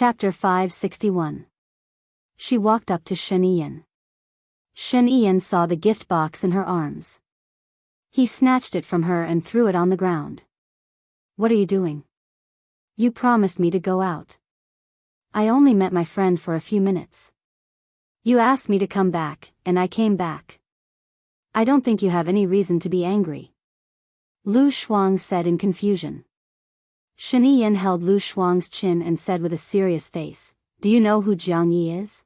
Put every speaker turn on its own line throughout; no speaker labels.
Chapter 561. She walked up to Shen Ian. Shen Ian saw the gift box in her arms. He snatched it from her and threw it on the ground. "What are you doing? You promised me to go out. I only met my friend for a few minutes. You asked me to come back, and I came back. I don't think you have any reason to be angry." Lu Shuang said in confusion. Shen Ian held Lu Shuang's chin and said with a serious face, "Do you know who Jiang Yi is?"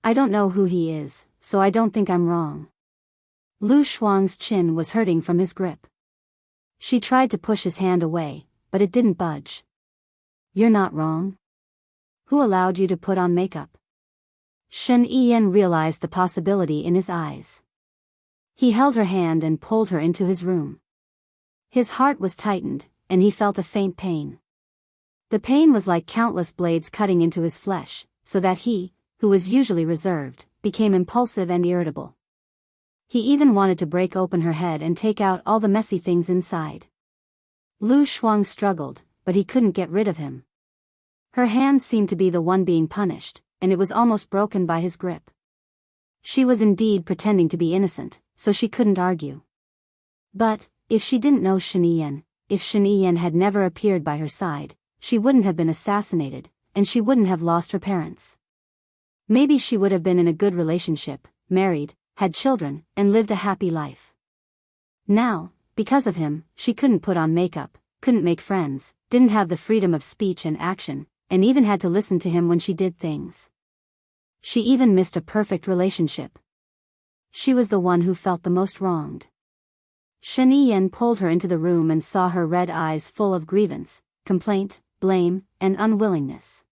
"I don't know who he is, so I don't think I'm wrong." Lu Shuang's chin was hurting from his grip. She tried to push his hand away, but it didn't budge. "You're not wrong. Who allowed you to put on makeup?" Shen Ian realized the possibility in his eyes. He held her hand and pulled her into his room. His heart was tightened, and he felt a faint pain. The pain was like countless blades cutting into his flesh, so that he, who was usually reserved, became impulsive and irritable. He even wanted to break open her head and take out all the messy things inside. Lu Shuang struggled, but he couldn't get rid of him. Her hand seemed to be the one being punished, and it was almost broken by his grip. She was indeed pretending to be innocent, so she couldn't argue. But, if she didn't know Shen Ian, if Shen Ian had never appeared by her side, she wouldn't have been assassinated, and she wouldn't have lost her parents. Maybe she would have been in a good relationship, married, had children, and lived a happy life. Now, because of him, she couldn't put on makeup, couldn't make friends, didn't have the freedom of speech and action, and even had to listen to him when she did things. She even missed a perfect relationship. She was the one who felt the most wronged. Shen Ian pulled her into the room and saw her red eyes full of grievance, complaint, blame, and unwillingness.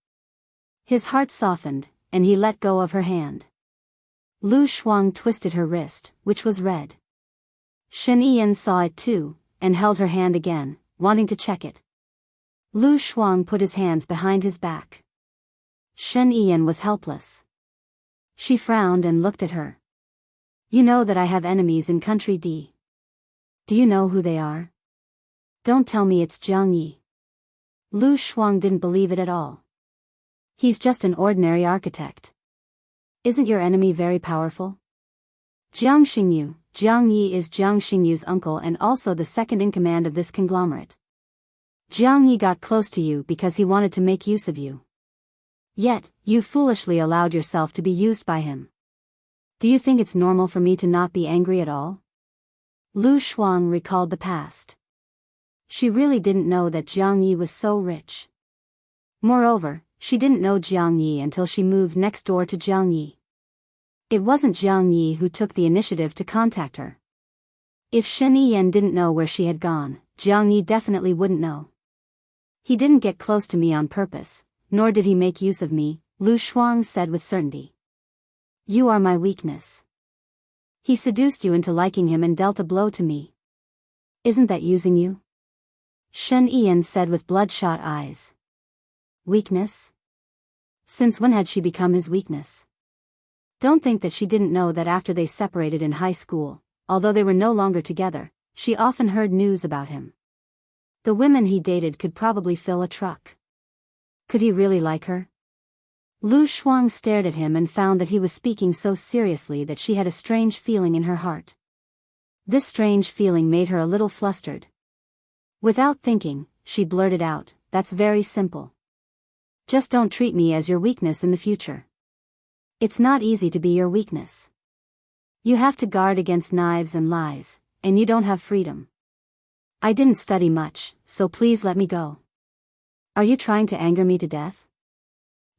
His heart softened, and he let go of her hand. Lu Shuang twisted her wrist, which was red. Shen Ian saw it too, and held her hand again, wanting to check it. Lu Shuang put his hands behind his back. Shen Ian was helpless. She frowned and looked at her. "You know that I have enemies in Country D. Do you know who they are? Don't tell me it's Jiang Yi." Lu Shuang didn't believe it at all. "He's just an ordinary architect. Isn't your enemy very powerful?" "Jiang Xingyu, Jiang Yi is Jiang Xingyu's uncle and also the second in command of this conglomerate. Jiang Yi got close to you because he wanted to make use of you. Yet, you foolishly allowed yourself to be used by him. Do you think it's normal for me to not be angry at all?" Lu Shuang recalled the past. She really didn't know that Jiang Yi was so rich. Moreover, she didn't know Jiang Yi until she moved next door to Jiang Yi. It wasn't Jiang Yi who took the initiative to contact her. If Shen Ian didn't know where she had gone, Jiang Yi definitely wouldn't know. "He didn't get close to me on purpose, nor did he make use of me," Lu Shuang said with certainty. "You are my weakness. He seduced you into liking him and dealt a blow to me. Isn't that using you?" Shen Ian said with bloodshot eyes. Weakness? Since when had she become his weakness? Don't think that she didn't know that after they separated in high school, although they were no longer together, she often heard news about him. The women he dated could probably fill a truck. Could he really like her? Lu Shuang stared at him and found that he was speaking so seriously that she had a strange feeling in her heart. This strange feeling made her a little flustered. Without thinking, she blurted out, "That's very simple. Just don't treat me as your weakness in the future. It's not easy to be your weakness. You have to guard against knives and lies, and you don't have freedom. I didn't study much, so please let me go." "Are you trying to anger me to death?"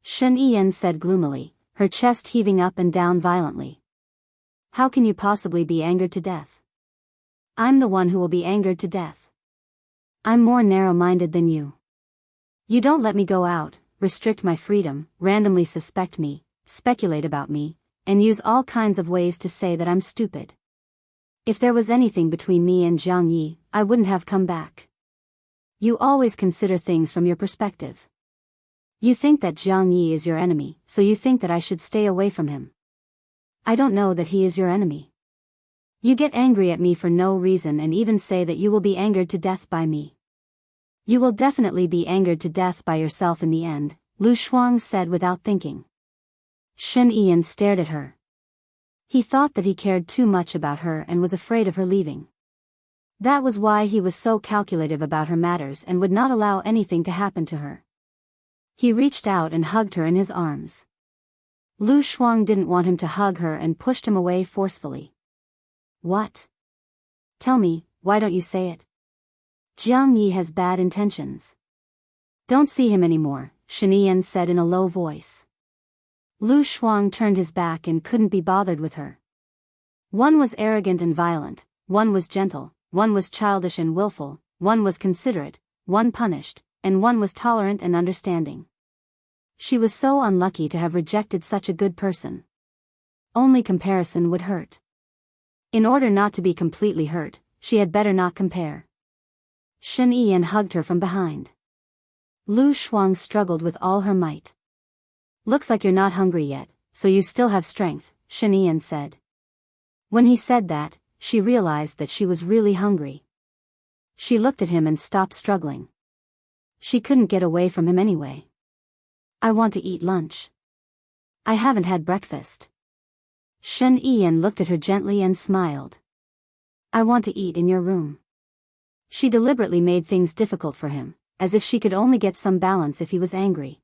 Shen Ian said gloomily, her chest heaving up and down violently. "How can you possibly be angered to death? I'm the one who will be angered to death. I'm more narrow-minded than you. You don't let me go out, restrict my freedom, randomly suspect me, speculate about me, and use all kinds of ways to say that I'm stupid. If there was anything between me and Jiang Yi, I wouldn't have come back. You always consider things from your perspective. You think that Jiang Yi is your enemy, so you think that I should stay away from him. I don't know that he is your enemy. You get angry at me for no reason and even say that you will be angered to death by me. You will definitely be angered to death by yourself in the end, Lu Shuang said without thinking. Shen Ian stared at her. He thought that he cared too much about her and was afraid of her leaving. That was why he was so calculative about her matters and would not allow anything to happen to her. He reached out and hugged her in his arms. Lu Shuang didn't want him to hug her and pushed him away forcefully. What? Tell me, why don't you say it? Jiang Yi has bad intentions. Don't see him anymore, Shen Ian said in a low voice. Lu Shuang turned his back and couldn't be bothered with her. One was arrogant and violent, one was gentle, one was childish and willful, one was considerate, one punished, and one was tolerant and understanding. She was so unlucky to have rejected such a good person. Only comparison would hurt. In order not to be completely hurt, she had better not compare. Shen Ian hugged her from behind. Lu Shuang struggled with all her might. Looks like you're not hungry yet, so you still have strength, Shen Ian said. When he said that, she realized that she was really hungry. She looked at him and stopped struggling. She couldn't get away from him anyway. I want to eat lunch. I haven't had breakfast. Shen Ian looked at her gently and smiled. I want to eat in your room. She deliberately made things difficult for him, as if she could only get some balance if he was angry.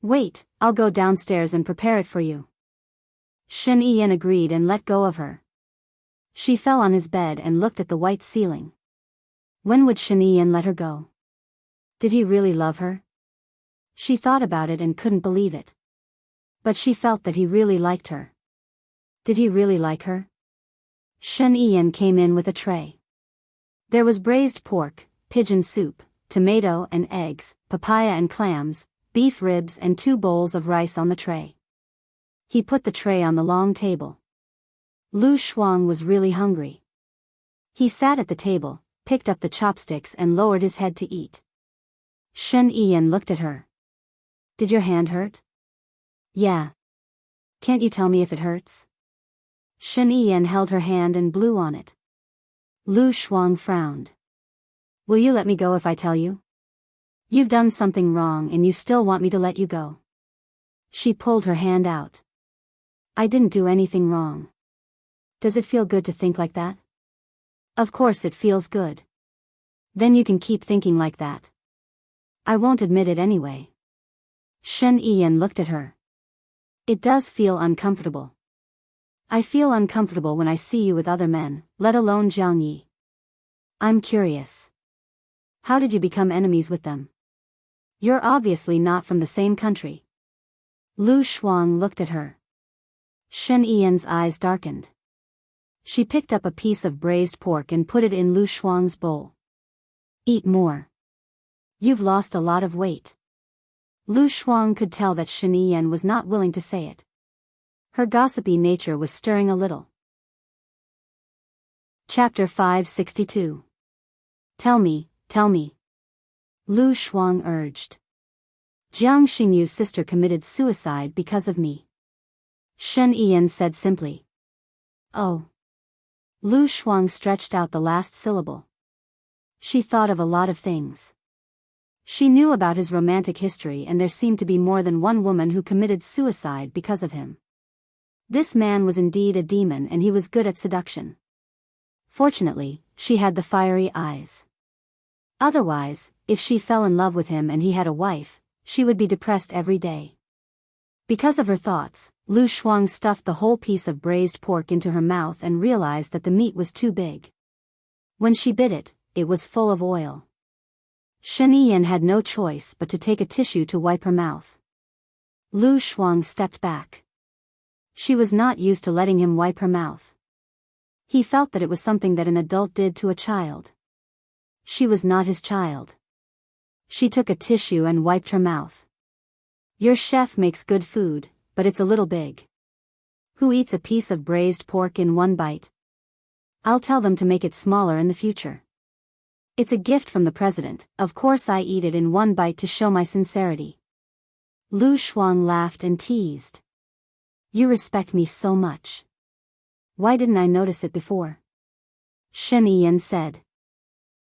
Wait, I'll go downstairs and prepare it for you. Shen Ian agreed and let go of her. She fell on his bed and looked at the white ceiling. When would Shen Ian let her go? Did he really love her? She thought about it and couldn't believe it. But she felt that he really liked her. Did he really like her? Shen Ian came in with a tray. There was braised pork, pigeon soup, tomato and eggs, papaya and clams, beef ribs and 2 bowls of rice on the tray. He put the tray on the long table. Lu Shuang was really hungry. He sat at the table, picked up the chopsticks and lowered his head to eat. Shen Ian looked at her. Did your hand hurt? Yeah. Can't you tell me if it hurts? Shen Ian held her hand and blew on it. Lu Shuang frowned. Will you let me go if I tell you? You've done something wrong and you still want me to let you go. She pulled her hand out. I didn't do anything wrong. Does it feel good to think like that? Of course it feels good. Then you can keep thinking like that. I won't admit it anyway. Shen Ian looked at her. It does feel uncomfortable. I feel uncomfortable when I see you with other men, let alone Jiang Yi. I'm curious. How did you become enemies with them? You're obviously not from the same country. Lu Shuang looked at her. Shen Ian's eyes darkened. She picked up a piece of braised pork and put it in Lu Shuang's bowl. Eat more. You've lost a lot of weight. Lu Shuang could tell that Shen Ian was not willing to say it. Her gossipy nature was stirring a little. Chapter 562. Tell me, tell me. Lu Shuang urged. Jiang Xingyu's sister committed suicide because of me. Shen Ian said simply. Oh. Lu Shuang stretched out the last syllable. She thought of a lot of things. She knew about his romantic history and there seemed to be more than one woman who committed suicide because of him. This man was indeed a demon and he was good at seduction. Fortunately, she had the fiery eyes. Otherwise, if she fell in love with him and he had a wife, she would be depressed every day. Because of her thoughts, Lu Shuang stuffed the whole piece of braised pork into her mouth and realized that the meat was too big. When she bit it, it was full of oil. Shen Ian had no choice but to take a tissue to wipe her mouth. Lu Shuang stepped back. She was not used to letting him wipe her mouth. He felt that it was something that an adult did to a child. She was not his child. She took a tissue and wiped her mouth. Your chef makes good food, but it's a little big. Who eats a piece of braised pork in one bite? I'll tell them to make it smaller in the future. It's a gift from the president, of course I eat it in one bite to show my sincerity. Lu Shuang laughed and teased. You respect me so much. Why didn't I notice it before? Shen Ian said.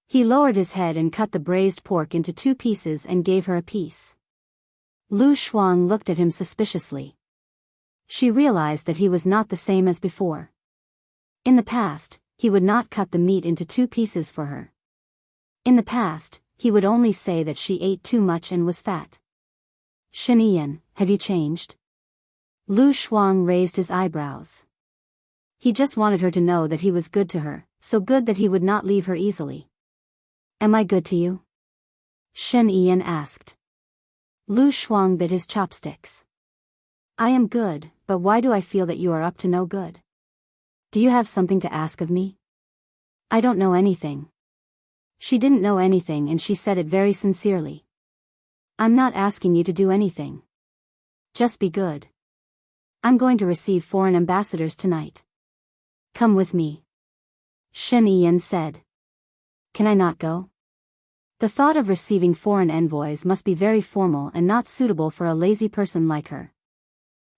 He lowered his head and cut the braised pork into 2 pieces and gave her a piece. Lu Shuang looked at him suspiciously. She realized that he was not the same as before. In the past, he would not cut the meat into 2 pieces for her. In the past, he would only say that she ate too much and was fat. Shinian, have you changed? Lu Shuang raised his eyebrows. He just wanted her to know that he was good to her, so good that he would not leave her easily. Am I good to you? Shen Yan asked. Lu Shuang bit his chopsticks. I am good, but why do I feel that you are up to no good? Do you have something to ask of me? I don't know anything. She didn't know anything and she said it very sincerely. I'm not asking you to do anything. Just be good. I'm going to receive foreign ambassadors tonight. Come with me. Shen Yan said. Can I not go? The thought of receiving foreign envoys must be very formal and not suitable for a lazy person like her.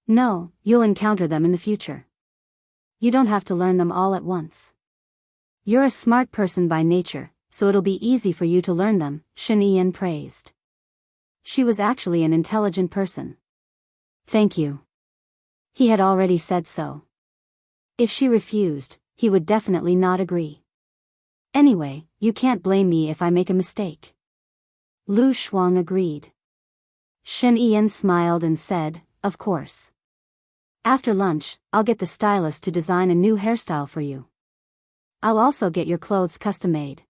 No, you'll encounter them in the future. You don't have to learn them all at once. You're a smart person by nature, so it'll be easy for you to learn them, Shen Yan praised. She was actually an intelligent person. Thank you. He had already said so. If she refused, he would definitely not agree. Anyway, you can't blame me if I make a mistake. Lu Shuang agreed. Shen Yan smiled and said, of course. After lunch, I'll get the stylist to design a new hairstyle for you. I'll also get your clothes custom-made.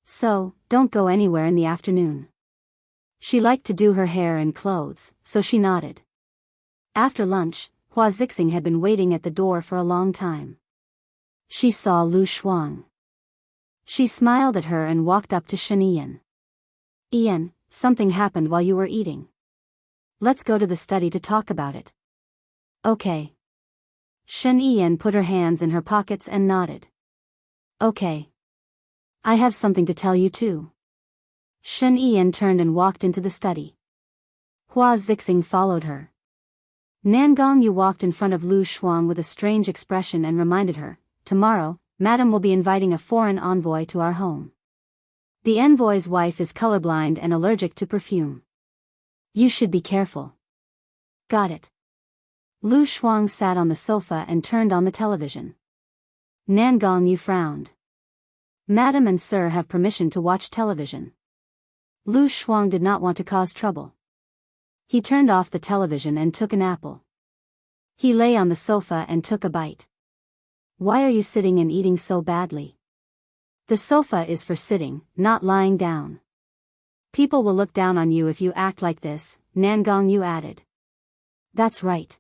So, don't go anywhere in the afternoon. She liked to do her hair and clothes, so she nodded. After lunch, Hua Zixing had been waiting at the door for a long time. She saw Lu Shuang. She smiled at her and walked up to Shen Yan. Ian, something happened while you were eating. Let's go to the study to talk about it. Okay. Shen Yan put her hands in her pockets and nodded. Okay. I have something to tell you too. Shen Yan turned and walked into the study. Hua Zixing followed her. Nangong Yu walked in front of Lu Shuang with a strange expression and reminded her, tomorrow, Madam will be inviting a foreign envoy to our home. The envoy's wife is colorblind and allergic to perfume. You should be careful. Got it. Lu Shuang sat on the sofa and turned on the television. Nangong Yu frowned. Madam and Sir have permission to watch television. Lu Shuang did not want to cause trouble. He turned off the television and took an apple. He lay on the sofa and took a bite. Why are you sitting and eating so badly? The sofa is for sitting, not lying down. People will look down on you if you act like this, Nangong Yu added. That's right.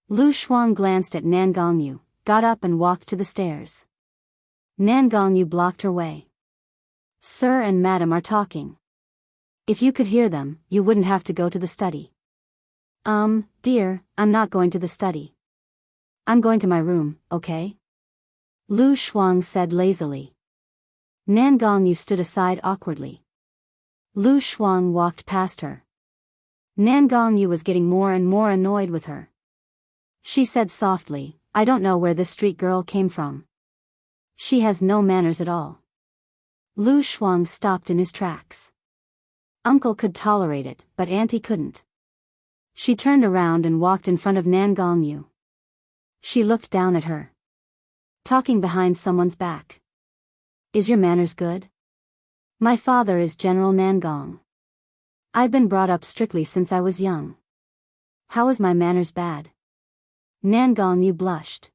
Lu Shuang glanced at Nangong Yu, got up and walked to the stairs. Nangong Yu blocked her way. Sir and Madam are talking. If you could hear them, you wouldn't have to go to the study. Dear, I'm not going to the study. I'm going to my room, okay? Lu Shuang said lazily. Nangong Yu stood aside awkwardly. Lu Shuang walked past her. Nangong Yu was getting more and more annoyed with her. She said softly, I don't know where this street girl came from. She has no manners at all. Lu Shuang stopped in his tracks. Uncle could tolerate it, but Auntie couldn't. She turned around and walked in front of Nangong Yu. She looked down at her. Talking behind someone's back. Is your manners good? My father is General Nangong. I've been brought up strictly since I was young. How is my manners bad? Nangong Yu blushed.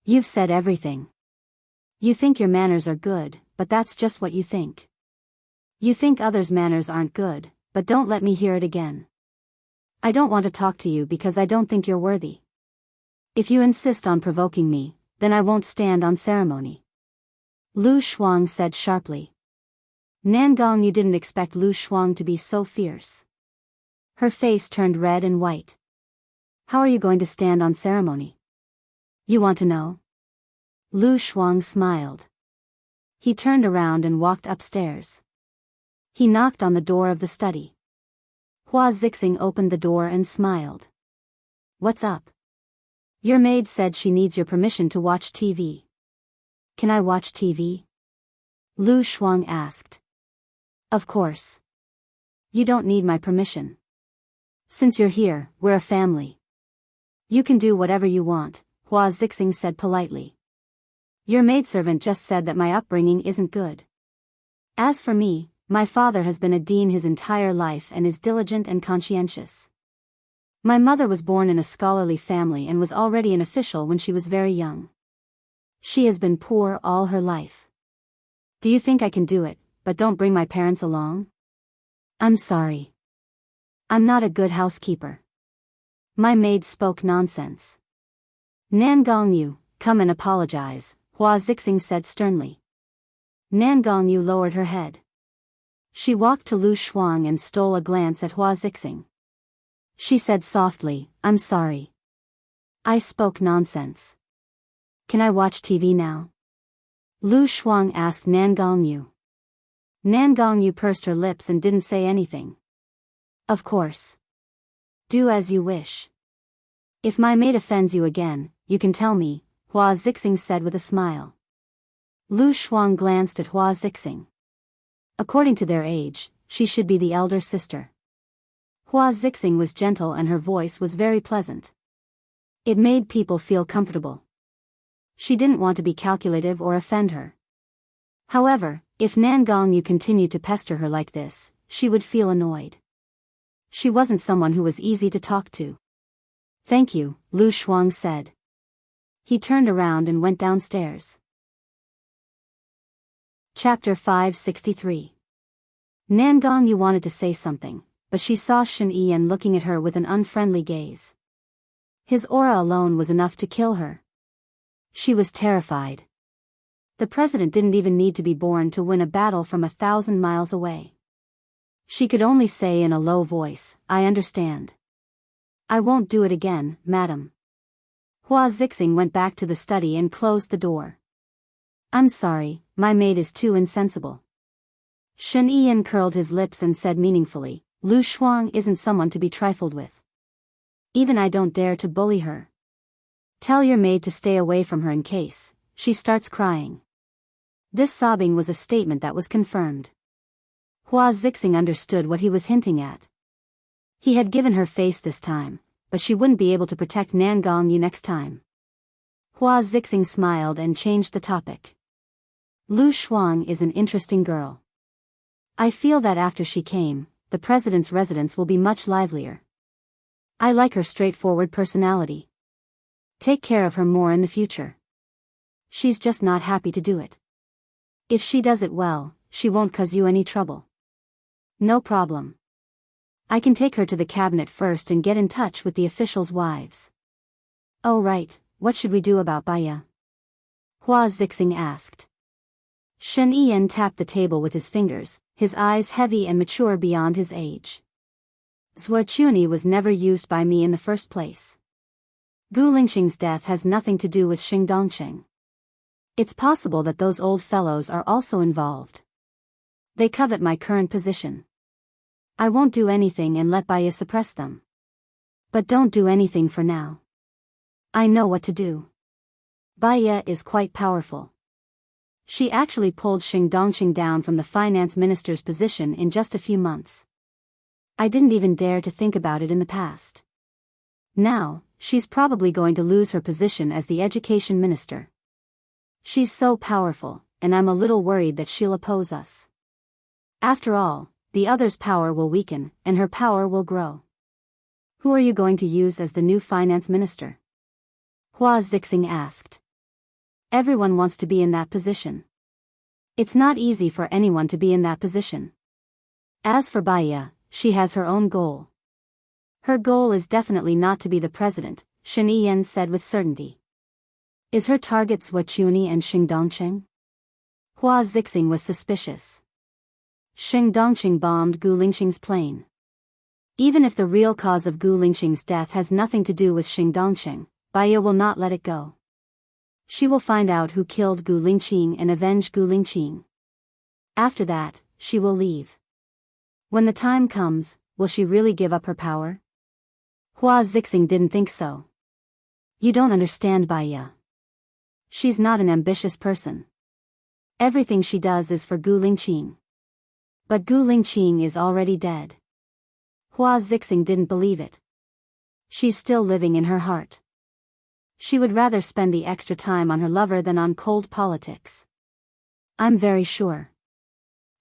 You've said everything. You think your manners are good, but that's just what you think. You think others' manners aren't good, but don't let me hear it again. I don't want to talk to you because I don't think you're worthy. If you insist on provoking me, then I won't stand on ceremony. Lu Shuang said sharply. Nangong Yu didn't expect Lu Shuang to be so fierce. Her face turned red and white. How are you going to stand on ceremony? You want to know? Lu Shuang smiled. He turned around and walked upstairs. He knocked on the door of the study. Hua Zixing opened the door and smiled. What's up? Your maid said she needs your permission to watch TV. Can I watch TV? Lu Shuang asked. Of course. You don't need my permission. Since you're here, we're a family. You can do whatever you want, Hua Zixing said politely. Your maidservant just said that my upbringing isn't good. As for me, my father has been a dean his entire life and is diligent and conscientious. My mother was born in a scholarly family and was already an official when she was very young. She has been poor all her life. Do you think I can do it, but don't bring my parents along? I'm sorry. I'm not a good housekeeper. My maid spoke nonsense. Nan Gongyu, come and apologize, Hua Zixing said sternly. Nan Gongyu lowered her head. She walked to Lu Shuang and stole a glance at Hua Zixing. She said softly, I'm sorry. I spoke nonsense. Can I watch TV now? Lu Shuang asked Nan Gongyu. Nan Gongyu pursed her lips and didn't say anything. Of course. Do as you wish. If my maid offends you again, you can tell me, Hua Zixing said with a smile. Lu Shuang glanced at Hua Zixing. According to their age, she should be the elder sister. Hua Zixing was gentle and her voice was very pleasant. It made people feel comfortable. She didn't want to be calculative or offend her. However, if Nan Gongyu continued to pester her like this, she would feel annoyed. She wasn't someone who was easy to talk to. Thank you, Lu Shuang said. He turned around and went downstairs. Chapter 563. Nan Gongyu wanted to say something, but she saw Shen Yiyan looking at her with an unfriendly gaze. His aura alone was enough to kill her. She was terrified. The president didn't even need to be born to win a battle from 1,000 miles away. She could only say in a low voice, I understand. I won't do it again, madam. Hua Zixing went back to the study and closed the door. I'm sorry, my maid is too insensible. Shen Yiyan curled his lips and said meaningfully, Lu Shuang isn't someone to be trifled with. Even I don't dare to bully her. Tell your maid to stay away from her in case she starts crying. This sobbing was a statement that was confirmed. Hua Zixing understood what he was hinting at. He had given her face this time, but she wouldn't be able to protect Nan Gongyu next time. Hua Zixing smiled and changed the topic. Lu Shuang is an interesting girl. I feel that after she came, the president's residence will be much livelier. I like her straightforward personality. Take care of her more in the future. She's just not happy to do it. If she does it well, she won't cause you any trouble. No problem. I can take her to the cabinet first and get in touch with the officials' wives. Oh right, what should we do about Baya? Hua Zixing asked. Shen Yiyan tapped the table with his fingers, his eyes heavy and mature beyond his age. Zuochuni was never used by me in the first place. Gu Lingxing's death has nothing to do with Xing Dongqing. It's possible that those old fellows are also involved. They covet my current position. I won't do anything and let Baya suppress them. But don't do anything for now. I know what to do. Baya is quite powerful. She actually pulled Xing Dongqing down from the finance minister's position in just a few months. I didn't even dare to think about it in the past. Now, she's probably going to lose her position as the education minister. She's so powerful, and I'm a little worried that she'll oppose us. After all, the other's power will weaken, and her power will grow. Who are you going to use as the new finance minister? Hua Zixing asked. Everyone wants to be in that position. It's not easy for anyone to be in that position. As for Baya, she has her own goal. Her goal is definitely not to be the president, Shen Yiyan said with certainty. Is her target Zuochuni and Xing Dongqing? Hua Zixing was suspicious. Xing Dongqing bombed Gu Lingxing's plane. Even if the real cause of Gu Lingxing's death has nothing to do with Xing Dongqing, Baya will not let it go. She will find out who killed Gu Lingxing and avenge Gu Lingxing. After that, she will leave. When the time comes, will she really give up her power? Hua Zixing didn't think so. You don't understand Baya. She's not an ambitious person. Everything she does is for Gu Lingxing. But Gu Lingxing is already dead. Hua Zixing didn't believe it. She's still living in her heart. She would rather spend the extra time on her lover than on cold politics. I'm very sure.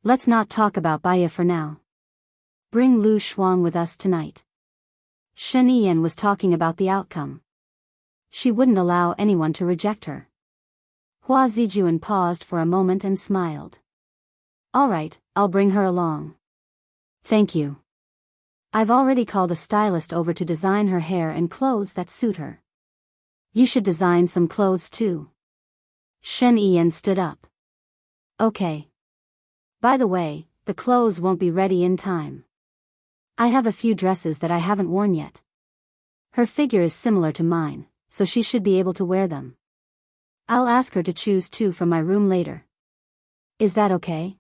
Let's not talk about Baya for now. Bring Lu Shuang with us tonight. Shen Yiyan was talking about the outcome. She wouldn't allow anyone to reject her. Hua Zijuan paused for a moment and smiled. All right, I'll bring her along. Thank you. I've already called a stylist over to design her hair and clothes that suit her. You should design some clothes too. Shen Yiyan stood up. Okay. By the way, the clothes won't be ready in time. I have a few dresses that I haven't worn yet. Her figure is similar to mine, so she should be able to wear them. I'll ask her to choose 2 from my room later. Is that okay?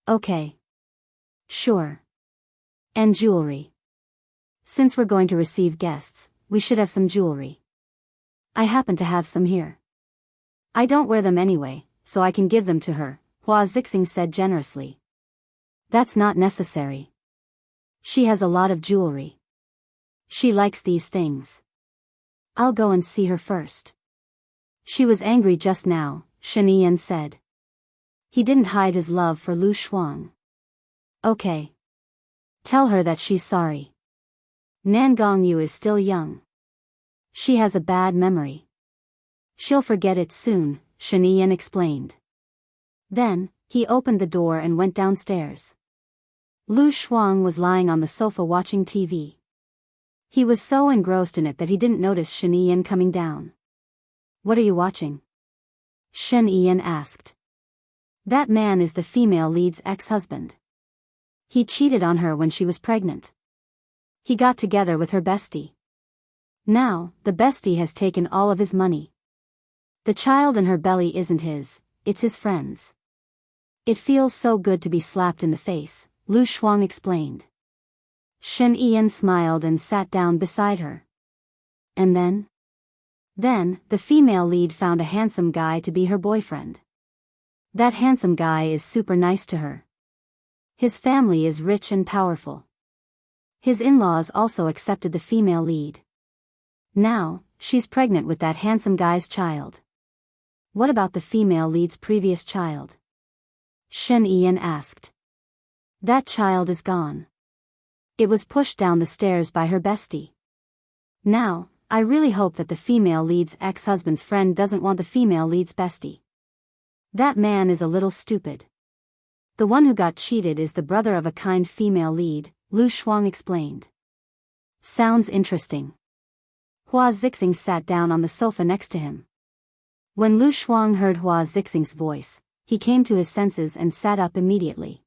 Okay. Sure. And jewelry. Since we're going to receive guests, we should have some jewelry. I happen to have some here. I don't wear them anyway, so I can give them to her, Hua Zixing said generously. That's not necessary. She has a lot of jewelry. She likes these things. I'll go and see her first. She was angry just now, Shen Yiyan said. He didn't hide his love for Lu Shuang. Okay. Tell her that she's sorry. Nan Gongyu is still young. She has a bad memory. She'll forget it soon, Shen Yiyan explained. Then, he opened the door and went downstairs. Lu Shuang was lying on the sofa watching TV. He was so engrossed in it that he didn't notice Shen Yiyan coming down. What are you watching? Shen Yiyan asked. That man is the female lead's ex-husband. He cheated on her when she was pregnant. He got together with her bestie. Now, the bestie has taken all of his money. The child in her belly isn't his, it's his friend's. It feels so good to be slapped in the face, Lu Shuang explained. Shen Yiyan smiled and sat down beside her. And then? Then, the female lead found a handsome guy to be her boyfriend. That handsome guy is super nice to her. His family is rich and powerful. His in-laws also accepted the female lead. Now, she's pregnant with that handsome guy's child. What about the female lead's previous child? Shen Yiyan asked. That child is gone. It was pushed down the stairs by her bestie. Now, I really hope that the female lead's ex-husband's friend doesn't want the female lead's bestie. That man is a little stupid. The one who got cheated is the brother of a kind female lead, Lu Shuang explained. Sounds interesting. Hua Zixing sat down on the sofa next to him. When Lu Shuang heard Hua Zixing's voice, he came to his senses and sat up immediately.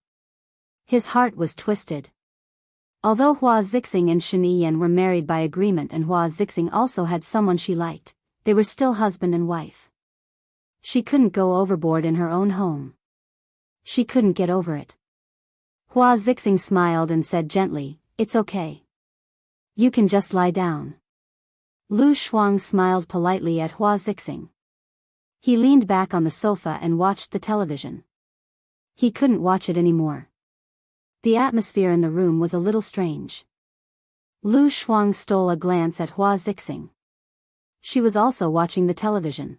His heart was twisted. Although Hua Zixing and Shen Yiyan were married by agreement and Hua Zixing also had someone she liked, they were still husband and wife. She couldn't go overboard in her own home. She couldn't get over it. Hua Zixing smiled and said gently, "It's okay. You can just lie down." Lu Shuang smiled politely at Hua Zixing. He leaned back on the sofa and watched the television. He couldn't watch it anymore. The atmosphere in the room was a little strange. Lu Shuang stole a glance at Hua Zixing. She was also watching the television.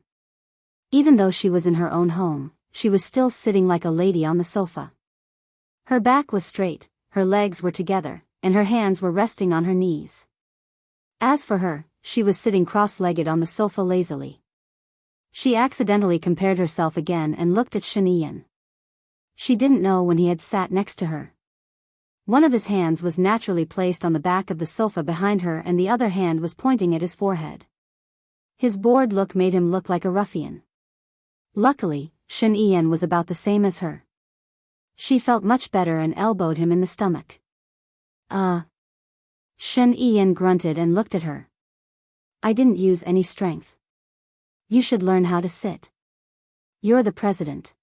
Even though she was in her own home, she was still sitting like a lady on the sofa. Her back was straight, her legs were together, and her hands were resting on her knees. As for her, she was sitting cross-legged on the sofa lazily. She accidentally compared herself again and looked at Shen Yiyan. She didn't know when he had sat next to her. One of his hands was naturally placed on the back of the sofa behind her and the other hand was pointing at his forehead. His bored look made him look like a ruffian. Luckily, Shen Yiyan was about the same as her. She felt much better and elbowed him in the stomach. Shen Yiyan grunted and looked at her. I didn't use any strength. You should learn how to sit. You're the president.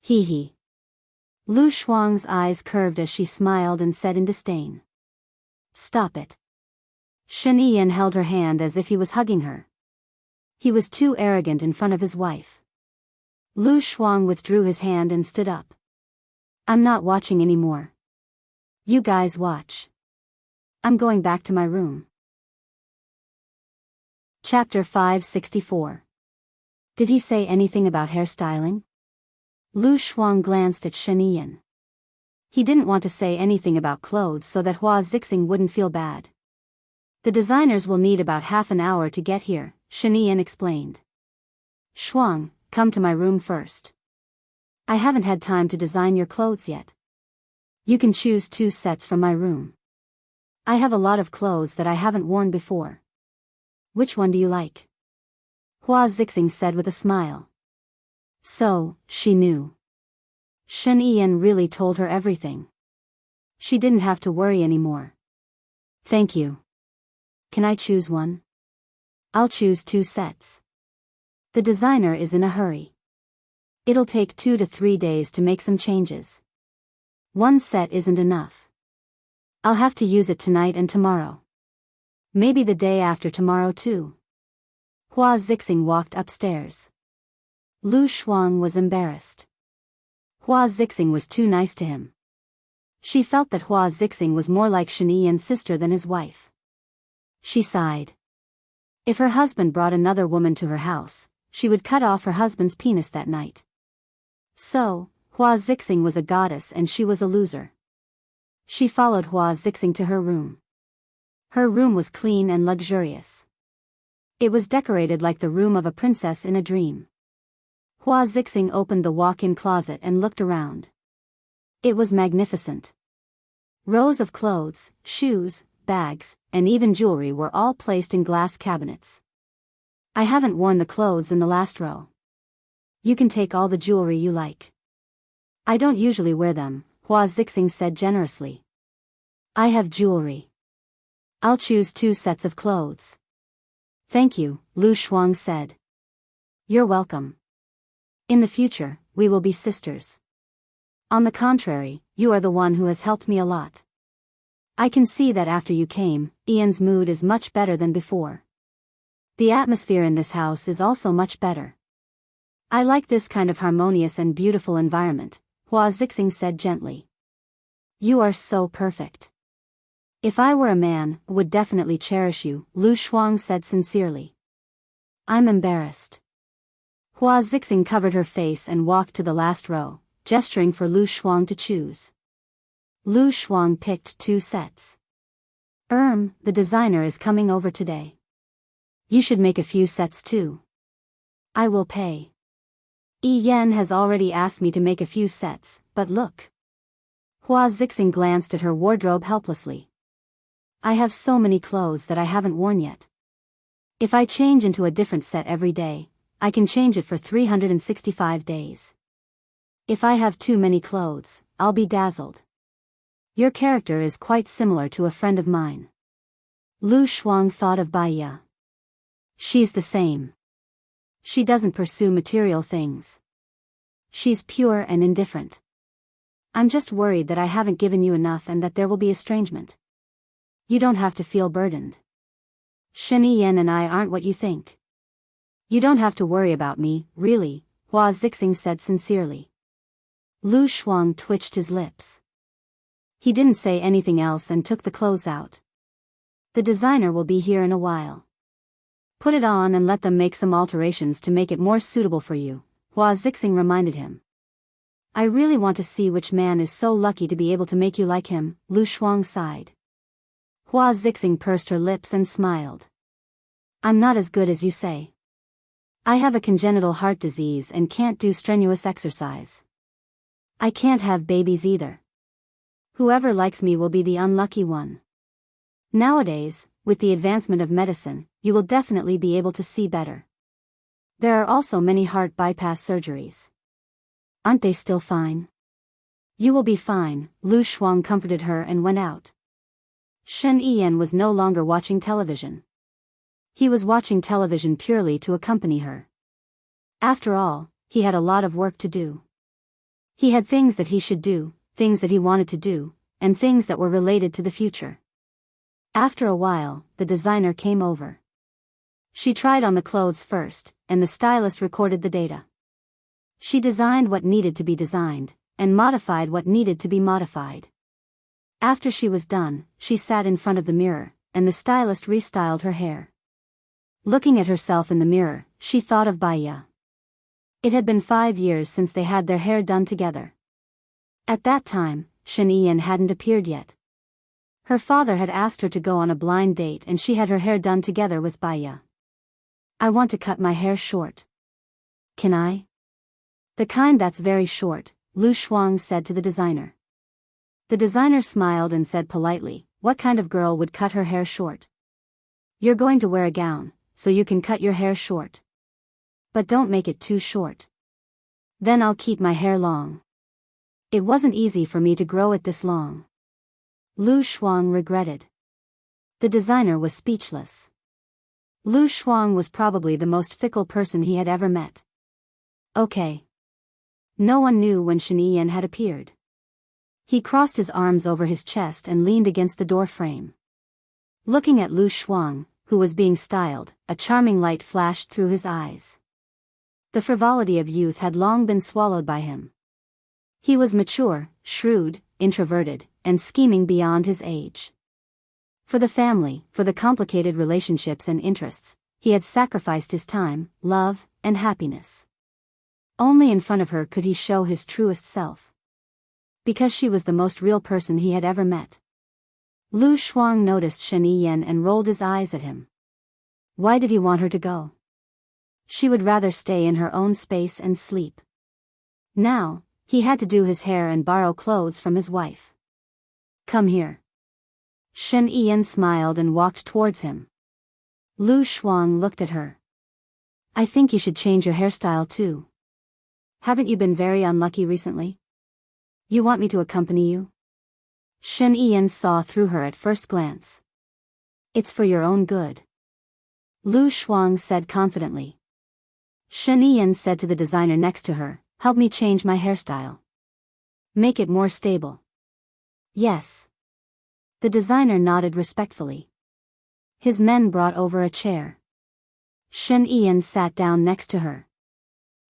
Hee hee. Lu Shuang's eyes curved as she smiled and said in disdain. Stop it. Shen Yiyan held her hand as if he was hugging her. He was too arrogant in front of his wife. Lu Shuang withdrew his hand and stood up. I'm not watching anymore. You guys watch. I'm going back to my room. Chapter 564. Did he say anything about hairstyling? Lu Shuang glanced at Shen Yiyan. He didn't want to say anything about clothes so that Hua Zixing wouldn't feel bad. The designers will need about half an hour to get here, Shen Yiyan explained. Shuang, come to my room first. I haven't had time to design your clothes yet. You can choose 2 sets from my room. I have a lot of clothes that I haven't worn before. Which one do you like? Hua Zixing said with a smile. So, she knew. Shen Yiyan really told her everything. She didn't have to worry anymore. Thank you. Can I choose one? I'll choose 2 sets. The designer is in a hurry. It'll take 2 to 3 days to make some changes. 1 set isn't enough. I'll have to use it tonight and tomorrow. Maybe the day after tomorrow too. Hua Zixing walked upstairs. Lu Shuang was embarrassed. Hua Zixing was too nice to him. She felt that Hua Zixing was more like Shen Yiyan's sister than his wife. She sighed. If her husband brought another woman to her house, she would cut off her husband's penis that night. So, Hua Zixing was a goddess and she was a loser. She followed Hua Zixing to her room. Her room was clean and luxurious. It was decorated like the room of a princess in a dream. Hua Zixing opened the walk-in closet and looked around. It was magnificent. Rows of clothes, shoes, bags, and even jewelry were all placed in glass cabinets. I haven't worn the clothes in the last row. You can take all the jewelry you like. I don't usually wear them, Hua Zixing said generously. I have jewelry. I'll choose 2 sets of clothes. Thank you, Lu Shuang said. You're welcome. In the future, we will be sisters. On the contrary, you are the one who has helped me a lot. I can see that after you came, Ian's mood is much better than before. The atmosphere in this house is also much better. I like this kind of harmonious and beautiful environment, Hua Zixing said gently. You are so perfect. If I were a man, I would definitely cherish you, Lu Shuang said sincerely. I'm embarrassed. Hua Zixing covered her face and walked to the last row, gesturing for Lu Shuang to choose. Lu Shuang picked 2 sets. The designer is coming over today. You should make a few sets too. I will pay. Yi Yan has already asked me to make a few sets, but look. Hua Zixing glanced at her wardrobe helplessly. I have so many clothes that I haven't worn yet. If I change into a different set every day, I can change it for 365 days. If I have too many clothes, I'll be dazzled. Your character is quite similar to a friend of mine. Lu Shuang thought of Baiya. She's the same. She doesn't pursue material things. She's pure and indifferent. I'm just worried that I haven't given you enough and that there will be estrangement. You don't have to feel burdened. Shen Yiyan and I aren't what you think. You don't have to worry about me, really, Hua Zixing said sincerely. Lu Shuang twitched his lips. He didn't say anything else and took the clothes out. The designer will be here in a while. Put it on and let them make some alterations to make it more suitable for you, Hua Zixing reminded him. I really want to see which man is so lucky to be able to make you like him, Lu Shuang sighed. Hua Zixing pursed her lips and smiled. I'm not as good as you say. I have a congenital heart disease and can't do strenuous exercise. I can't have babies either. Whoever likes me will be the unlucky one. Nowadays, with the advancement of medicine, you will definitely be able to see better. There are also many heart bypass surgeries. Aren't they still fine? You will be fine, Lu Shuang comforted her and went out. Shen Yiyan was no longer watching television. He was watching television purely to accompany her. After all, he had a lot of work to do. He had things that he should do, things that he wanted to do, and things that were related to the future. After a while, the designer came over. She tried on the clothes first, and the stylist recorded the data. She designed what needed to be designed, and modified what needed to be modified. After she was done, she sat in front of the mirror, and the stylist restyled her hair. Looking at herself in the mirror, she thought of Baya. It had been 5 years since they had their hair done together. At that time, Shaniyan hadn't appeared yet. Her father had asked her to go on a blind date and she had her hair done together with Baya. I want to cut my hair short. Can I? The kind that's very short, Lu Shuang said to the designer. The designer smiled and said politely, what kind of girl would cut her hair short? You're going to wear a gown, so you can cut your hair short. But don't make it too short. Then I'll keep my hair long. It wasn't easy for me to grow it this long. Lu Shuang regretted. The designer was speechless. Lu Shuang was probably the most fickle person he had ever met. Okay. No one knew when Shaniyan had appeared. He crossed his arms over his chest and leaned against the door frame. Looking at Lu Shuang, who was being styled, a charming light flashed through his eyes. The frivolity of youth had long been swallowed by him. He was mature, shrewd, introverted, and scheming beyond his age. For the family, for the complicated relationships and interests, he had sacrificed his time, love, and happiness. Only in front of her could he show his truest self. Because she was the most real person he had ever met. Lu Shuang noticed Shaniyan and rolled his eyes at him. Why did he want her to go? She would rather stay in her own space and sleep. Now, he had to do his hair and borrow clothes from his wife. Come here. Shaniyan smiled and walked towards him. Lu Shuang looked at her. I think you should change your hairstyle too. Haven't you been very unlucky recently? You want me to accompany you? Shaniyan saw through her at first glance. It's for your own good. Lu Shuang said confidently. Shaniyan said to the designer next to her, help me change my hairstyle. Make it more stable. Yes. The designer nodded respectfully. His men brought over a chair. Shaniyan sat down next to her.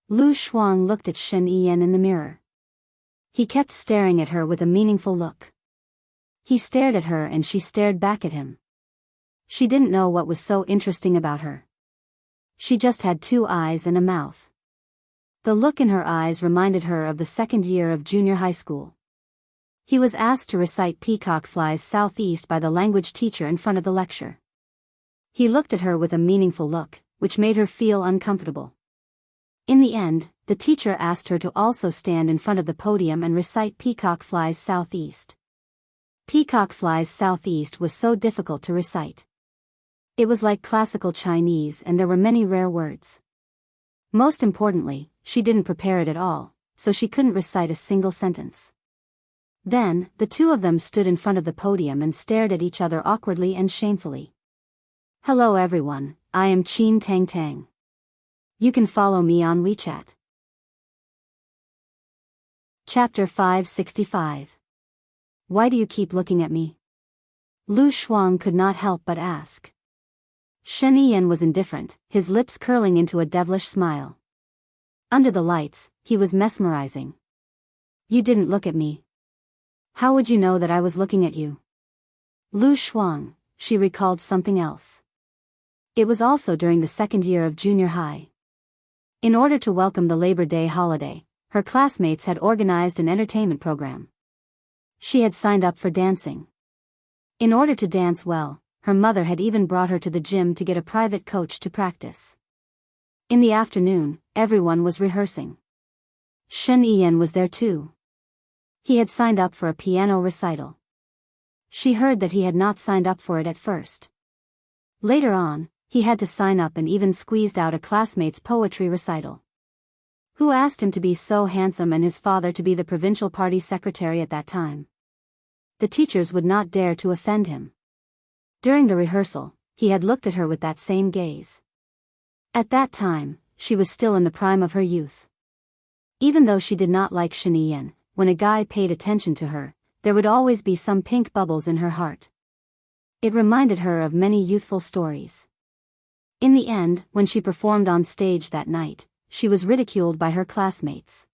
Lu Shuang looked at Shaniyan in the mirror. He kept staring at her with a meaningful look. He stared at her and she stared back at him. She didn't know what was so interesting about her. She just had 2 eyes and a mouth. The look in her eyes reminded her of the 2nd year of junior high school. He was asked to recite Peacock Flies Southeast by the language teacher in front of the lecture. He looked at her with a meaningful look, which made her feel uncomfortable. In the end, the teacher asked her to also stand in front of the podium and recite Peacock Flies Southeast. Peacock Flies Southeast was so difficult to recite. It was like classical Chinese and there were many rare words. Most importantly, she didn't prepare it at all, so she couldn't recite a single sentence. Then, the 2 of them stood in front of the podium and stared at each other awkwardly and shamefully. Hello everyone, I am Qin Tang Tang. You can follow me on WeChat. Chapter 565. Why do you keep looking at me? Lu Shuang could not help but ask. Shaniyan was indifferent, his lips curling into a devilish smile. Under the lights, he was mesmerizing. You didn't look at me. How would you know that I was looking at you? Lu Shuang, she recalled something else. It was also during the 2nd year of junior high. In order to welcome the Labor Day holiday, her classmates had organized an entertainment program. She had signed up for dancing. In order to dance well, her mother had even brought her to the gym to get a private coach to practice. In the afternoon, everyone was rehearsing. Shaniyan was there too. He had signed up for a piano recital. She heard that he had not signed up for it at first. Later on, he had to sign up and even squeezed out a classmate's poetry recital. Who asked him to be so handsome and his father to be the provincial party secretary at that time? The teachers would not dare to offend him. During the rehearsal, he had looked at her with that same gaze. At that time, she was still in the prime of her youth. Even though she did not like Shaniyan, when a guy paid attention to her, there would always be some pink bubbles in her heart. It reminded her of many youthful stories. In the end, when she performed on stage that night, she was ridiculed by her classmates.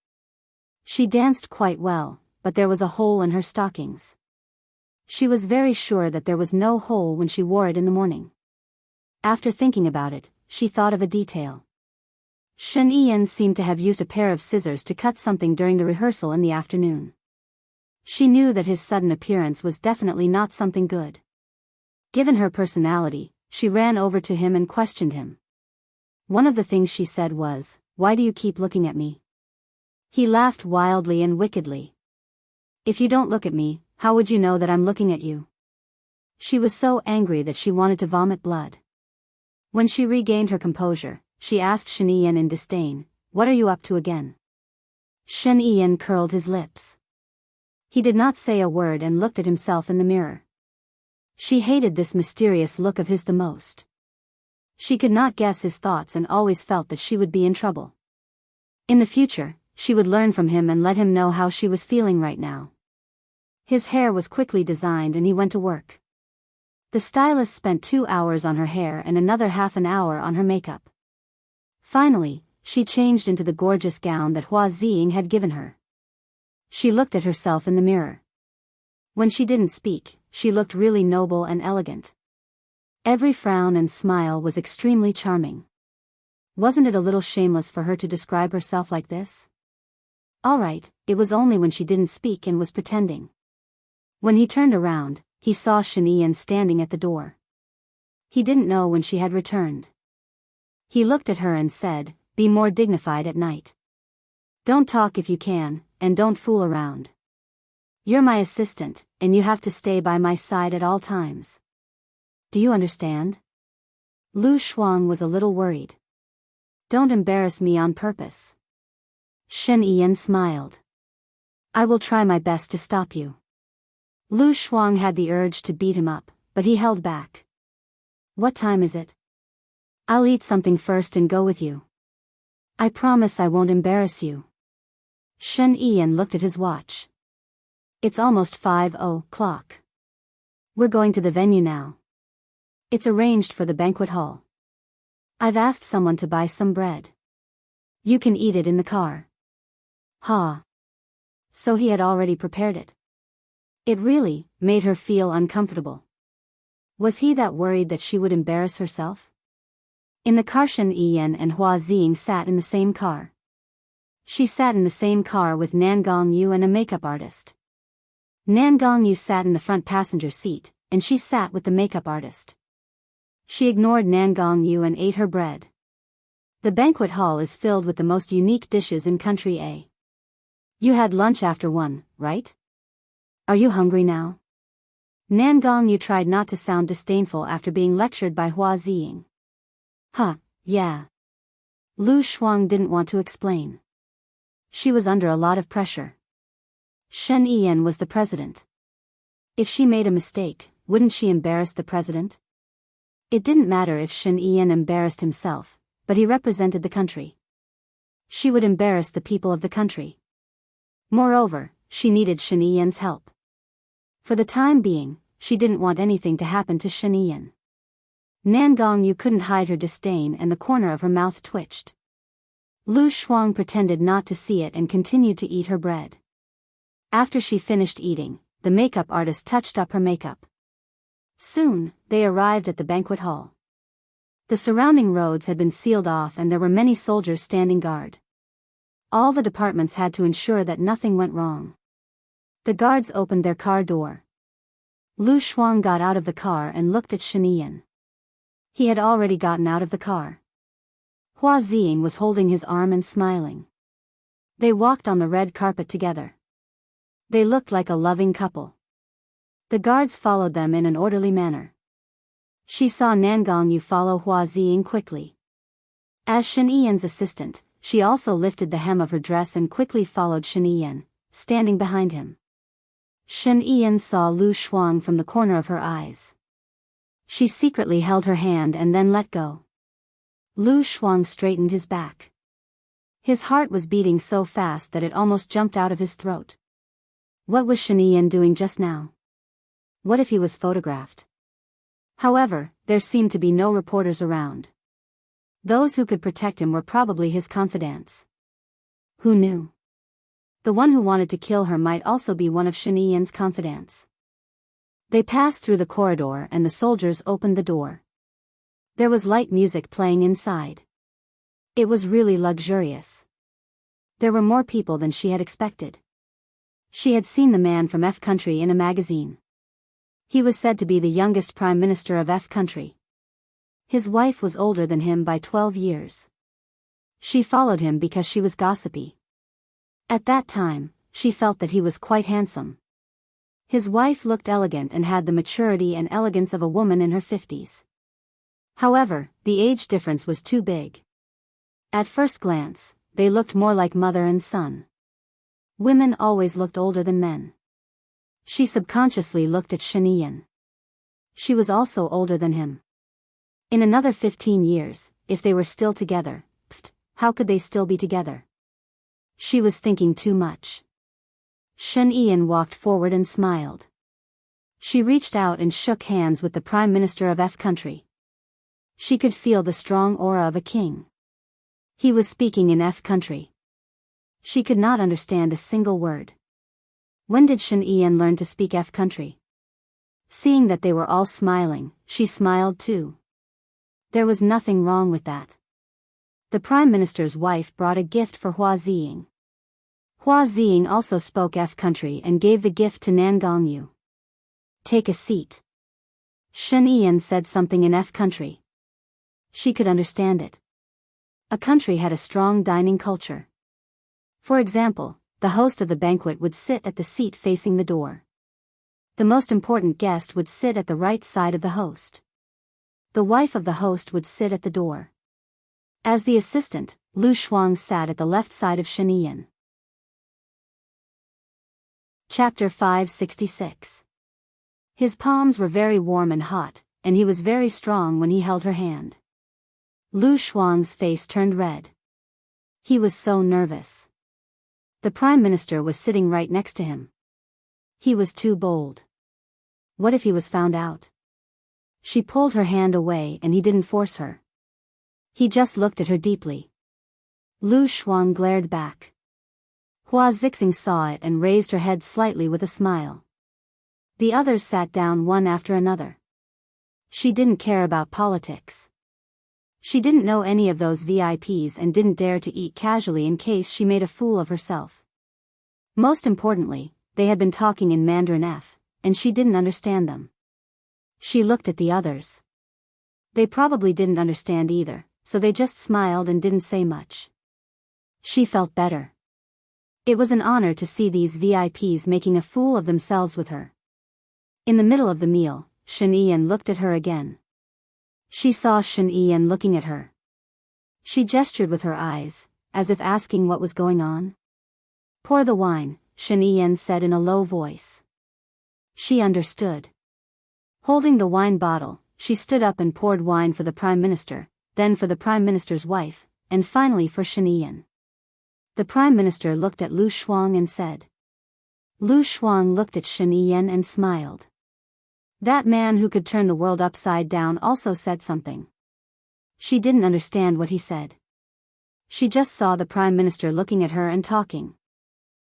She danced quite well, but there was a hole in her stockings. She was very sure that there was no hole when she wore it in the morning. After thinking about it, she thought of a detail. Shen Yiyan seemed to have used a pair of scissors to cut something during the rehearsal in the afternoon. She knew that his sudden appearance was definitely not something good. Given her personality, she ran over to him and questioned him. One of the things she said was, "Why do you keep looking at me?" He laughed wildly and wickedly. "If you don't look at me, how would you know that I'm looking at you?" She was so angry that she wanted to vomit blood. When she regained her composure, she asked Shen Yiyan in disdain, "What are you up to again?" Shen Yiyan curled his lips. He did not say a word and looked at himself in the mirror. She hated this mysterious look of his the most. She could not guess his thoughts and always felt that she would be in trouble. In the future, she would learn from him and let him know how she was feeling right now. His hair was quickly designed and he went to work. The stylist spent 2 hours on her hair and another half an hour on her makeup. Finally, she changed into the gorgeous gown that Hua Ziying had given her. She looked at herself in the mirror. When she didn't speak, she looked really noble and elegant. Every frown and smile was extremely charming. Wasn't it a little shameless for her to describe herself like this? Alright, it was only when she didn't speak and was pretending. When he turned around, he saw Shen Yiyan standing at the door. He didn't know when she had returned. He looked at her and said, "Be more dignified at night. Don't talk if you can, and don't fool around. You're my assistant, and you have to stay by my side at all times. Do you understand?" Lu Shuang was a little worried. "Don't embarrass me on purpose." Shen Yiyan smiled. "I will try my best to stop you." Lu Shuang had the urge to beat him up, but he held back. "What time is it? I'll eat something first and go with you. I promise I won't embarrass you." Shen Yiyan looked at his watch. "It's almost 5 o'clock. We're going to the venue now. It's arranged for the banquet hall. I've asked someone to buy some bread. You can eat it in the car." Ha! So he had already prepared it. It really made her feel uncomfortable. Was he that worried that she would embarrass herself? In the car, Shen Yiyan and Hua Ziying sat in the same car. She sat in the same car with Nan Gongyu and a makeup artist. Nan Gongyu sat in the front passenger seat, and she sat with the makeup artist. She ignored Nan Gongyu and ate her bread. The banquet hall is filled with the most unique dishes in Country A. You had lunch after 1, right? Are you hungry now? Nan Gongyu tried not to sound disdainful after being lectured by Hua Ziying. Huh, yeah. Lu Shuang didn't want to explain. She was under a lot of pressure. Shen Yiyan was the president. If she made a mistake, wouldn't she embarrass the president? It didn't matter if Shen Yiyan embarrassed himself, but he represented the country. She would embarrass the people of the country. Moreover, she needed Shen Yiyan's help. For the time being, she didn't want anything to happen to Shen Yiyan. Nan Gongyu couldn't hide her disdain and the corner of her mouth twitched. Lu Shuang pretended not to see it and continued to eat her bread. After she finished eating, the makeup artist touched up her makeup. Soon, they arrived at the banquet hall. The surrounding roads had been sealed off and there were many soldiers standing guard. All the departments had to ensure that nothing went wrong. The guards opened their car door. Lu Shuang got out of the car and looked at Shen Yiyan. He had already gotten out of the car. Hua Ziying was holding his arm and smiling. They walked on the red carpet together. They looked like a loving couple. The guards followed them in an orderly manner. She saw Nan Gongyu follow Hua Ziying quickly. As Shen Yiyan's assistant, she also lifted the hem of her dress and quickly followed Shen Yiyan, standing behind him. Shen Yiyan saw Lu Shuang from the corner of her eyes. She secretly held her hand and then let go. Lu Shuang straightened his back. His heart was beating so fast that it almost jumped out of his throat. What was Shen Yiyan doing just now? What if he was photographed? However, there seemed to be no reporters around. Those who could protect him were probably his confidants. Who knew? The one who wanted to kill her might also be one of Shen Yiyan's confidants. They passed through the corridor and the soldiers opened the door. There was light music playing inside. It was really luxurious. There were more people than she had expected. She had seen the man from F country in a magazine. He was said to be the youngest prime minister of F country. His wife was older than him by 12 years. She followed him because she was gossipy. At that time, she felt that he was quite handsome. His wife looked elegant and had the maturity and elegance of a woman in her 50s. However, the age difference was too big. At first glance, they looked more like mother and son. Women always looked older than men. She subconsciously looked at Shanian. She was also older than him. In another 15 years, if they were still together, how could they still be together? She was thinking too much. Shanian walked forward and smiled. She reached out and shook hands with the Prime Minister of F country. She could feel the strong aura of a king. He was speaking in F country. She could not understand a single word. When did Shanian learn to speak F country? Seeing that they were all smiling, she smiled too. There was nothing wrong with that. The Prime Minister's wife brought a gift for Hua Ziying. Hua Ziying also spoke F country and gave the gift to Nan Gongyu. Take a seat. Shen Ian said something in F country. She could understand it. A country had a strong dining culture. For example, the host of the banquet would sit at the seat facing the door. The most important guest would sit at the right side of the host. The wife of the host would sit at the door. As the assistant, Lu Shuang sat at the left side of Shen Ian. Chapter 566. His palms were very warm and hot, and he was very strong when he held her hand. Lu Shuang's face turned red. He was so nervous. The Prime Minister was sitting right next to him. He was too bold. What if he was found out? She pulled her hand away and he didn't force her. He just looked at her deeply. Lu Shuang glared back. Hua Zixing saw it and raised her head slightly with a smile. The others sat down one after another. She didn't care about politics. She didn't know any of those VIPs and didn't dare to eat casually in case she made a fool of herself. Most importantly, they had been talking in Mandarin F, and she didn't understand them. She looked at the others. They probably didn't understand either, so they just smiled and didn't say much. She felt better. It was an honor to see these VIPs making a fool of themselves with her. In the middle of the meal, Shen Ian looked at her again. She saw Shen Ian looking at her. She gestured with her eyes, as if asking what was going on. Pour the wine, Shen Ian said in a low voice. She understood. Holding the wine bottle, she stood up and poured wine for the Prime Minister, then for the Prime Minister's wife, and finally for Shen Ian. The Prime Minister looked at Lu Shuang and said. Lu Shuang looked at Shen Ian and smiled. That man who could turn the world upside down also said something. She didn't understand what he said. She just saw the Prime Minister looking at her and talking.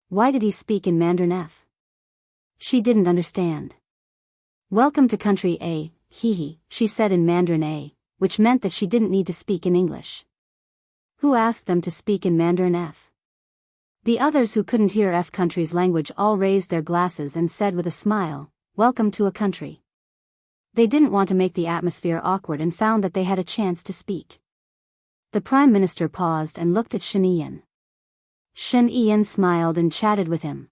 Why did he speak in Mandarin F? She didn't understand. Welcome to country A, hee, she said in Mandarin A, which meant that she didn't need to speak in English. Who asked them to speak in Mandarin F? The others who couldn't hear F country's language all raised their glasses and said with a smile, welcome to a country. They didn't want to make the atmosphere awkward and found that they had a chance to speak. The Prime Minister paused and looked at Shen Ian. Shen Ian smiled and chatted with him.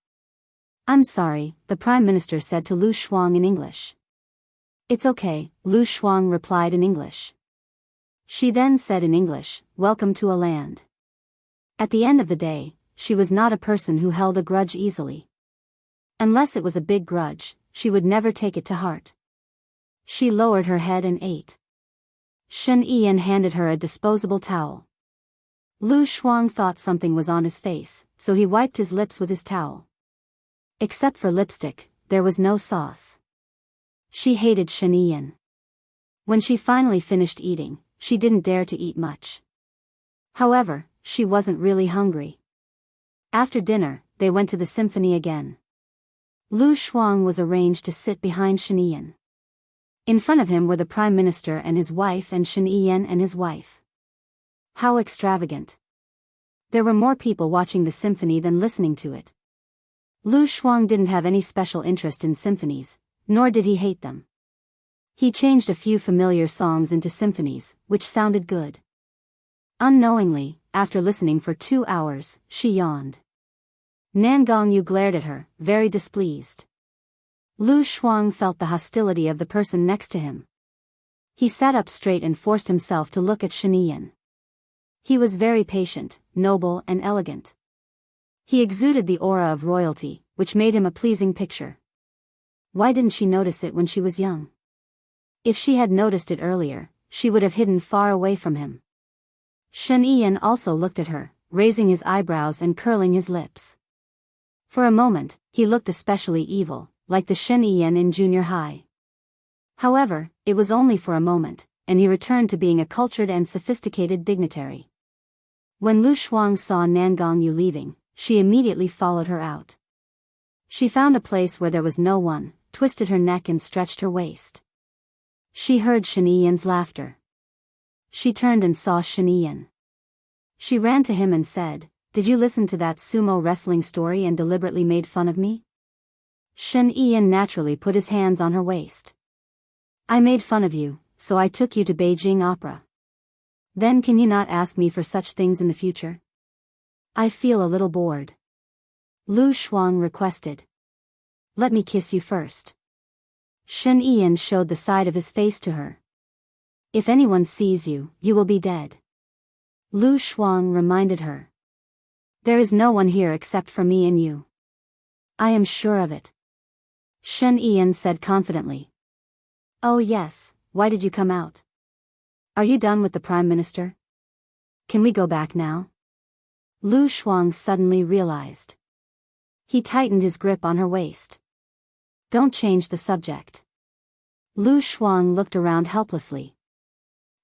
I'm sorry, the Prime Minister said to Lu Shuang in English. It's okay, Lu Shuang replied in English. She then said in English, welcome to a land. At the end of the day, she was not a person who held a grudge easily. Unless it was a big grudge, she would never take it to heart. She lowered her head and ate. Shen Ian handed her a disposable towel. Lu Shuang thought something was on his face, so he wiped his lips with his towel. Except for lipstick, there was no sauce. She hated Shen Ian. When she finally finished eating, she didn't dare to eat much. However, she wasn't really hungry. After dinner, they went to the symphony again. Lu Shuang was arranged to sit behind Shen Yiyan. In front of him were the Prime Minister and his wife and Shen Yiyan and his wife. How extravagant. There were more people watching the symphony than listening to it. Lu Shuang didn't have any special interest in symphonies, nor did he hate them. He changed a few familiar songs into symphonies, which sounded good. Unknowingly, after listening for 2 hours, she yawned. Nan Gongyu glared at her, very displeased. Lu Shuang felt the hostility of the person next to him. He sat up straight and forced himself to look at Shen Yiyan. He was very patient, noble and elegant. He exuded the aura of royalty, which made him a pleasing picture. Why didn't she notice it when she was young? If she had noticed it earlier, she would have hidden far away from him. Shen Yiyan also looked at her, raising his eyebrows and curling his lips. For a moment, he looked especially evil, like the Shen Yiyan in junior high. However, it was only for a moment, and he returned to being a cultured and sophisticated dignitary. When Lu Shuang saw Nan Gongyu leaving, she immediately followed her out. She found a place where there was no one, twisted her neck and stretched her waist. She heard Shen Yiyan's laughter. She turned and saw Shen Yiyan. She ran to him and said, "Did you listen to that sumo wrestling story and deliberately made fun of me?" Shen Yiyan naturally put his hands on her waist. "I made fun of you, so I took you to Beijing Opera. Then can you not ask me for such things in the future? I feel a little bored." Lu Shuang requested. "Let me kiss you first." Shen Yiyan showed the side of his face to her. "If anyone sees you, you will be dead." Lu Shuang reminded her. "There is no one here except for me and you." "I am sure of it," Shen Yiyan said confidently. "Oh yes, why did you come out? Are you done with the Prime Minister? Can we go back now?" Lu Shuang suddenly realized. He tightened his grip on her waist. "Don't change the subject." Lu Shuang looked around helplessly.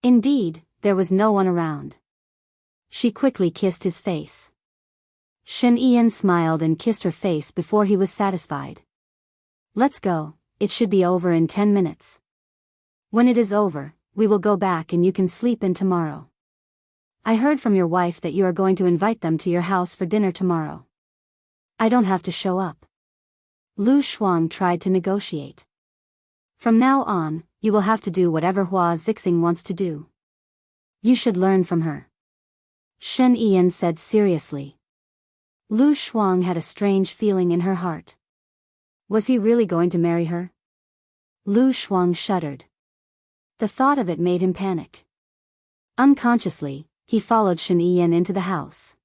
Indeed, there was no one around. She quickly kissed his face. Shen Yiyan smiled and kissed her face before he was satisfied. "Let's go, it should be over in 10 minutes. When it is over, we will go back and you can sleep in tomorrow. I heard from your wife that you are going to invite them to your house for dinner tomorrow. I don't have to show up." Lu Shuang tried to negotiate. "From now on, you will have to do whatever Hua Zixing wants to do. You should learn from her," Shen Yiyan said seriously. Lu Shuang had a strange feeling in her heart. Was he really going to marry her? Lu Shuang shuddered. The thought of it made him panic. Unconsciously, he followed Shen Yiyan into the house.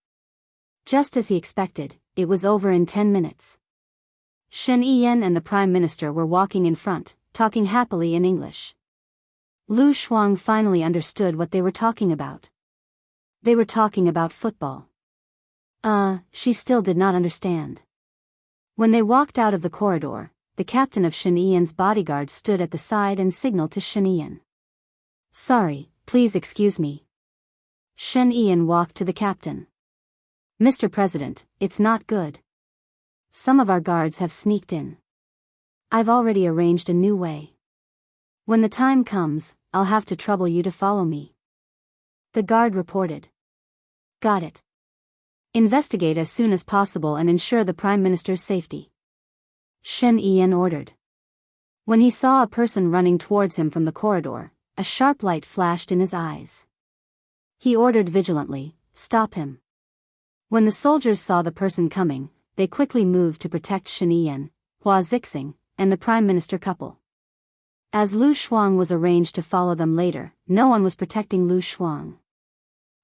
Just as he expected, it was over in 10 minutes. Shen Yiyan and the Prime Minister were walking in front, talking happily in English. Lu Shuang finally understood what they were talking about. They were talking about football. She still did not understand. When they walked out of the corridor, the captain of Shen Yiyan's bodyguard stood at the side and signaled to Shen Yiyan. "Sorry, please excuse me." Shen Yiyan walked to the captain. "Mr. President, it's not good. Some of our guards have sneaked in. I've already arranged a new way. When the time comes, I'll have to trouble you to follow me." The guard reported. "Got it. Investigate as soon as possible and ensure the Prime Minister's safety," Shen Yiyan ordered. When he saw a person running towards him from the corridor, a sharp light flashed in his eyes. He ordered vigilantly, "Stop him." When the soldiers saw the person coming, they quickly moved to protect Shen Yiyan, Hua Zixing, and the Prime Minister couple. As Lu Shuang was arranged to follow them later, no one was protecting Lu Shuang.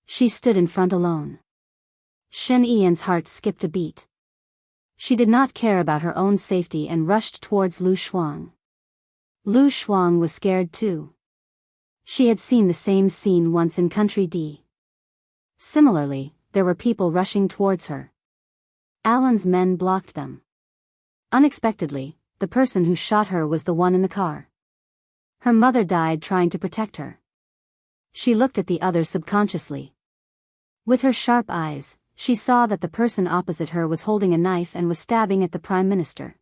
She stood in front alone. Shen Yiyan's heart skipped a beat. She did not care about her own safety and rushed towards Lu Shuang. Lu Shuang was scared too. She had seen the same scene once in Country D. Similarly, there were people rushing towards her. Alan's men blocked them. Unexpectedly, the person who shot her was the one in the car. Her mother died trying to protect her. She looked at the others subconsciously. With her sharp eyes, she saw that the person opposite her was holding a knife and was stabbing at the Prime Minister.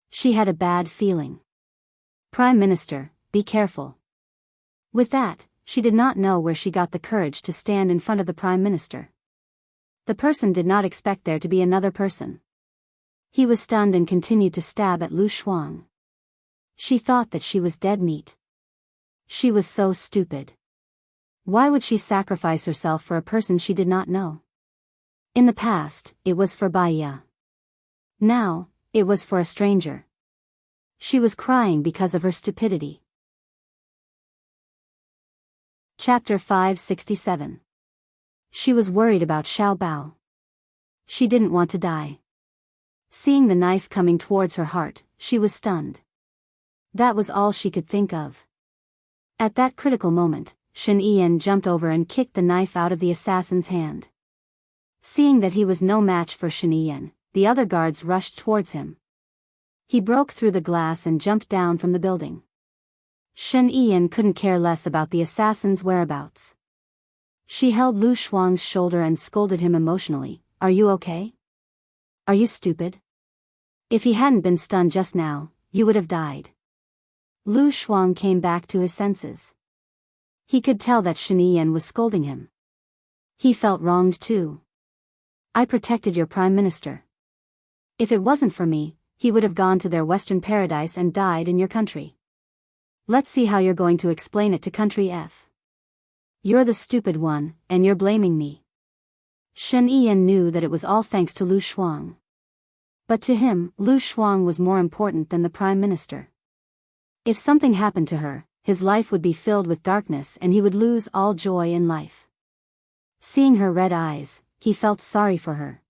She had a bad feeling. Prime Minister, be careful. With that, she did not know where she got the courage to stand in front of the Prime Minister. The person did not expect there to be another person. He was stunned and continued to stab at Lu Shuang. She thought that she was dead meat. She was so stupid. Why would she sacrifice herself for a person she did not know? In the past, it was for Baiya. Now, it was for a stranger. She was crying because of her stupidity. Chapter 567. She was worried about Xiao Bao. She didn't want to die. Seeing the knife coming towards her heart, she was stunned. That was all she could think of. At that critical moment, Shen Yiyan jumped over and kicked the knife out of the assassin's hand. Seeing that he was no match for Shen Yiyan, the other guards rushed towards him. He broke through the glass and jumped down from the building. Shen Yiyan couldn't care less about the assassin's whereabouts. She held Lu Shuang's shoulder and scolded him emotionally. Are you okay? Are you stupid? If he hadn't been stunned just now, you would have died. Lu Shuang came back to his senses. He could tell that Shen Yiyan was scolding him. He felt wronged too. I protected your Prime Minister. If it wasn't for me, he would have gone to their Western paradise and died in your country. Let's see how you're going to explain it to Country F. You're the stupid one, and you're blaming me. Shen Yiyan knew that it was all thanks to Lu Shuang. But to him, Lu Shuang was more important than the Prime Minister. If something happened to her, his life would be filled with darkness and he would lose all joy in life. Seeing her red eyes, he felt sorry for her.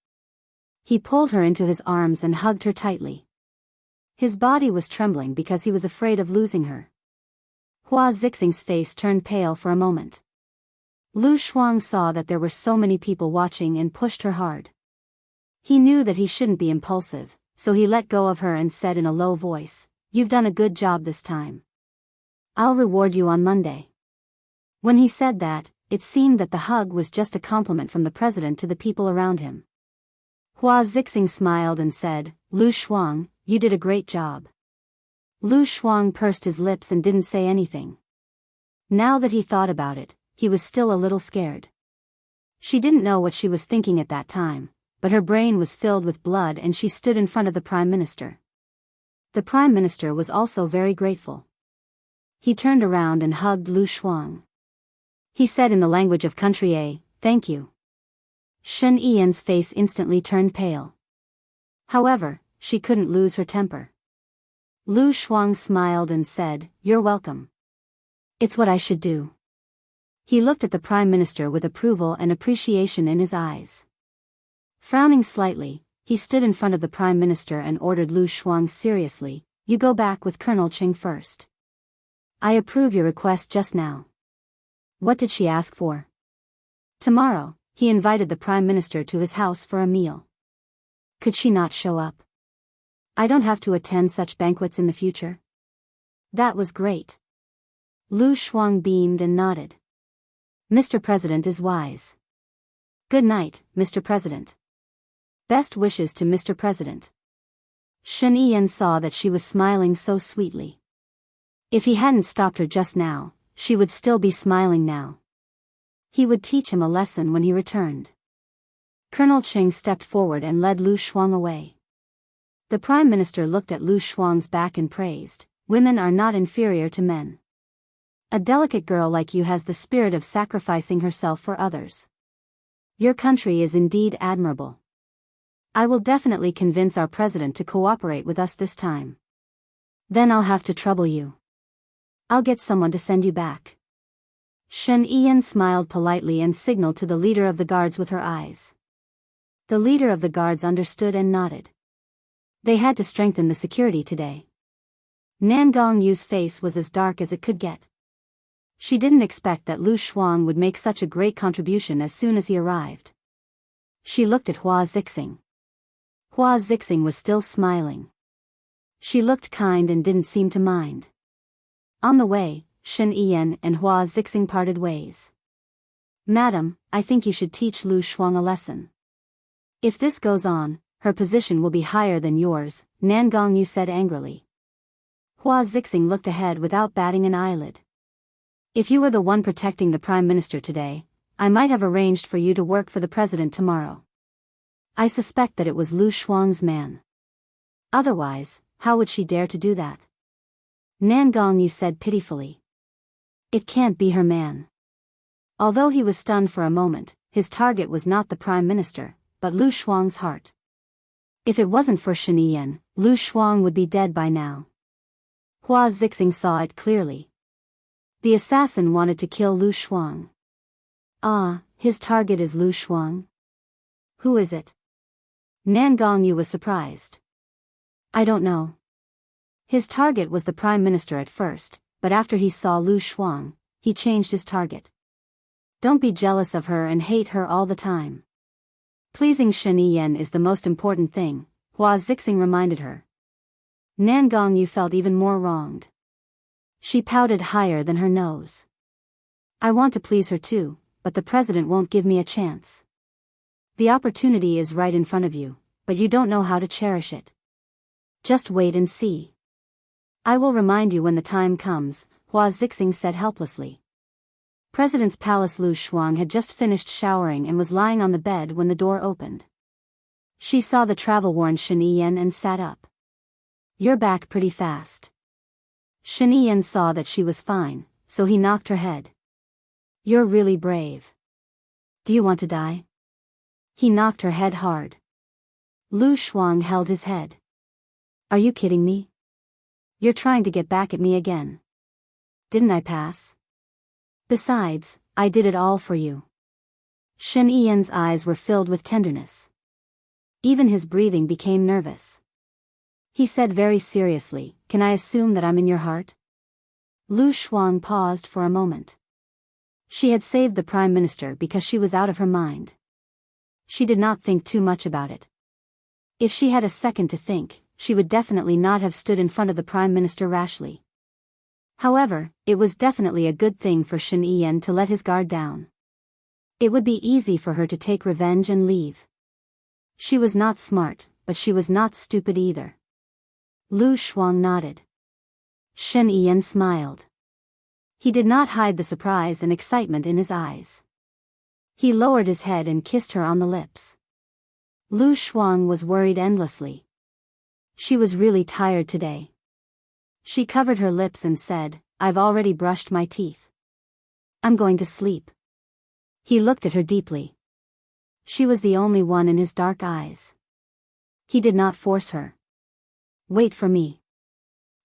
He pulled her into his arms and hugged her tightly. His body was trembling because he was afraid of losing her. Hua Zixing's face turned pale for a moment. Lu Shuang saw that there were so many people watching and pushed her hard. He knew that he shouldn't be impulsive, so he let go of her and said in a low voice, "You've done a good job this time. I'll reward you on Monday." When he said that, it seemed that the hug was just a compliment from the president to the people around him. Hua Zixing smiled and said, "Lu Shuang, you did a great job." Lu Shuang pursed his lips and didn't say anything. Now that he thought about it, he was still a little scared. She didn't know what she was thinking at that time, but her brain was filled with blood and she stood in front of the Prime Minister. The Prime Minister was also very grateful. He turned around and hugged Lu Shuang. He said in the language of Country A, "Thank you." Shen Yiyan's face instantly turned pale. However, she couldn't lose her temper. Lu Shuang smiled and said, "You're welcome. It's what I should do." He looked at the Prime Minister with approval and appreciation in his eyes. Frowning slightly, he stood in front of the Prime Minister and ordered Lu Shuang seriously, "You go back with Colonel Qing first. I approve your request just now." What did she ask for? Tomorrow, he invited the Prime Minister to his house for a meal. Could she not show up? I don't have to attend such banquets in the future. That was great. Lu Shuang beamed and nodded. Mr. President is wise. Good night, Mr. President. Best wishes to Mr. President. Shen Yiyan saw that she was smiling so sweetly. If he hadn't stopped her just now, she would still be smiling now. He would teach him a lesson when he returned. Colonel Qing stepped forward and led Lu Shuang away. The Prime Minister looked at Lu Shuang's back and praised, "Women are not inferior to men. A delicate girl like you has the spirit of sacrificing herself for others. Your country is indeed admirable. I will definitely convince our president to cooperate with us this time. Then I'll have to trouble you. I'll get someone to send you back." Shen Yiyan smiled politely and signaled to the leader of the guards with her eyes. The leader of the guards understood and nodded. They had to strengthen the security today. Nangong Yu's face was as dark as it could get. She didn't expect that Lu Shuang would make such a great contribution as soon as he arrived. She looked at Hua Zixing. Hua Zixing was still smiling. She looked kind and didn't seem to mind. On the way, Shen Yiyan and Hua Zixing parted ways. "Madam, I think you should teach Lu Shuang a lesson. If this goes on, her position will be higher than yours, Nan Gongyu said angrily. Hua Zixing looked ahead without batting an eyelid. If you were the one protecting the Prime Minister today, I might have arranged for you to work for the President tomorrow. I suspect that it was Lu Shuang's man. Otherwise, how would she dare to do that? Nan Gongyu said pitifully. It can't be her man. Although he was stunned for a moment, his target was not the Prime Minister, but Lu Shuang's heart. If it wasn't for Shen Yiyan, Lu Shuang would be dead by now. Hua Zixing saw it clearly. The assassin wanted to kill Lu Shuang. Ah, his target is Lu Shuang? Who is it? Nan Gongyu was surprised. I don't know. His target was the Prime Minister at first, but after he saw Lu Shuang, he changed his target. Don't be jealous of her and hate her all the time. Pleasing Shen Yiyan is the most important thing, Hua Zixing reminded her. Nan Gongyu felt even more wronged. She pouted higher than her nose. I want to please her too, but the President won't give me a chance. The opportunity is right in front of you, but you don't know how to cherish it. Just wait and see. I will remind you when the time comes, Hua Zixing said helplessly. President's Palace. Lu Shuang had just finished showering and was lying on the bed when the door opened. She saw the travel-worn Shen Yiyan and sat up. You're back pretty fast. Shen Yiyan saw that she was fine, so he knocked her head. You're really brave. Do you want to die? He knocked her head hard. Lu Shuang held his head. Are you kidding me? You're trying to get back at me again. Didn't I pass? Besides, I did it all for you. Shen Yiyan's eyes were filled with tenderness. Even his breathing became nervous. He said very seriously, Can I assume that I'm in your heart? Lu Shuang paused for a moment. She had saved the Prime Minister because she was out of her mind. She did not think too much about it. If she had a second to think, she would definitely not have stood in front of the Prime Minister rashly. However, it was definitely a good thing for Shen Yiyan to let his guard down. It would be easy for her to take revenge and leave. She was not smart, but she was not stupid either. Lu Shuang nodded. Shen Yiyan smiled. He did not hide the surprise and excitement in his eyes. He lowered his head and kissed her on the lips. Lu Shuang was worried endlessly. She was really tired today. She covered her lips and said, I've already brushed my teeth. I'm going to sleep. He looked at her deeply. She was the only one in his dark eyes. He did not force her. Wait for me.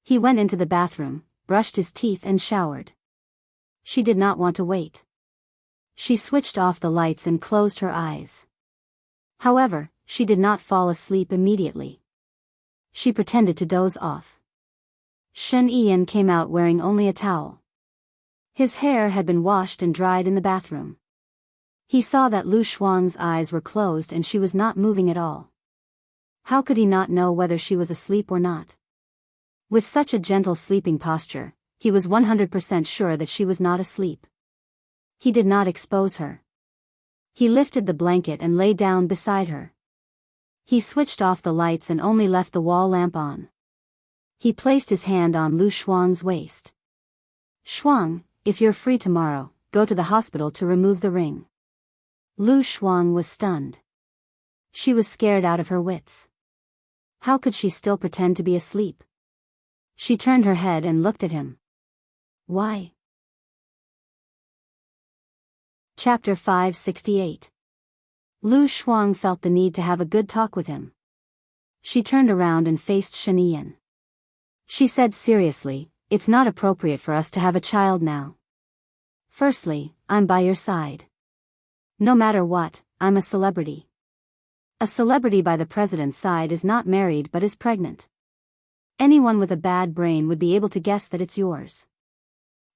He went into the bathroom, brushed his teeth and showered. She did not want to wait. She switched off the lights and closed her eyes. However, she did not fall asleep immediately. She pretended to doze off. Shen Yiyan came out wearing only a towel. His hair had been washed and dried in the bathroom. He saw that Lu Shuang's eyes were closed and she was not moving at all. How could he not know whether she was asleep or not? With such a gentle sleeping posture, he was 100% sure that she was not asleep. He did not expose her. He lifted the blanket and lay down beside her. He switched off the lights and only left the wall lamp on. He placed his hand on Lu Shuang's waist. Shuang, if you're free tomorrow, go to the hospital to remove the ring. Lu Shuang was stunned. She was scared out of her wits. How could she still pretend to be asleep? She turned her head and looked at him. Why? Chapter 568. Lu Shuang felt the need to have a good talk with him. She turned around and faced Shen Yiyan. She said seriously, It's not appropriate for us to have a child now. Firstly, I'm by your side. No matter what, I'm a celebrity. A celebrity by the president's side is not married but is pregnant. Anyone with a bad brain would be able to guess that it's yours.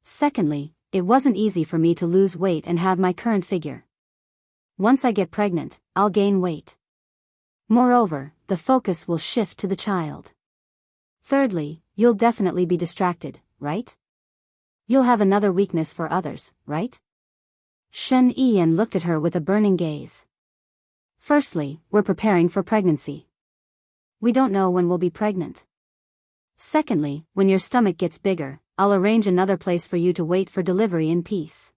Secondly, it wasn't easy for me to lose weight and have my current figure. Once I get pregnant, I'll gain weight. Moreover, the focus will shift to the child. Thirdly, you'll definitely be distracted, right? You'll have another weakness for others, right? Shen Yiyan looked at her with a burning gaze. Firstly, we're preparing for pregnancy. We don't know when we'll be pregnant. Secondly, when your stomach gets bigger, I'll arrange another place for you to wait for delivery in peace.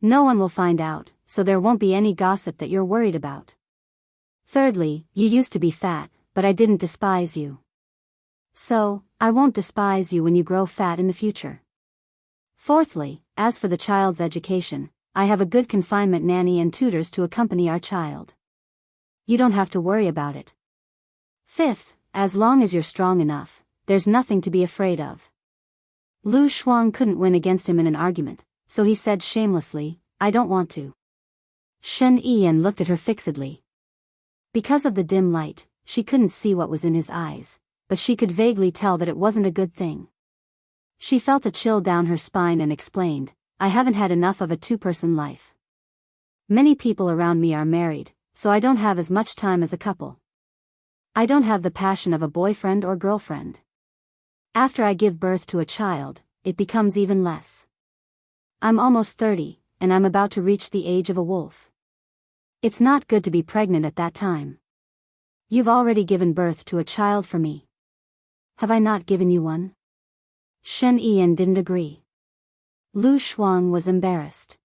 No one will find out, so there won't be any gossip that you're worried about. Thirdly, you used to be fat, but I didn't despise you. So, I won't despise you when you grow fat in the future. Fourthly, as for the child's education, I have a good confinement nanny and tutors to accompany our child. You don't have to worry about it. Fifth, as long as you're strong enough, there's nothing to be afraid of. Lu Shuang couldn't win against him in an argument, so he said shamelessly, I don't want to. Shen Yiyan looked at her fixedly. Because of the dim light, she couldn't see what was in his eyes, but she could vaguely tell that it wasn't a good thing. She felt a chill down her spine and explained, I haven't had enough of a two-person life. Many people around me are married, so I don't have as much time as a couple. I don't have the passion of a boyfriend or girlfriend. After I give birth to a child, it becomes even less. I'm almost 30, and I'm about to reach the age of a wolf. It's not good to be pregnant at that time. You've already given birth to a child for me. Have I not given you one? Shen Yiyan didn't agree. Lu Shuang was embarrassed.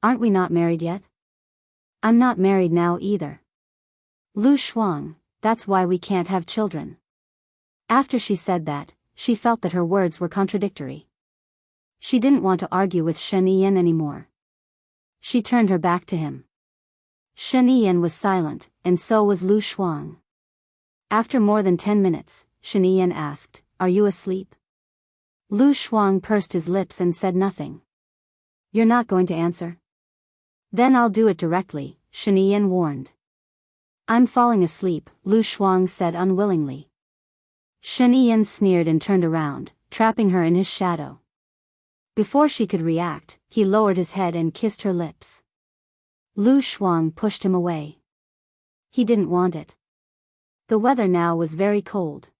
Aren't we not married yet? I'm not married now either. Lu Shuang, that's why we can't have children. After she said that, she felt that her words were contradictory. She didn't want to argue with Shen Yiyan anymore. She turned her back to him. Shen Yiyan was silent, and so was Lu Shuang. After more than 10 minutes, Shen Yiyan asked, Are you asleep? Lu Shuang pursed his lips and said nothing. You're not going to answer? Then I'll do it directly, Shen Yiyan warned. I'm falling asleep, Lu Shuang said unwillingly. Shen Yiyan sneered and turned around, trapping her in his shadow. Before she could react, he lowered his head and kissed her lips. Lu Shuang pushed him away. He didn't want it. The weather now was very cold.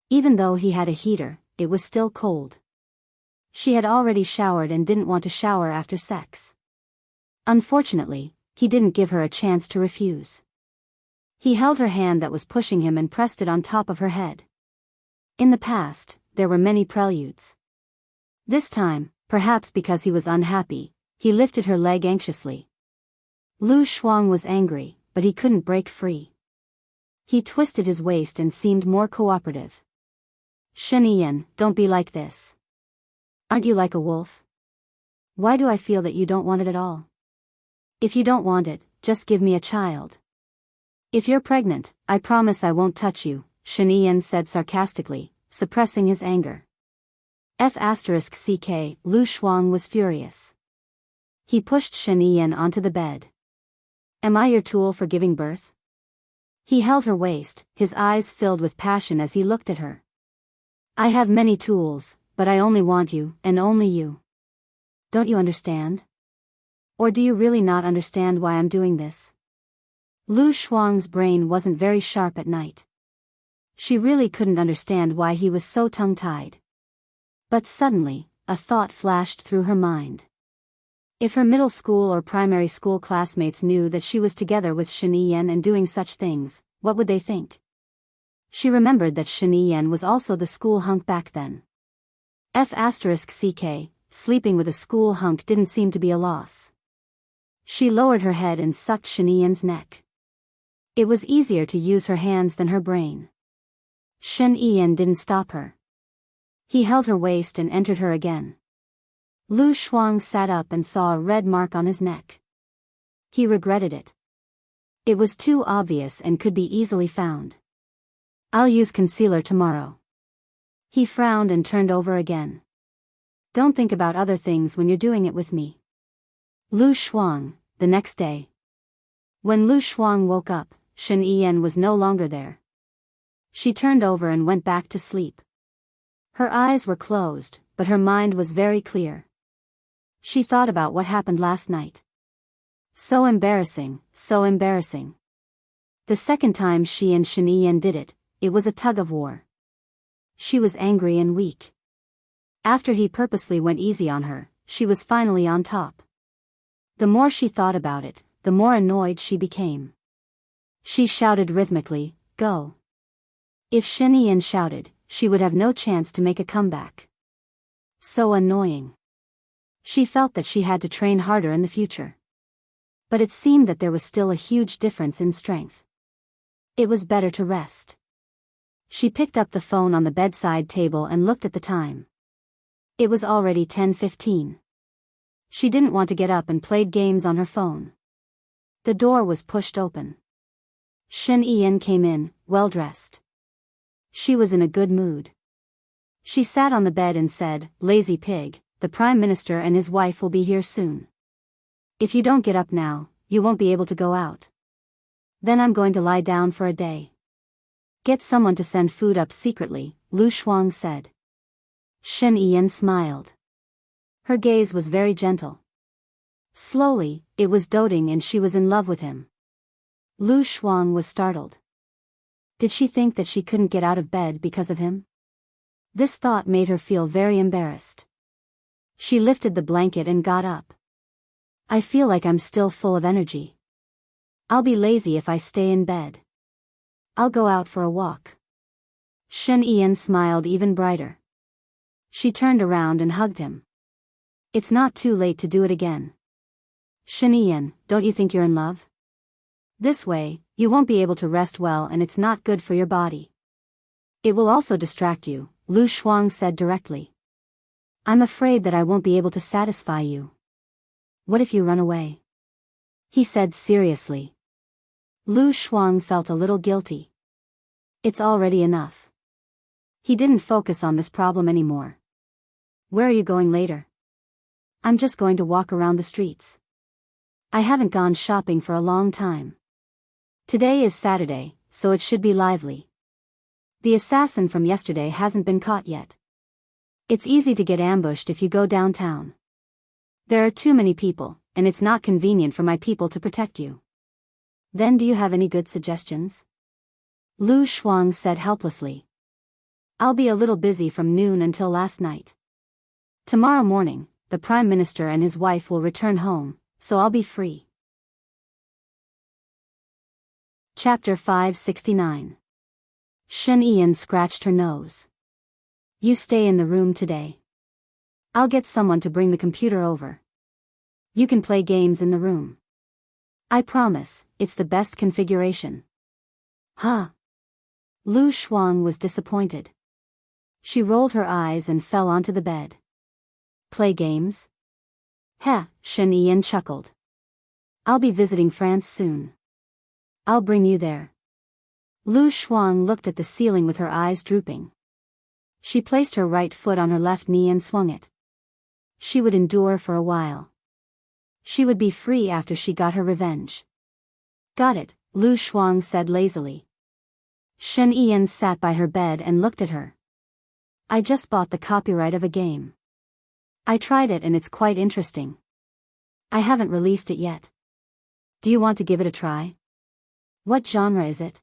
Even though he had a heater, it was still cold. She had already showered and didn't want to shower after sex. Unfortunately, he didn't give her a chance to refuse. He held her hand that was pushing him and pressed it on top of her head. In the past, there were many preludes. This time, perhaps because he was unhappy, he lifted her leg anxiously. Lu Shuang was angry, but he couldn't break free. He twisted his waist and seemed more cooperative. Shen Yiyan, don't be like this. Aren't you like a wolf? Why do I feel that you don't want it at all? If you don't want it, just give me a child. If you're pregnant, I promise I won't touch you, Shen Yiyan said sarcastically, suppressing his anger. F***ck, Lu Shuang was furious. He pushed Shen Yiyan onto the bed. Am I your tool for giving birth? He held her waist, his eyes filled with passion as he looked at her. I have many tools, but I only want you, and only you. Don't you understand? Or do you really not understand why I'm doing this? Lu Shuang's brain wasn't very sharp at night. She really couldn't understand why he was so tongue-tied. But suddenly, a thought flashed through her mind. If her middle school or primary school classmates knew that she was together with Shen Yiyan and doing such things, what would they think? She remembered that Shen Yiyan was also the school hunk back then. F***ck, sleeping with a school hunk didn't seem to be a loss. She lowered her head and sucked Shen Yiyan's neck. It was easier to use her hands than her brain. Shen Yiyan didn't stop her. He held her waist and entered her again. Lu Shuang sat up and saw a red mark on his neck. He regretted it. It was too obvious and could be easily found. I'll use concealer tomorrow. He frowned and turned over again. Don't think about other things when you're doing it with me. Lu Shuang, the next day. When Lu Shuang woke up, Shen Yiyan was no longer there. She turned over and went back to sleep. Her eyes were closed, but her mind was very clear. She thought about what happened last night. So embarrassing, so embarrassing. The second time she and Shen Yiyan did it, it was a tug-of-war. She was angry and weak. After he purposely went easy on her, she was finally on top. The more she thought about it, the more annoyed she became. She shouted rhythmically, "Go!" If Shen Yan shouted, she would have no chance to make a comeback. So annoying. She felt that she had to train harder in the future. But it seemed that there was still a huge difference in strength. It was better to rest. She picked up the phone on the bedside table and looked at the time. It was already 10:15. She didn't want to get up and played games on her phone. The door was pushed open. Shen Yan came in, well-dressed. She was in a good mood. She sat on the bed and said, "Lazy pig, the Prime Minister and his wife will be here soon. If you don't get up now, you won't be able to go out. Then I'm going to lie down for a day." "Get someone to send food up secretly," Lu Shuang said. Shen Yan smiled. Her gaze was very gentle. Slowly, it was doting and she was in love with him. Lu Shuang was startled. Did she think that she couldn't get out of bed because of him? This thought made her feel very embarrassed. She lifted the blanket and got up. "I feel like I'm still full of energy. I'll be lazy if I stay in bed. I'll go out for a walk." Shen Yan smiled even brighter. She turned around and hugged him. "It's not too late to do it again. Shen Yan, don't you think you're in love? This way, you won't be able to rest well and it's not good for your body. It will also distract you," Lu Shuang said directly. "I'm afraid that I won't be able to satisfy you. What if you run away?" he said seriously. Lu Shuang felt a little guilty. It's already enough. He didn't focus on this problem anymore. "Where are you going later?" "I'm just going to walk around the streets. I haven't gone shopping for a long time. Today is Saturday, so it should be lively. The assassin from yesterday hasn't been caught yet. It's easy to get ambushed if you go downtown. There are too many people, and it's not convenient for my people to protect you. Then do you have any good suggestions?" Lu Shuang said helplessly. "I'll be a little busy from noon until last night. Tomorrow morning, the Prime Minister and his wife will return home, so I'll be free." Chapter 569. Shen Yan scratched her nose. "You stay in the room today. I'll get someone to bring the computer over. You can play games in the room. I promise, it's the best configuration." "Huh?" Lu Shuang was disappointed. She rolled her eyes and fell onto the bed. "Play games?" "Heh," Shen Yan chuckled. "I'll be visiting France soon. I'll bring you there." Lu Shuang looked at the ceiling with her eyes drooping. She placed her right foot on her left knee and swung it. She would endure for a while. She would be free after she got her revenge. "Got it," Lu Shuang said lazily. Shen Yan sat by her bed and looked at her. "I just bought the copyright of a game. I tried it and it's quite interesting. I haven't released it yet. Do you want to give it a try?" "What genre is it?"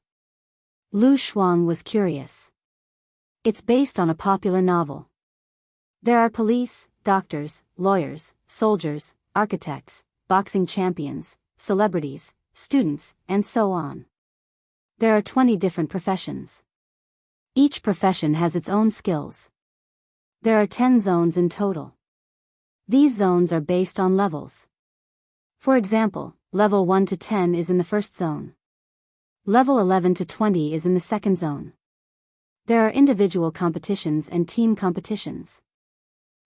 Lu Shuang was curious. "It's based on a popular novel. There are police, doctors, lawyers, soldiers, architects, boxing champions, celebrities, students, and so on. There are 20 different professions. Each profession has its own skills. There are 10 zones in total. These zones are based on levels. For example, level 1 to 10 is in the first zone. Level 11 to 20 is in the second zone. There are individual competitions and team competitions.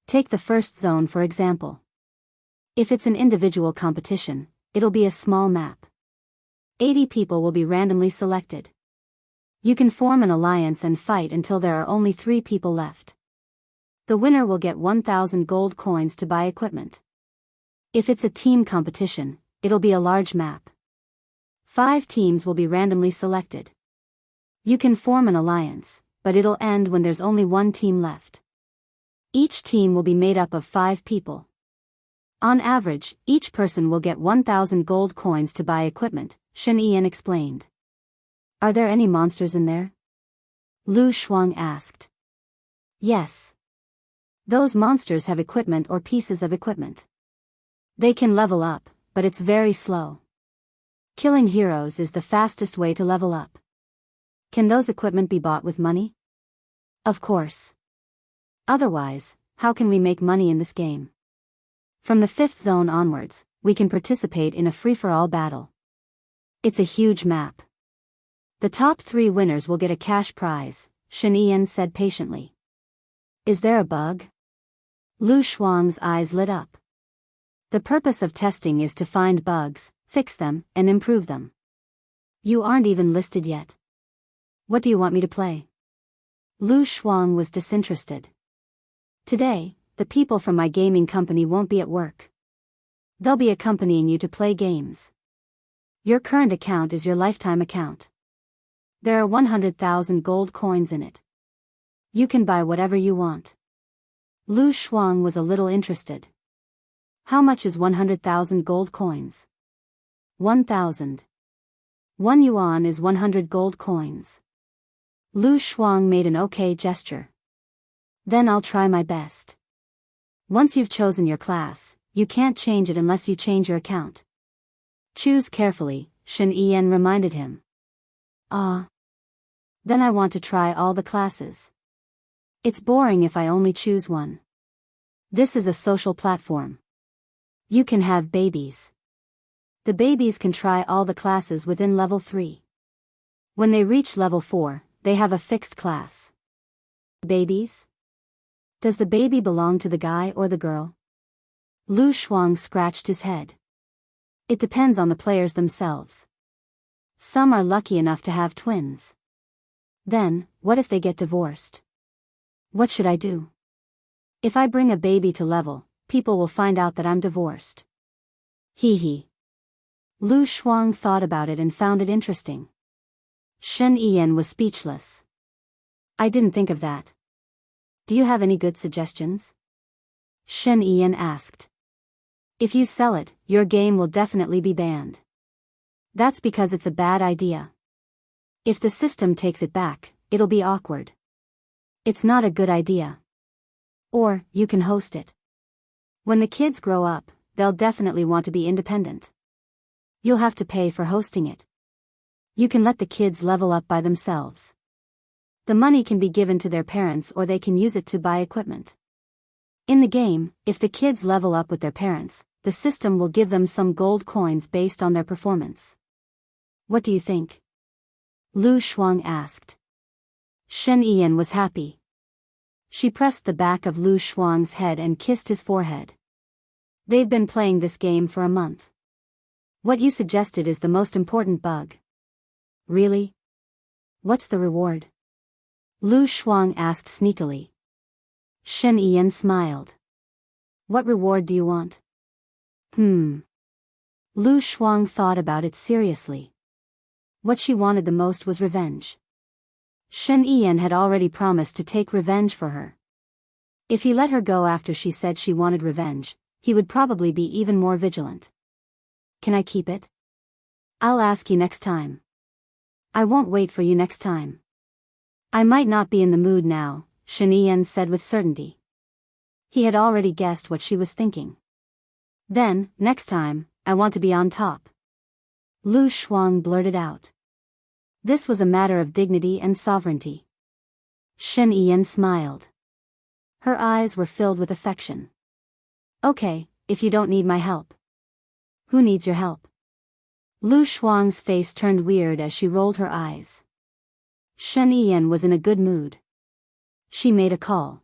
Take the first zone for example. If it's an individual competition, it'll be a small map. 80 people will be randomly selected. You can form an alliance and fight until there are only 3 people left. The winner will get 1,000 gold coins to buy equipment. If it's a team competition, it'll be a large map. 5 teams will be randomly selected. You can form an alliance, but it'll end when there's only 1 team left. Each team will be made up of 5 people. On average, each person will get 1,000 gold coins to buy equipment, Shen Yan explained. "Are there any monsters in there?" Lu Shuang asked. "Yes. Those monsters have equipment or pieces of equipment. They can level up, but it's very slow. Killing heroes is the fastest way to level up. Can those equipment be bought with money? Of course. Otherwise, how can we make money in this game? From the 5th zone onwards, we can participate in a free-for-all battle. It's a huge map. The top 3 winners will get a cash prize, Shen Yan said patiently. Is there a bug? Lu Shuang's eyes lit up. The purpose of testing is to find bugs, fix them, and improve them. You aren't even listed yet. What do you want me to play? Lu Shuang was disinterested. Today, the people from my gaming company won't be at work. They'll be accompanying you to play games. Your current account is your lifetime account. There are 100,000 gold coins in it. You can buy whatever you want. Lu Shuang was a little interested. How much is 100,000 gold coins? 1,000. 1 yuan is 100 gold coins. Lu Shuang made an okay gesture. Then I'll try my best. Once you've chosen your class, you can't change it unless you change your account. Choose carefully, Shen Yan reminded him. Then I want to try all the classes. It's boring if I only choose one. This is a social platform. You can have babies. The babies can try all the classes within level 3. When they reach level 4, they have a fixed class. Babies? Does the baby belong to the guy or the girl? Lu Shuang scratched his head. It depends on the players themselves. Some are lucky enough to have twins. Then, what if they get divorced? What should I do? If I bring a baby to level, people will find out that I'm divorced. Hee. Lu Shuang thought about it and found it interesting. Shen Yan was speechless. I didn't think of that. Do you have any good suggestions? Shen Yan asked. If you sell it, your game will definitely be banned. That's because it's a bad idea. If the system takes it back, it'll be awkward. It's not a good idea. Or, you can host it. When the kids grow up, they'll definitely want to be independent. You'll have to pay for hosting it. You can let the kids level up by themselves. The money can be given to their parents or they can use it to buy equipment. In the game, if the kids level up with their parents, the system will give them some gold coins based on their performance. What do you think? Lu Shuang asked. Shen Yan was happy. She pressed the back of Lu Shuang's head and kissed his forehead. They've been playing this game for a month. What you suggested is the most important bug. Really? What's the reward? Lu Shuang asked sneakily. Shen Yan smiled. What reward do you want? Lu Shuang thought about it seriously. What she wanted the most was revenge. Shen Yan had already promised to take revenge for her. If he let her go after she said she wanted revenge, he would probably be even more vigilant. Can I keep it? I'll ask you next time. I won't wait for you next time. I might not be in the mood now, Shen Yan said with certainty. He had already guessed what she was thinking. Then, next time, I want to be on top. Lu Shuang blurted out. This was a matter of dignity and sovereignty. Shen Yan smiled. Her eyes were filled with affection. Okay, if you don't need my help. Who needs your help? Lu Shuang's face turned weird as she rolled her eyes. Shen Yan was in a good mood. She made a call.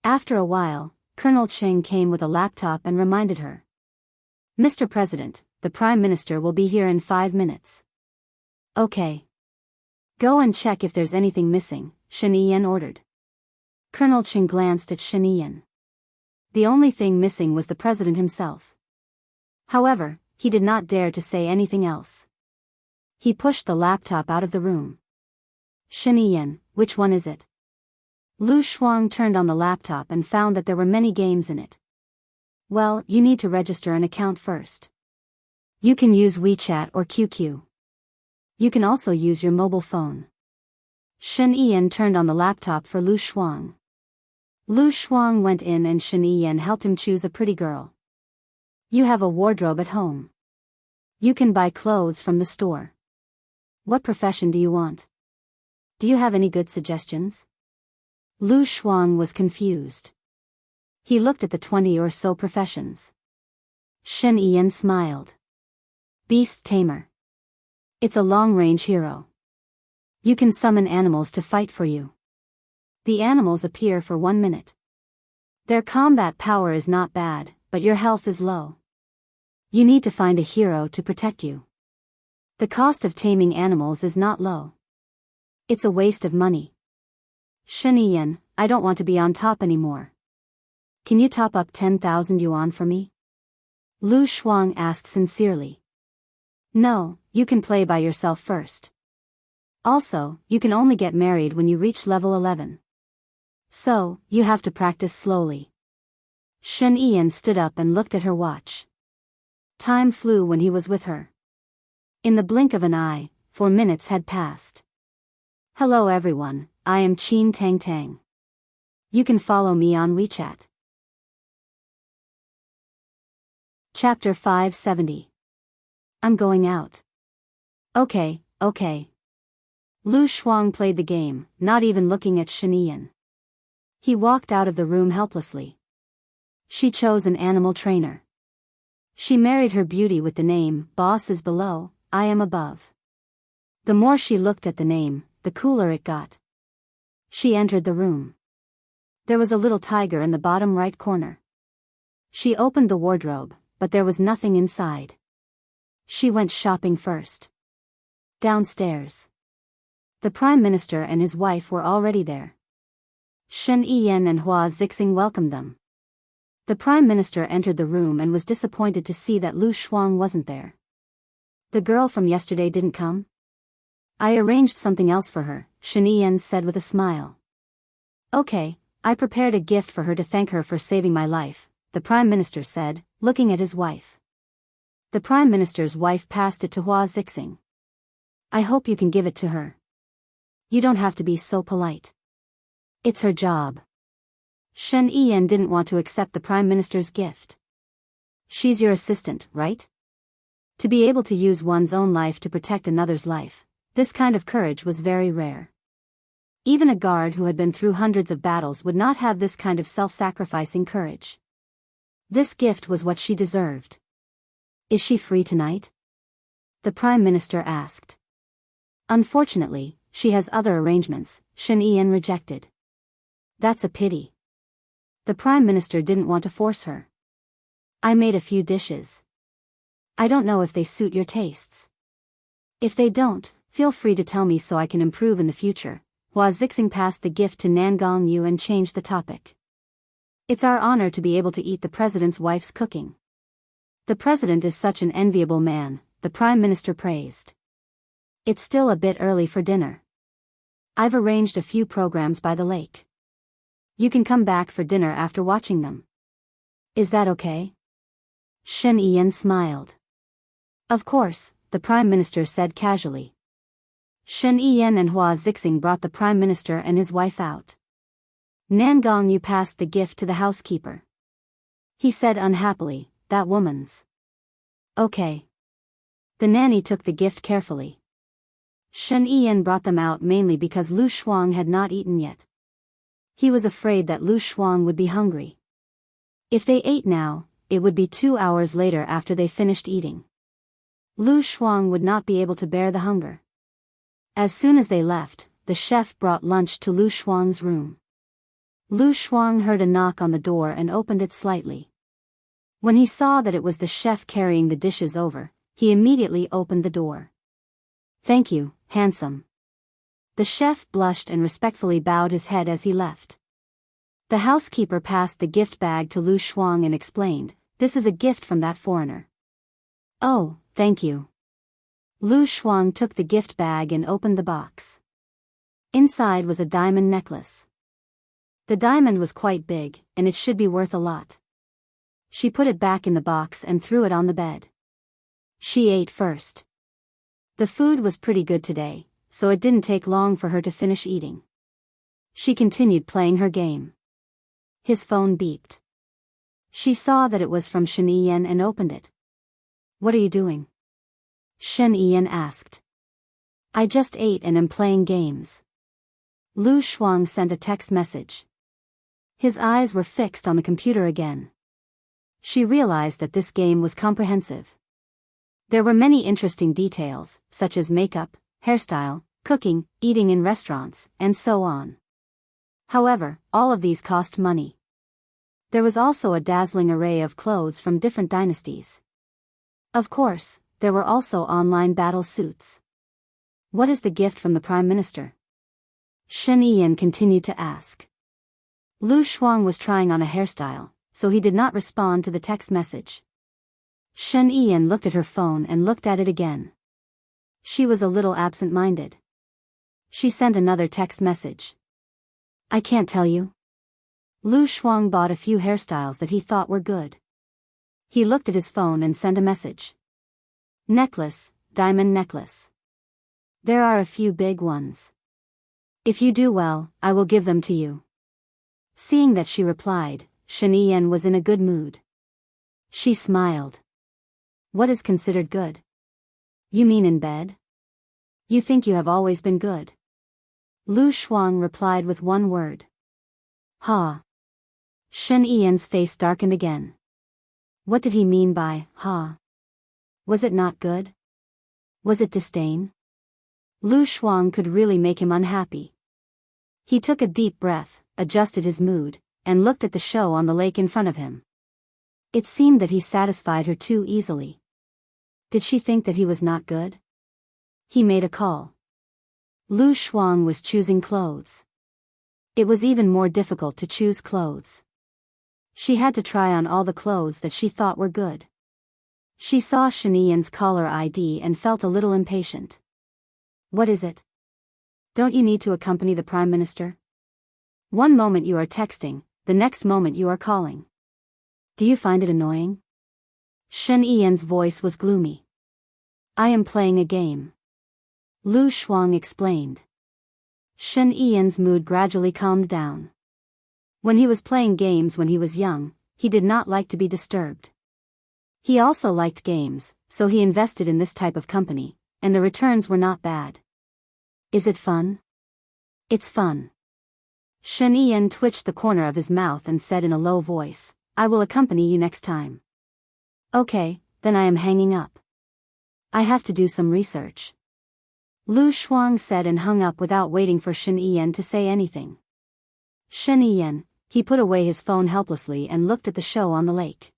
After a while, Colonel Cheng came with a laptop and reminded her. Mr. President, the Prime Minister will be here in 5 minutes. Okay. Go and check if there's anything missing, Shen Yan ordered. Colonel Cheng glanced at Shen Yan. The only thing missing was the President himself. However, he did not dare to say anything else. He pushed the laptop out of the room. Shen Yan, which one is it? Lu Shuang turned on the laptop and found that there were many games in it. Well, you need to register an account first. You can use WeChat or QQ. You can also use your mobile phone. Shen Yan turned on the laptop for Lu Shuang. Lu Shuang went in and Shen Yan helped him choose a pretty girl. You have a wardrobe at home. You can buy clothes from the store. What profession do you want? Do you have any good suggestions? Lu Shuang was confused. He looked at the 20 or so professions. Shen Yiyan smiled. Beast tamer. It's a long-range hero. You can summon animals to fight for you. The animals appear for 1 minute. Their combat power is not bad, but your health is low. You need to find a hero to protect you. The cost of taming animals is not low. It's a waste of money. Shen Yiyan, I don't want to be on top anymore. Can you top up 10,000 yuan for me? Lu Shuang asked sincerely. No, you can play by yourself first. Also, you can only get married when you reach level 11. So, you have to practice slowly. Shen Yiyan stood up and looked at her watch. Time flew when he was with her. In the blink of an eye, 4 minutes had passed. Hello everyone, I am Qin Tang Tang. You can follow me on WeChat. Chapter 570. I'm going out. Okay. Lu Shuang played the game, not even looking at Shen Yiyan. He walked out of the room helplessly. She chose an animal trainer. She married her beauty with the name, Boss is below, I am above. The more she looked at the name, the cooler it got. She entered the room. There was a little tiger in the bottom right corner. She opened the wardrobe, but there was nothing inside. She went shopping first. Downstairs. The Prime Minister and his wife were already there. Shen Yiyan and Hua Zixing welcomed them. The Prime Minister entered the room and was disappointed to see that Lu Shuang wasn't there. The girl from yesterday didn't come? I arranged something else for her, Shen Yiyan said with a smile. Okay, I prepared a gift for her to thank her for saving my life, the Prime Minister said, looking at his wife. The Prime Minister's wife passed it to Hua Zixing. I hope you can give it to her. You don't have to be so polite. It's her job. Shen Yiyan didn't want to accept the Prime Minister's gift. She's your assistant, right? To be able to use one's own life to protect another's life, this kind of courage was very rare. Even a guard who had been through hundreds of battles would not have this kind of self-sacrificing courage. This gift was what she deserved. Is she free tonight? The Prime Minister asked. Unfortunately, she has other arrangements, Shen Yiyan rejected. That's a pity. The Prime Minister didn't want to force her. I made a few dishes. I don't know if they suit your tastes. If they don't, feel free to tell me so I can improve in the future. Hua Zixing passed the gift to Nangong Yu and changed the topic. It's our honor to be able to eat the president's wife's cooking. The president is such an enviable man, the Prime Minister praised. It's still a bit early for dinner. I've arranged a few programs by the lake. You can come back for dinner after watching them. Is that okay? Shen Yiyan smiled. Of course, the Prime Minister said casually. Shen Yiyan and Hua Zixing brought the Prime Minister and his wife out. Nangong Yu passed the gift to the housekeeper. He said unhappily, that woman's. Okay. The nanny took the gift carefully. Shen Yiyan brought them out mainly because Lu Shuang had not eaten yet. He was afraid that Lu Shuang would be hungry. If they ate now, it would be 2 hours later after they finished eating. Lu Shuang would not be able to bear the hunger. As soon as they left, the chef brought lunch to Lu Shuang's room. Lu Shuang heard a knock on the door and opened it slightly. When he saw that it was the chef carrying the dishes over, he immediately opened the door. Thank you, handsome. The chef blushed and respectfully bowed his head as he left. The housekeeper passed the gift bag to Lu Shuang and explained, this is a gift from that foreigner. Oh, thank you. Lu Shuang took the gift bag and opened the box. Inside was a diamond necklace. The diamond was quite big, and it should be worth a lot. She put it back in the box and threw it on the bed. She ate first. The food was pretty good today, so it didn't take long for her to finish eating. She continued playing her game. His phone beeped. She saw that it was from Shen Yiyan and opened it. What are you doing? Shen Yiyan asked. I just ate and am playing games. Lu Shuang sent a text message. His eyes were fixed on the computer again. She realized that this game was comprehensive. There were many interesting details, such as makeup, hairstyle, cooking, eating in restaurants, and so on. However, all of these cost money. There was also a dazzling array of clothes from different dynasties. Of course, there were also online battle suits. What is the gift from the Prime Minister? Shen Yiyan continued to ask. Lu Shuang was trying on a hairstyle, so he did not respond to the text message. Shen Yiyan looked at her phone and looked at it again. She was a little absent-minded. She sent another text message. I can't tell you. Lu Shuang bought a few hairstyles that he thought were good. He looked at his phone and sent a message. Necklace, diamond necklace. There are a few big ones. If you do well, I will give them to you. Seeing that she replied, Shen Yiyan was in a good mood. She smiled. What is considered good? You mean in bed? You think you have always been good? Lu Shuang replied with one word. Ha. Shen Yiyan's face darkened again. What did he mean by, ha? Was it not good? Was it disdain? Lu Shuang could really make him unhappy. He took a deep breath, adjusted his mood, and looked at the show on the lake in front of him. It seemed that he satisfied her too easily. Did she think that he was not good? He made a call. Lu Shuang was choosing clothes. It was even more difficult to choose clothes. She had to try on all the clothes that she thought were good. She saw Shen Yiyan's caller ID and felt a little impatient. What is it? Don't you need to accompany the Prime Minister? One moment you are texting, the next moment you are calling. Do you find it annoying? Shen Yiyan's voice was gloomy. I am playing a game. Lu Shuang explained. Shen Yiyan's mood gradually calmed down. When he was playing games when he was young, he did not like to be disturbed. He also liked games, so he invested in this type of company, and the returns were not bad. Is it fun? It's fun. Shen Yiyan twitched the corner of his mouth and said in a low voice, I will accompany you next time. Okay, then I am hanging up. I have to do some research. Lu Shuang said and hung up without waiting for Shen Yiyan to say anything. Shen Yiyan, he put away his phone helplessly and looked at the show on the lake.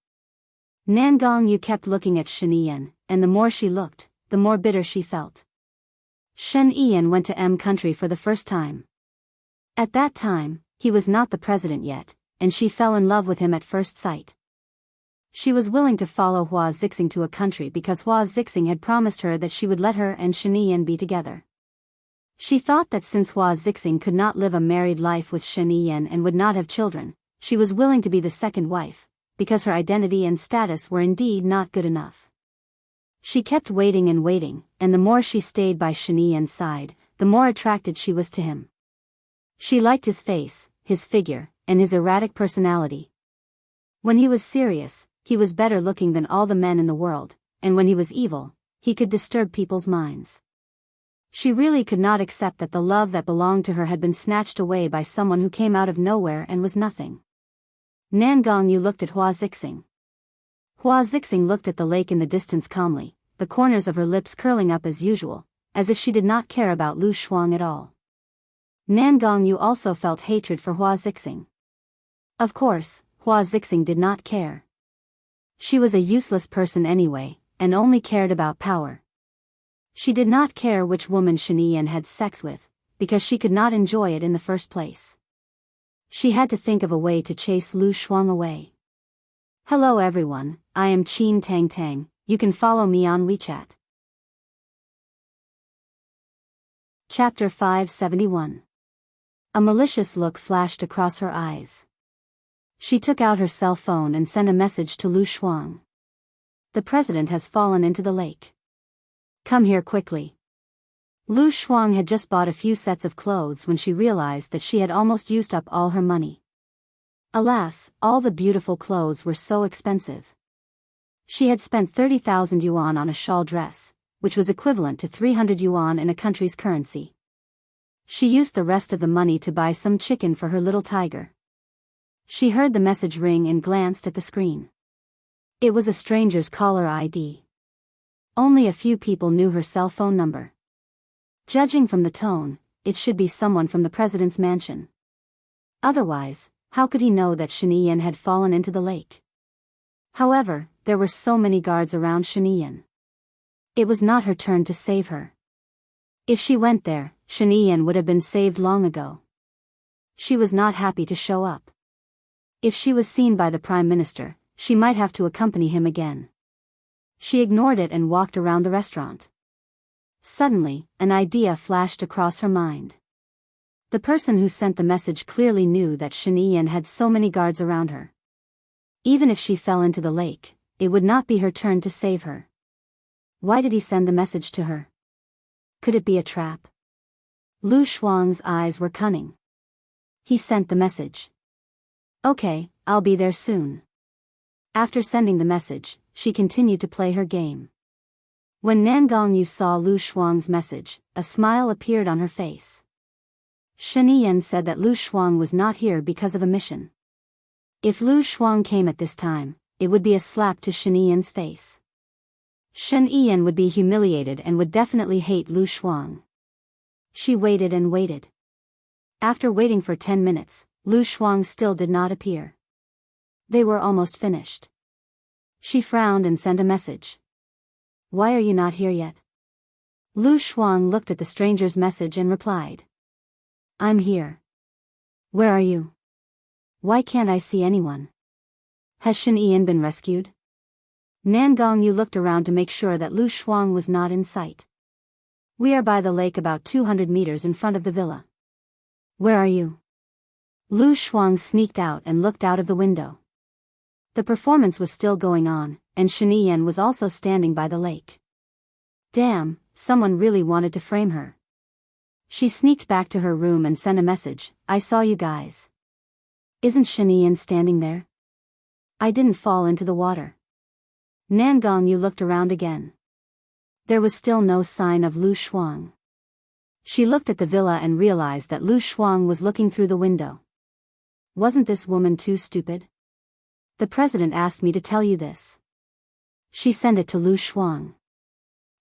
Nangong Yu kept looking at Shen Yiyan, and the more she looked, the more bitter she felt. Shen Yiyan went to M country for the first time. At that time, he was not the president yet, and she fell in love with him at first sight. She was willing to follow Hua Zixing to a country because Hua Zixing had promised her that she would let her and Shen Yiyan be together. She thought that since Hua Zixing could not live a married life with Shen Yiyan and would not have children, she was willing to be the second wife, because her identity and status were indeed not good enough. She kept waiting and waiting, and the more she stayed by Shen Yiyan's side, the more attracted she was to him. She liked his face, his figure, and his erratic personality. When he was serious, he was better looking than all the men in the world, and when he was evil, he could disturb people's minds. She really could not accept that the love that belonged to her had been snatched away by someone who came out of nowhere and was nothing. Nangong Yu looked at Hua Zixing. Hua Zixing looked at the lake in the distance calmly, the corners of her lips curling up as usual, as if she did not care about Lu Shuang at all. Nangong Yu also felt hatred for Hua Zixing. Of course, Hua Zixing did not care. She was a useless person anyway, and only cared about power. She did not care which woman Shen Yiyan had sex with, because she could not enjoy it in the first place. She had to think of a way to chase Lu Shuang away. Hello everyone, I am Qin Tang Tang, you can follow me on WeChat. Chapter 571. A malicious look flashed across her eyes. She took out her cell phone and sent a message to Lu Shuang. The president has fallen into the lake. Come here quickly. Lu Shuang had just bought a few sets of clothes when she realized that she had almost used up all her money. Alas, all the beautiful clothes were so expensive. She had spent 30,000 yuan on a shawl dress, which was equivalent to 300 yuan in a country's currency. She used the rest of the money to buy some chicken for her little tiger. She heard the message ring and glanced at the screen. It was a stranger's caller ID. Only a few people knew her cell phone number. Judging from the tone, it should be someone from the president's mansion. Otherwise, how could he know that Shaniyan had fallen into the lake? However, there were so many guards around Shaniyan. It was not her turn to save her. If she went there, Shaniyan would have been saved long ago. She was not happy to show up. If she was seen by the Prime Minister, she might have to accompany him again. She ignored it and walked around the restaurant. Suddenly, an idea flashed across her mind. The person who sent the message clearly knew that Shaniyan had so many guards around her. Even if she fell into the lake, it would not be her turn to save her. Why did he send the message to her? Could it be a trap? Lu Shuang's eyes were cunning. He sent the message. Okay, I'll be there soon. After sending the message, she continued to play her game. When Nan Gongyu saw Lu Shuang's message, a smile appeared on her face. Shaniyan said that Lu Shuang was not here because of a mission. If Lu Shuang came at this time, it would be a slap to Shaniyan's face. Shaniyan would be humiliated and would definitely hate Lu Shuang. She waited and waited. After waiting for 10 minutes, Lu Shuang still did not appear. They were almost finished. She frowned and sent a message. Why are you not here yet? Lu Shuang looked at the stranger's message and replied. I'm here. Where are you? Why can't I see anyone? Has Shaniyan been rescued? Nan Gongyu looked around to make sure that Lu Shuang was not in sight. We are by the lake about 200 meters in front of the villa. Where are you? Lu Shuang sneaked out and looked out of the window. The performance was still going on, and Shaniyan was also standing by the lake. Damn, someone really wanted to frame her. She sneaked back to her room and sent a message, I saw you guys. Isn't Shaniyan standing there? I didn't fall into the water. Nan Gongyu looked around again. There was still no sign of Lu Shuang. She looked at the villa and realized that Lu Shuang was looking through the window. Wasn't this woman too stupid? The president asked me to tell you this. She sent it to Lu Shuang.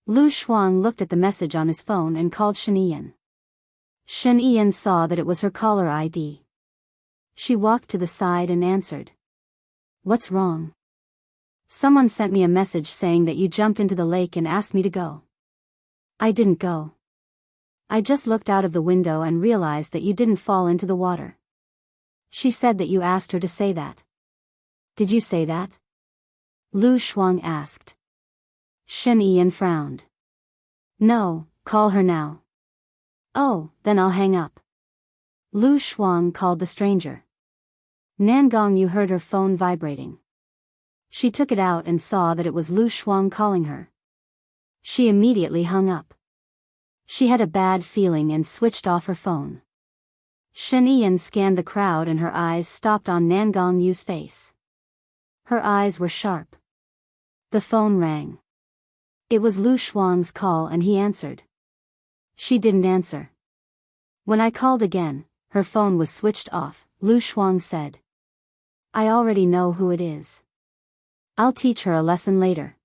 Lu Shuang looked at the message on his phone and called Shaniyan. Shaniyan saw that it was her caller ID. She walked to the side and answered. What's wrong? Someone sent me a message saying that you jumped into the lake and asked me to go. I didn't go. I just looked out of the window and realized that you didn't fall into the water. She said that you asked her to say that. Did you say that? Lu Shuang asked. Shaniyan frowned. No, call her now. Oh, then I'll hang up. Lu Shuang called the stranger. Nan Gongyu heard her phone vibrating. She took it out and saw that it was Lu Shuang calling her. She immediately hung up. She had a bad feeling and switched off her phone. Shaniyan scanned the crowd and her eyes stopped on Nan Gongyu's face. Her eyes were sharp. The phone rang. It was Lu Shuang's call and he answered. She didn't answer. When I called again, her phone was switched off, Lu Shuang said. I already know who it is. I'll teach her a lesson later.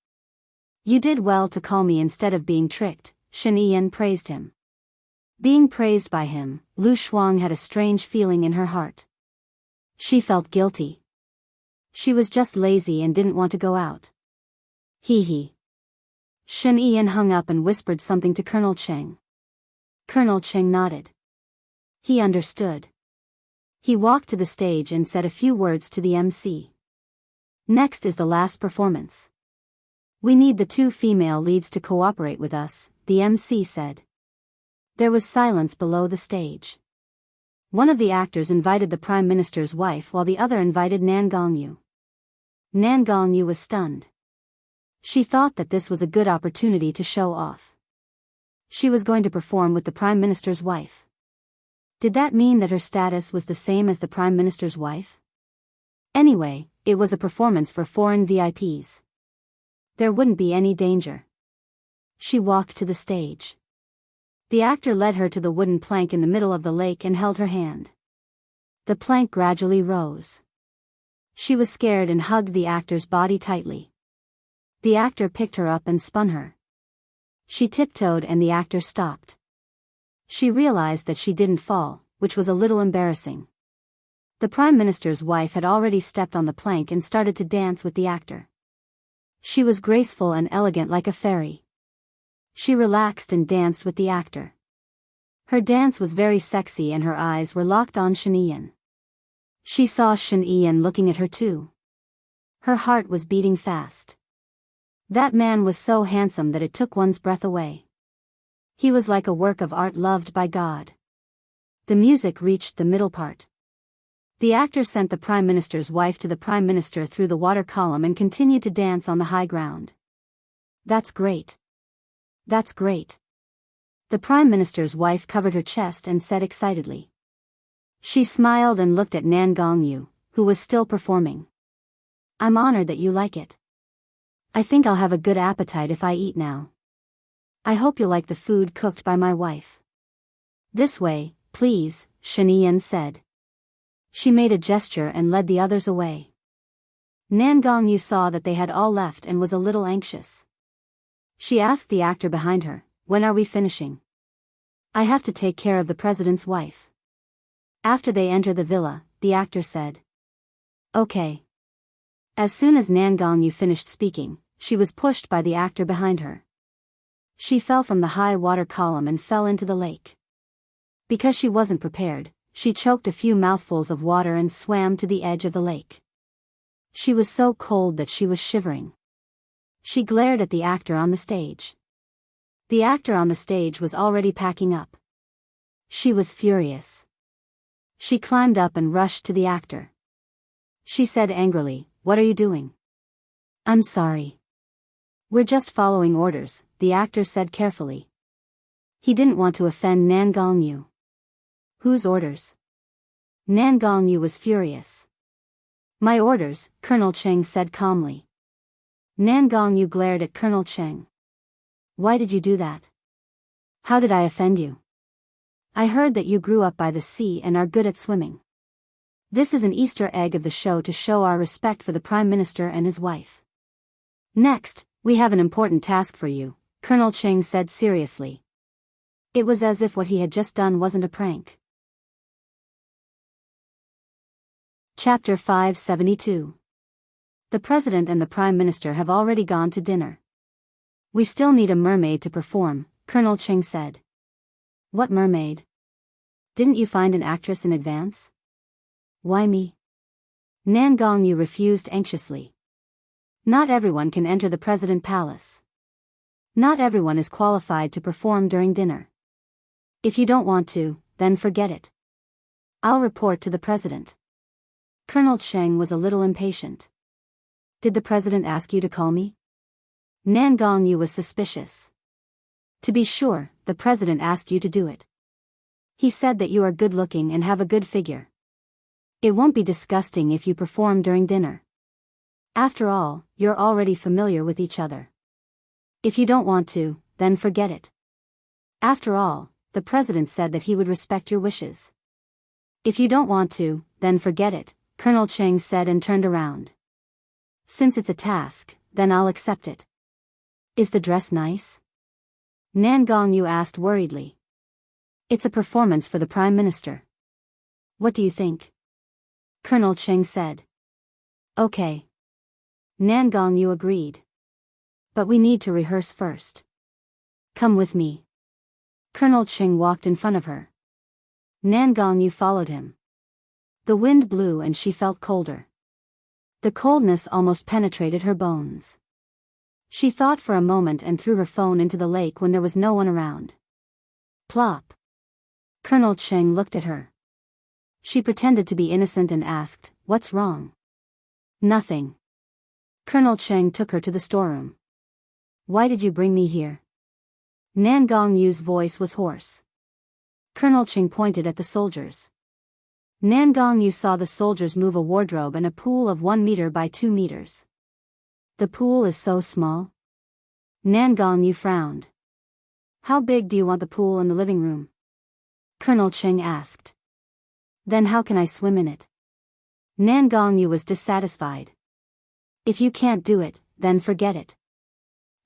You did well to call me instead of being tricked, Shaniyan praised him. Being praised by him, Lu Shuang had a strange feeling in her heart. She felt guilty. She was just lazy and didn't want to go out. Hee. Shaniyan hung up and whispered something to Colonel Cheng. Colonel Cheng nodded. He understood. He walked to the stage and said a few words to the MC. Next is the last performance. We need the 2 female leads to cooperate with us, the MC said. There was silence below the stage. One of the actors invited the Prime Minister's wife while the other invited Nan Gongyu. Nan Gongyu was stunned. She thought that this was a good opportunity to show off. She was going to perform with the Prime Minister's wife. Did that mean that her status was the same as the Prime Minister's wife? Anyway, it was a performance for foreign VIPs. There wouldn't be any danger. She walked to the stage. The actor led her to the wooden plank in the middle of the lake and held her hand. The plank gradually rose. She was scared and hugged the actor's body tightly. The actor picked her up and spun her. She tiptoed and the actor stopped. She realized that she didn't fall, which was a little embarrassing. The Prime Minister's wife had already stepped on the plank and started to dance with the actor. She was graceful and elegant like a fairy. She relaxed and danced with the actor. Her dance was very sexy and her eyes were locked on Shen Ian. She saw Shen Ian looking at her too. Her heart was beating fast. That man was so handsome that it took one's breath away. He was like a work of art loved by God. The music reached the middle part. The actor sent the Prime Minister's wife to the Prime Minister through the water column and continued to dance on the high ground. That's great. That's great. The Prime Minister's wife covered her chest and said excitedly. She smiled and looked at Nan Gongyu, who was still performing. I'm honored that you like it. I think I'll have a good appetite if I eat now. I hope you'll like the food cooked by my wife. This way, please, Shen Ian said. She made a gesture and led the others away. Nan Gongyu saw that they had all left and was a little anxious. She asked the actor behind her, when are we finishing? I have to take care of the president's wife. After they enter the villa, the actor said. Okay. As soon as Nan Gongyu finished speaking, she was pushed by the actor behind her. She fell from the high water column and fell into the lake. Because she wasn't prepared, she choked a few mouthfuls of water and swam to the edge of the lake. She was so cold that she was shivering. She glared at the actor on the stage. The actor on the stage was already packing up. She was furious. She climbed up and rushed to the actor. She said angrily, "What are you doing?" "I'm sorry. We're just following orders," the actor said carefully. He didn't want to offend Nan Gongyu. Whose orders? Nan Gongyu was furious. My orders, Colonel Cheng said calmly. Nan Gongyu glared at Colonel Cheng. Why did you do that? How did I offend you? I heard that you grew up by the sea and are good at swimming. This is an Easter egg of the show to show our respect for the Prime Minister and his wife. Next, we have an important task for you, Colonel Cheng said seriously. It was as if what he had just done wasn't a prank. Chapter 572. The President and the Prime Minister have already gone to dinner. We still need a mermaid to perform, Colonel Cheng said. What mermaid? Didn't you find an actress in advance? Why me? Nan Gongyu refused anxiously. Not everyone can enter the President Palace. Not everyone is qualified to perform during dinner. If you don't want to, then forget it. I'll report to the President. Colonel Cheng was a little impatient. Did the President ask you to call me? Nan Gongyu was suspicious. To be sure, the President asked you to do it. He said that you are good-looking and have a good figure. It won't be disgusting if you perform during dinner. After all, you're already familiar with each other. If you don't want to, then forget it. After all, the President said that he would respect your wishes. If you don't want to, then forget it, Colonel Cheng said and turned around. Since it's a task, then I'll accept it. Is the dress nice? Nan Gongyu asked worriedly. It's a performance for the Prime Minister. What do you think? Colonel Cheng said. Okay. Nan Gongyu agreed. But we need to rehearse first. Come with me. Colonel Cheng walked in front of her. Nan Gongyu followed him. The wind blew and she felt colder. The coldness almost penetrated her bones. She thought for a moment and threw her phone into the lake when there was no one around. Plop. Colonel Cheng looked at her. She pretended to be innocent and asked, "What's wrong?" Nothing. Colonel Cheng took her to the storeroom. Why did you bring me here? Nan Gongyu's voice was hoarse. Colonel Cheng pointed at the soldiers. Nan Gongyu saw the soldiers move a wardrobe and a pool of 1 meter by 2 meters. The pool is so small? Nan Gongyu frowned. How big do you want the pool in the living room? Colonel Cheng asked. Then how can I swim in it? Nan Gongyu was dissatisfied. If you can't do it, then forget it.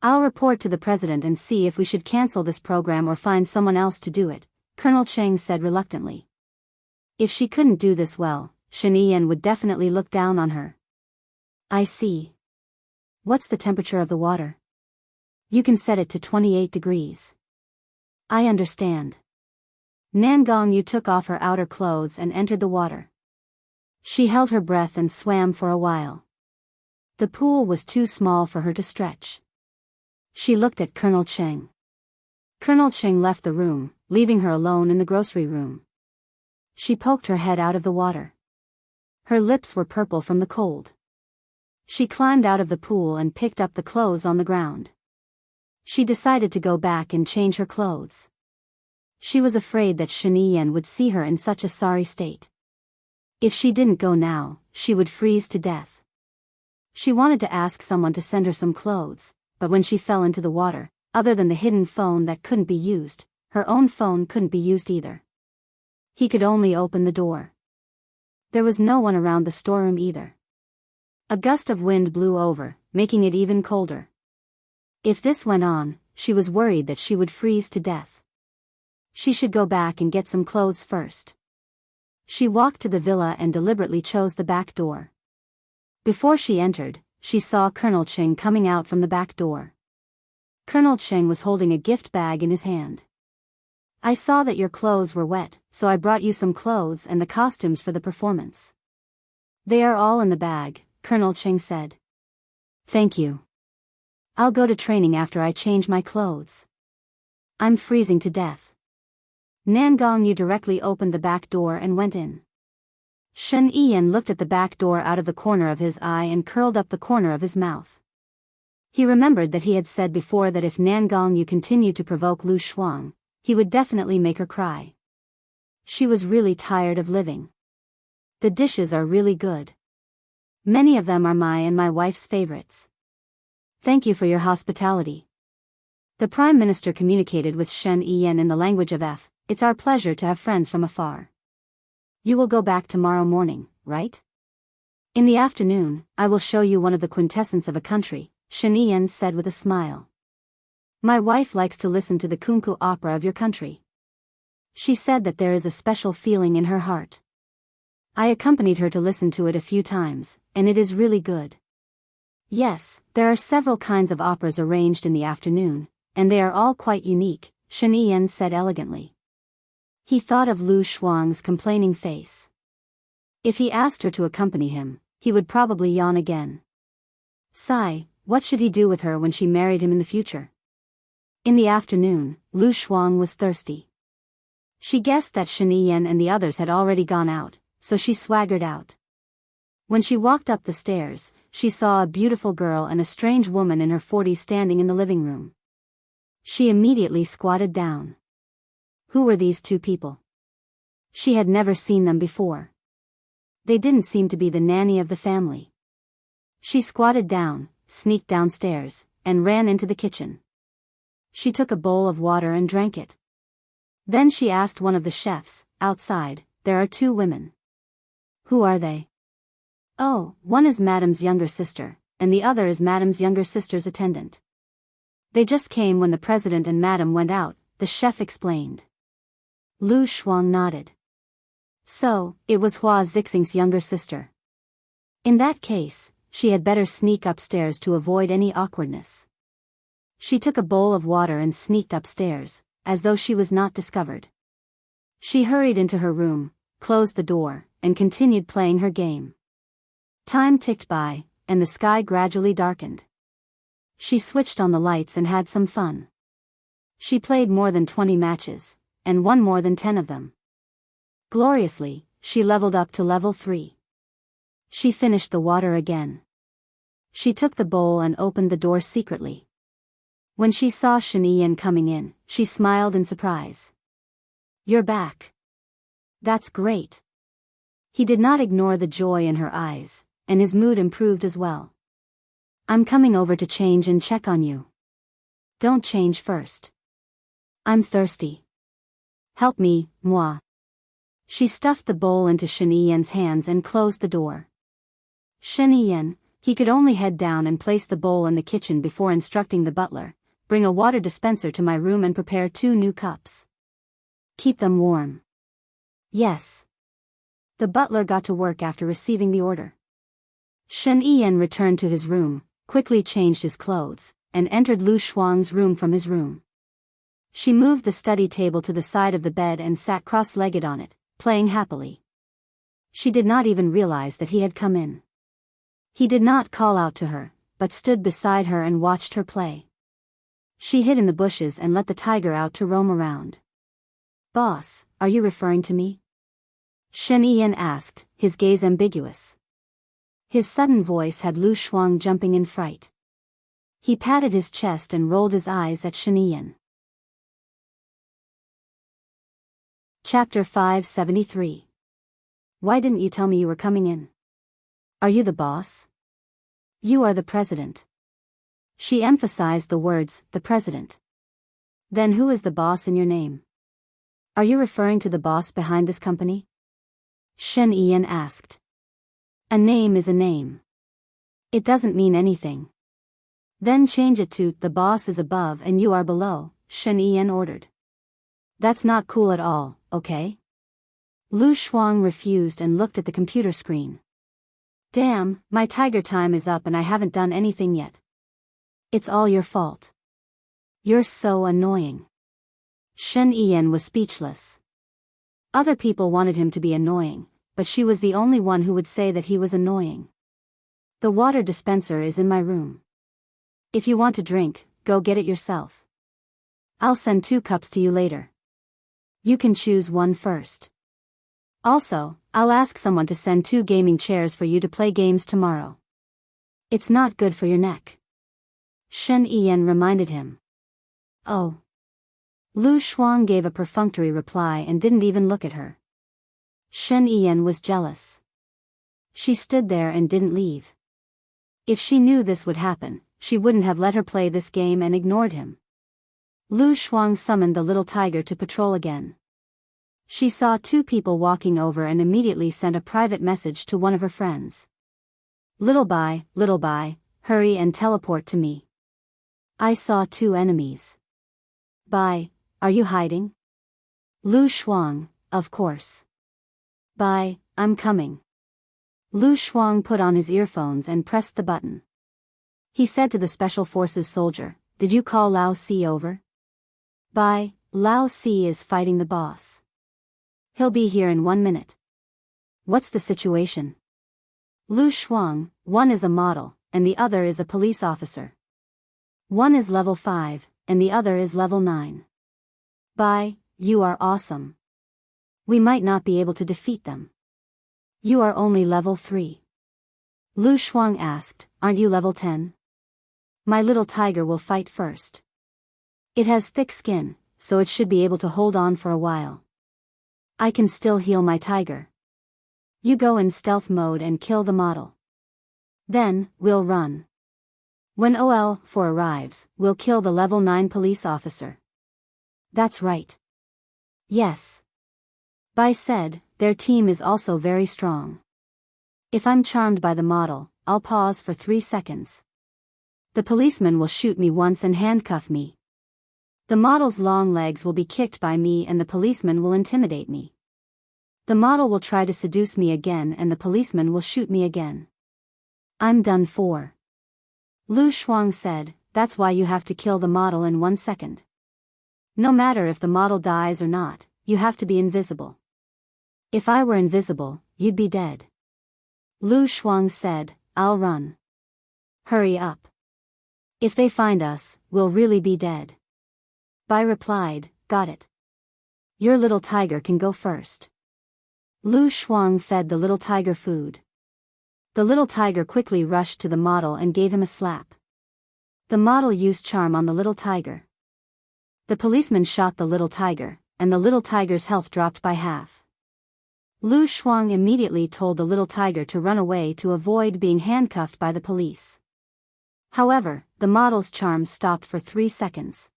I'll report to the president and see if we should cancel this program or find someone else to do it, Colonel Cheng said reluctantly. If she couldn't do this well, Shen Yan would definitely look down on her. I see. What's the temperature of the water? You can set it to 28 degrees. I understand. Nan Gongyu took off her outer clothes and entered the water. She held her breath and swam for a while. The pool was too small for her to stretch. She looked at Colonel Cheng. Colonel Cheng left the room, leaving her alone in the grocery room. She poked her head out of the water. Her lips were purple from the cold. She climbed out of the pool and picked up the clothes on the ground. She decided to go back and change her clothes. She was afraid that Shen Yan would see her in such a sorry state. If she didn't go now, she would freeze to death. She wanted to ask someone to send her some clothes, but when she fell into the water, other than the hidden phone that couldn't be used, her own phone couldn't be used either. He could only open the door. There was no one around the storeroom either. A gust of wind blew over, making it even colder. If this went on, she was worried that she would freeze to death. She should go back and get some clothes first. She walked to the villa and deliberately chose the back door. Before she entered, she saw Colonel Cheng coming out from the back door. Colonel Cheng was holding a gift bag in his hand. I saw that your clothes were wet, so I brought you some clothes and the costumes for the performance. They are all in the bag, Colonel Cheng said. Thank you. I'll go to training after I change my clothes. I'm freezing to death. Nan Gongyu directly opened the back door and went in. Shen Yan looked at the back door out of the corner of his eye and curled up the corner of his mouth. He remembered that he had said before that if Nan Gongyu continued to provoke Lu Shuang, he would definitely make her cry. She was really tired of living. The dishes are really good. Many of them are my and my wife's favorites. Thank you for your hospitality. The Prime Minister communicated with Shen Yan in the language of F. It's our pleasure to have friends from afar. You will go back tomorrow morning, right? In the afternoon, I will show you one of the quintessence of a country, Shen Yan said with a smile. My wife likes to listen to the kunku opera of your country. She said that there is a special feeling in her heart. I accompanied her to listen to it a few times, and it is really good. Yes, there are several kinds of operas arranged in the afternoon, and they are all quite unique, Shen Yan said elegantly. He thought of Lu Shuang's complaining face. If he asked her to accompany him, he would probably yawn again. Sigh, what should he do with her when she married him in the future? In the afternoon, Lu Shuang was thirsty. She guessed that Shen Yan and the others had already gone out, so she swaggered out. When she walked up the stairs, she saw a beautiful girl and a strange woman in her 40s standing in the living room. She immediately squatted down. Who were these two people? She had never seen them before. They didn't seem to be the nanny of the family. She squatted down, sneaked downstairs, and ran into the kitchen. She took a bowl of water and drank it. Then she asked one of the chefs, outside, there are two women. Who are they? Oh, one is Madame's younger sister, and the other is Madame's younger sister's attendant. They just came when the president and Madame went out, the chef explained. Lu Shuang nodded. So, it was Hua Zixing's younger sister. In that case, she had better sneak upstairs to avoid any awkwardness. She took a bowl of water and sneaked upstairs, as though she was not discovered. She hurried into her room, closed the door, and continued playing her game. Time ticked by, and the sky gradually darkened. She switched on the lights and had some fun. She played more than 20 matches, and won more than 10 of them. Gloriously, she leveled up to level 3. She finished the water again. She took the bowl and opened the door secretly. When she saw Shen Yan coming in, she smiled in surprise. You're back. That's great. He did not ignore the joy in her eyes, and his mood improved as well. I'm coming over to change and check on you. Don't change first. I'm thirsty. Help me, moi. She stuffed the bowl into Shen Yi's hands and closed the door. Shen Yi, he could only head down and place the bowl in the kitchen before instructing the butler, bring a water dispenser to my room and prepare 2 new cups. Keep them warm. Yes. The butler got to work after receiving the order. Shen Yi returned to his room, quickly changed his clothes, and entered Lu Shuang's room from his room. She moved the study table to the side of the bed and sat cross-legged on it, playing happily. She did not even realize that he had come in. He did not call out to her, but stood beside her and watched her play. She hid in the bushes and let the tiger out to roam around. Boss, are you referring to me? Shen Yi asked, his gaze ambiguous. His sudden voice had Lu Shuang jumping in fright. He patted his chest and rolled his eyes at Shen Yi. Chapter 573. Why didn't you tell me you were coming in? Are you the boss? You are the president. She emphasized the words, the president. Then who is the boss in your name? Are you referring to the boss behind this company? Shen Yi asked. A name is a name. It doesn't mean anything. Then change it to, the boss is above and you are below, Shen Yi ordered. That's not cool at all, okay? Lu Shuang refused and looked at the computer screen. Damn, my tiger time is up and I haven't done anything yet. It's all your fault. You're so annoying. Shen Yi was speechless. Other people wanted him to be annoying, but she was the only one who would say that he was annoying. The water dispenser is in my room. If you want to drink, go get it yourself. I'll send 2 cups to you later. You can choose one first. Also, I'll ask someone to send 2 gaming chairs for you to play games tomorrow. It's not good for your neck. Shen Yi reminded him. Oh. Lu Shuang gave a perfunctory reply and didn't even look at her. Shen Yi was jealous. She stood there and didn't leave. If she knew this would happen, she wouldn't have let her play this game and ignored him. Lu Shuang summoned the little tiger to patrol again. She saw 2 people walking over and immediately sent a private message to one of her friends. Little Bai, hurry and teleport to me. I saw 2 enemies. Bai, are you hiding? Lu Shuang, of course. Bai, I'm coming. Lu Shuang put on his earphones and pressed the button. He said to the Special Forces soldier, did you call Lao Si over? Bai, Lao Si is fighting the boss. He'll be here in 1 minute. What's the situation? Lu Shuang, one is a model, and the other is a police officer. One is level 5, and the other is level 9. Bai, you are awesome. We might not be able to defeat them. You are only level 3. Lu Shuang asked, aren't you level 10? My little tiger will fight first. It has thick skin, so it should be able to hold on for a while. I can still heal my tiger. You go in stealth mode and kill the model. Then, we'll run. When OL4 arrives, we'll kill the level 9 police officer. That's right. Yes. Bai said, their team is also very strong. If I'm charmed by the model, I'll pause for 3 seconds. The policeman will shoot me once and handcuff me. The model's long legs will be kicked by me and the policeman will intimidate me. The model will try to seduce me again and the policeman will shoot me again. I'm done for. Lu Shuang said, that's why you have to kill the model in 1 second. No matter if the model dies or not, you have to be invisible. If I were invisible, you'd be dead. Lu Shuang said, I'll run. Hurry up. If they find us, we'll really be dead. Bai replied, got it. Your little tiger can go first. Lu Shuang fed the little tiger food. The little tiger quickly rushed to the model and gave him a slap. The model used charm on the little tiger. The policeman shot the little tiger, and the little tiger's health dropped by half. Lu Shuang immediately told the little tiger to run away to avoid being handcuffed by the police. However, the model's charm stopped for 3 seconds.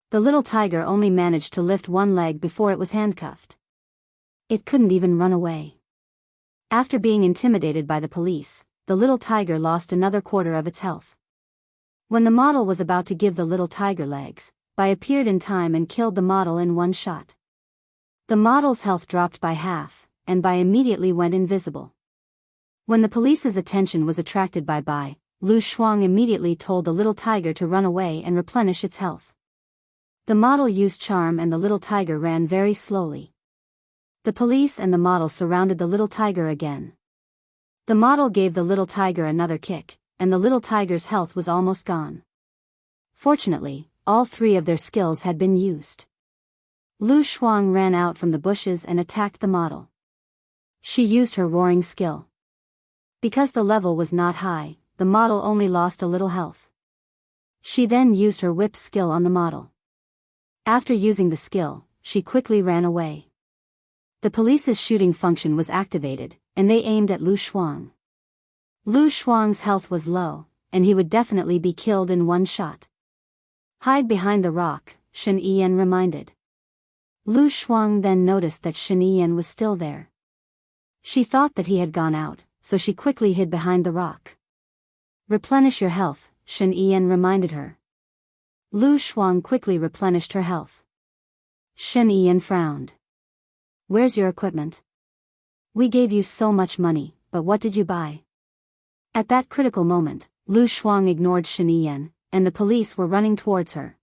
The little tiger only managed to lift one leg before it was handcuffed. It couldn't even run away. After being intimidated by the police, the little tiger lost another quarter of its health. When the model was about to give the little tiger legs, Bai appeared in time and killed the model in one shot. The model's health dropped by half, and Bai immediately went invisible. When the police's attention was attracted by Bai, Lu Shuang immediately told the little tiger to run away and replenish its health. The model used charm and the little tiger ran very slowly. The police and the model surrounded the little tiger again. The model gave the little tiger another kick, and the little tiger's health was almost gone. Fortunately, all three of their skills had been used. Lu Shuang ran out from the bushes and attacked the model. She used her roaring skill. Because the level was not high, the model only lost a little health. She then used her whip skill on the model. After using the skill, she quickly ran away. The police's shooting function was activated, and they aimed at Lu Shuang. Lu Shuang's health was low, and he would definitely be killed in one shot. Hide behind the rock, Shen Yiyan reminded. Lu Shuang then noticed that Shen Yiyan was still there. She thought that he had gone out, so she quickly hid behind the rock. Replenish your health, Shen Yiyan reminded her. Lu Shuang quickly replenished her health. Shen Yiyan frowned. Where's your equipment? We gave you so much money, but what did you buy? At that critical moment, Lu Shuang ignored Shen Yiyan, and the police were running towards her.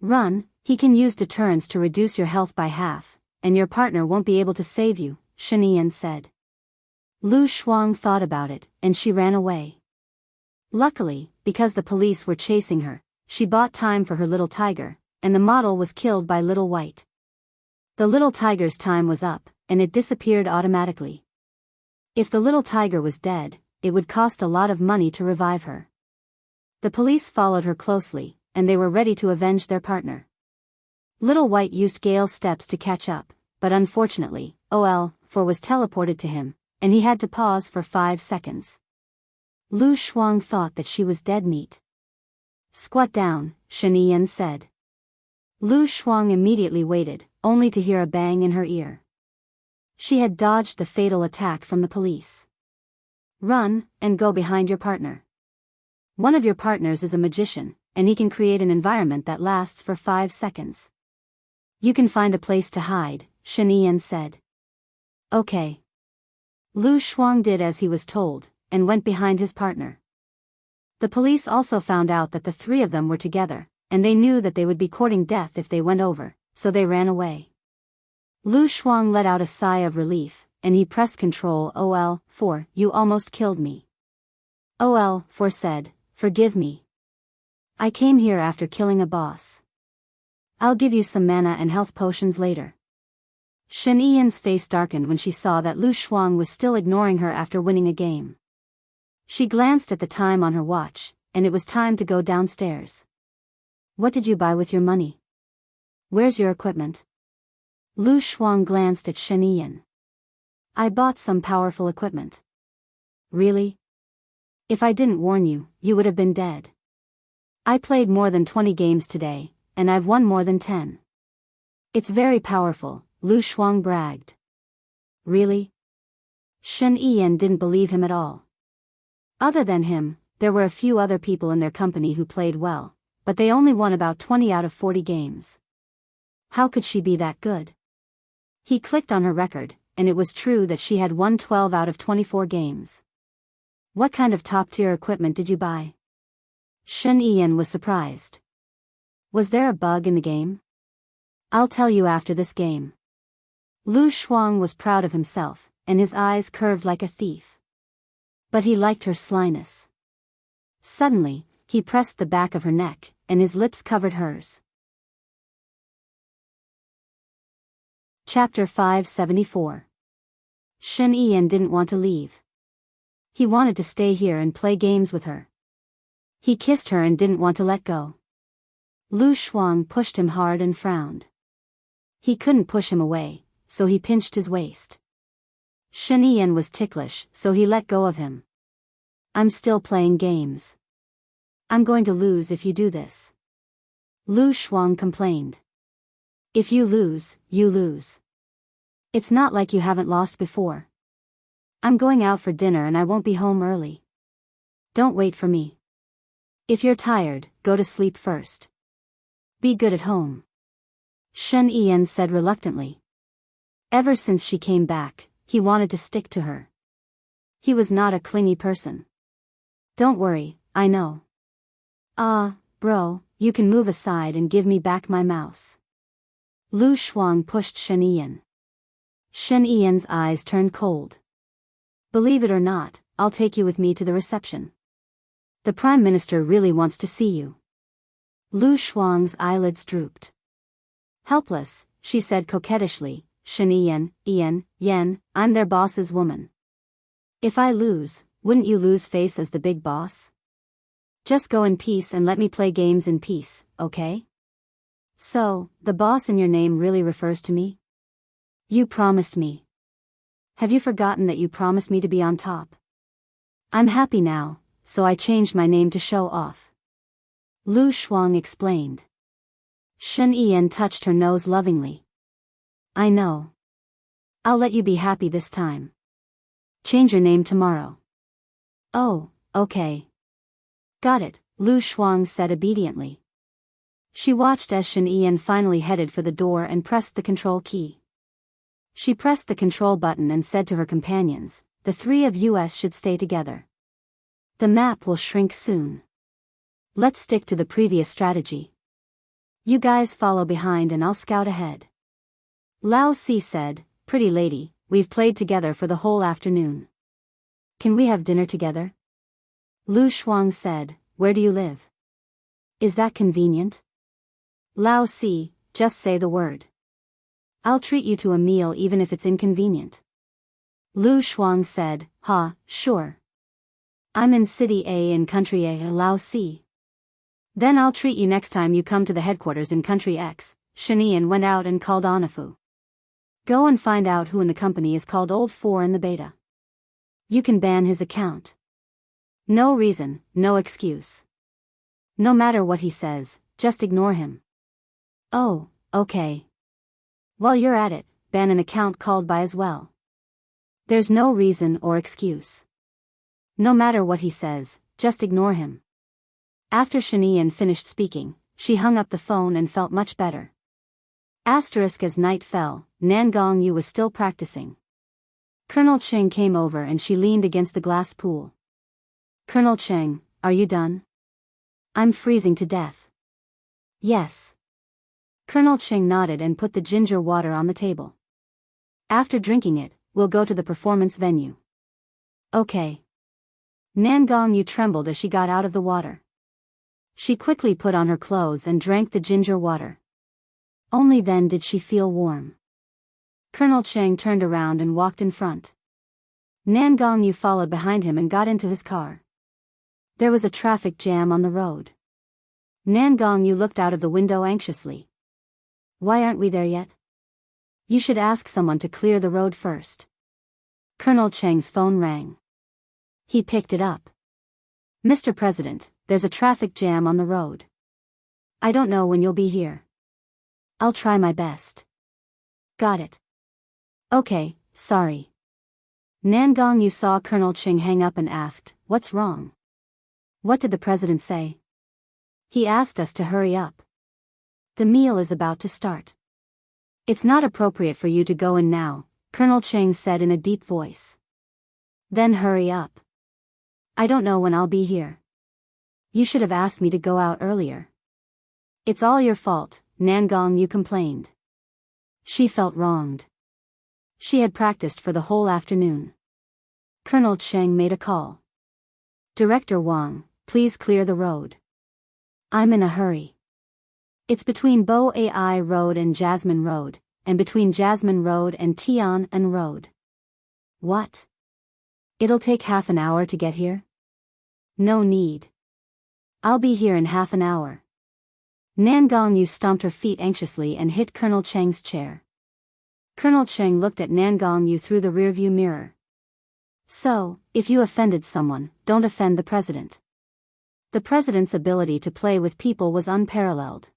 Run, he can use deterrence to reduce your health by half, and your partner won't be able to save you, Shen Yiyan said. Lu Shuang thought about it, and she ran away. Luckily, because the police were chasing her, she bought time for her little tiger, and the model was killed by Little White. The little tiger's time was up, and it disappeared automatically. If the little tiger was dead, it would cost a lot of money to revive her. The police followed her closely, and they were ready to avenge their partner. Little White used Gale's steps to catch up, but unfortunately, OL4 was teleported to him, and he had to pause for 5 seconds. Lu Shuang thought that she was dead meat. Squat down, Shen Yiyan said. Lu Shuang immediately waited, only to hear a bang in her ear. She had dodged the fatal attack from the police. Run, and go behind your partner. One of your partners is a magician, and he can create an environment that lasts for 5 seconds. You can find a place to hide, Shen Yiyan said. Okay. Lu Shuang did as he was told, and went behind his partner. The police also found out that the three of them were together, and they knew that they would be courting death if they went over, so they ran away. Lu Shuang let out a sigh of relief, and he pressed Control OL4, you almost killed me. OL4 said, forgive me. I came here after killing a boss. I'll give you some mana and health potions later. Shen Yiyan's face darkened when she saw that Lu Shuang was still ignoring her after winning a game. She glanced at the time on her watch, and it was time to go downstairs. What did you buy with your money? Where's your equipment? Lu Shuang glanced at Shen Yiyan. I bought some powerful equipment. Really? If I didn't warn you, you would have been dead. I played more than 20 games today, and I've won more than 10. It's very powerful, Lu Shuang bragged. Really? Shen Yiyan didn't believe him at all. Other than him, there were a few other people in their company who played well, but they only won about 20 out of 40 games. How could she be that good? He clicked on her record, and it was true that she had won 12 out of 24 games. What kind of top-tier equipment did you buy? Shen Yiyan was surprised. Was there a bug in the game? I'll tell you after this game. Lu Shuang was proud of himself, and his eyes curved like a thief. But he liked her slyness. Suddenly, he pressed the back of her neck, and his lips covered hers. Chapter 574. Shen Yiyan didn't want to leave. He wanted to stay here and play games with her. He kissed her and didn't want to let go. Lu Shuang pushed him hard and frowned. He couldn't push him away, so he pinched his waist. Shen Yiyan was ticklish, so he let go of him. I'm still playing games. I'm going to lose if you do this. Lu Shuang complained. If you lose, you lose. It's not like you haven't lost before. I'm going out for dinner and I won't be home early. Don't wait for me. If you're tired, go to sleep first. Be good at home. Shen Yan said reluctantly. Ever since she came back, he wanted to stick to her. He was not a clingy person. Don't worry, I know. Bro, you can move aside and give me back my mouse. Lu Shuang pushed Shen Yan. Shen Yan's eyes turned cold. Believe it or not, I'll take you with me to the reception. The Prime Minister really wants to see you. Lu Shuang's eyelids drooped. Helpless, she said coquettishly, Shen Yan, I'm their boss's woman. If I lose, wouldn't you lose face as the big boss? Just go in peace and let me play games in peace, okay? So, the boss in your name really refers to me? You promised me. Have you forgotten that you promised me to be on top? I'm happy now, so I changed my name to show off. Lu Shuang explained. Shen Yan touched her nose lovingly. I know. I'll let you be happy this time. Change your name tomorrow. Oh, okay. Got it, Lu Shuang said obediently. She watched as Shen Yan finally headed for the door and pressed the control key. She pressed the control button and said to her companions, the three of us should stay together. The map will shrink soon. Let's stick to the previous strategy. You guys follow behind and I'll scout ahead. Lao Si said, Pretty lady, we've played together for the whole afternoon. Can we have dinner together? Lu Shuang said, Where do you live? Is that convenient? Lao Si, just say the word. I'll treat you to a meal even if it's inconvenient. Lu Shuang said, Sure. I'm in City A in Country A, Lao Si. Then I'll treat you next time you come to the headquarters in Country X. Shen Yan went out and called Anafu. Go and find out who in the company is called Old 4 in the beta. You can ban his account. No reason, no excuse. No matter what he says, just ignore him. Oh, okay. While you're at it, ban an account called by as well. There's no reason or excuse. No matter what he says, just ignore him. After Shen Yan finished speaking, she hung up the phone and felt much better. As night fell, Nan Gongyu was still practicing. Colonel Cheng came over and she leaned against the glass pool. Colonel Cheng, are you done? I'm freezing to death. Yes. Colonel Cheng nodded and put the ginger water on the table. After drinking it, we'll go to the performance venue. Okay. Nan Gongyu trembled as she got out of the water. She quickly put on her clothes and drank the ginger water. Only then did she feel warm. Colonel Cheng turned around and walked in front. Nan Gongyu followed behind him and got into his car. There was a traffic jam on the road. Nan Gongyu looked out of the window anxiously. Why aren't we there yet? You should ask someone to clear the road first. Colonel Cheng's phone rang. He picked it up. Mr. President, there's a traffic jam on the road. I don't know when you'll be here. I'll try my best. Got it. Okay, sorry. Nan Gongyu saw Colonel Cheng hang up and asked, What's wrong? What did the president say? He asked us to hurry up. The meal is about to start. It's not appropriate for you to go in now, Colonel Cheng said in a deep voice. Then hurry up. I don't know when I'll be here. You should have asked me to go out earlier. It's all your fault, Nan Gongyu complained. She felt wronged. She had practiced for the whole afternoon. Colonel Cheng made a call. Director Wang, please clear the road. I'm in a hurry. It's between Bo Ai Road and Jasmine Road, and between Jasmine Road and Tian Road. What? It'll take half an hour to get here? No need. I'll be here in half an hour. Nan Gongyu stomped her feet anxiously and hit Colonel Cheng's chair. Colonel Cheng looked at Nan Gongyu through the rearview mirror. So, if you offended someone, don't offend the president. The president's ability to play with people was unparalleled.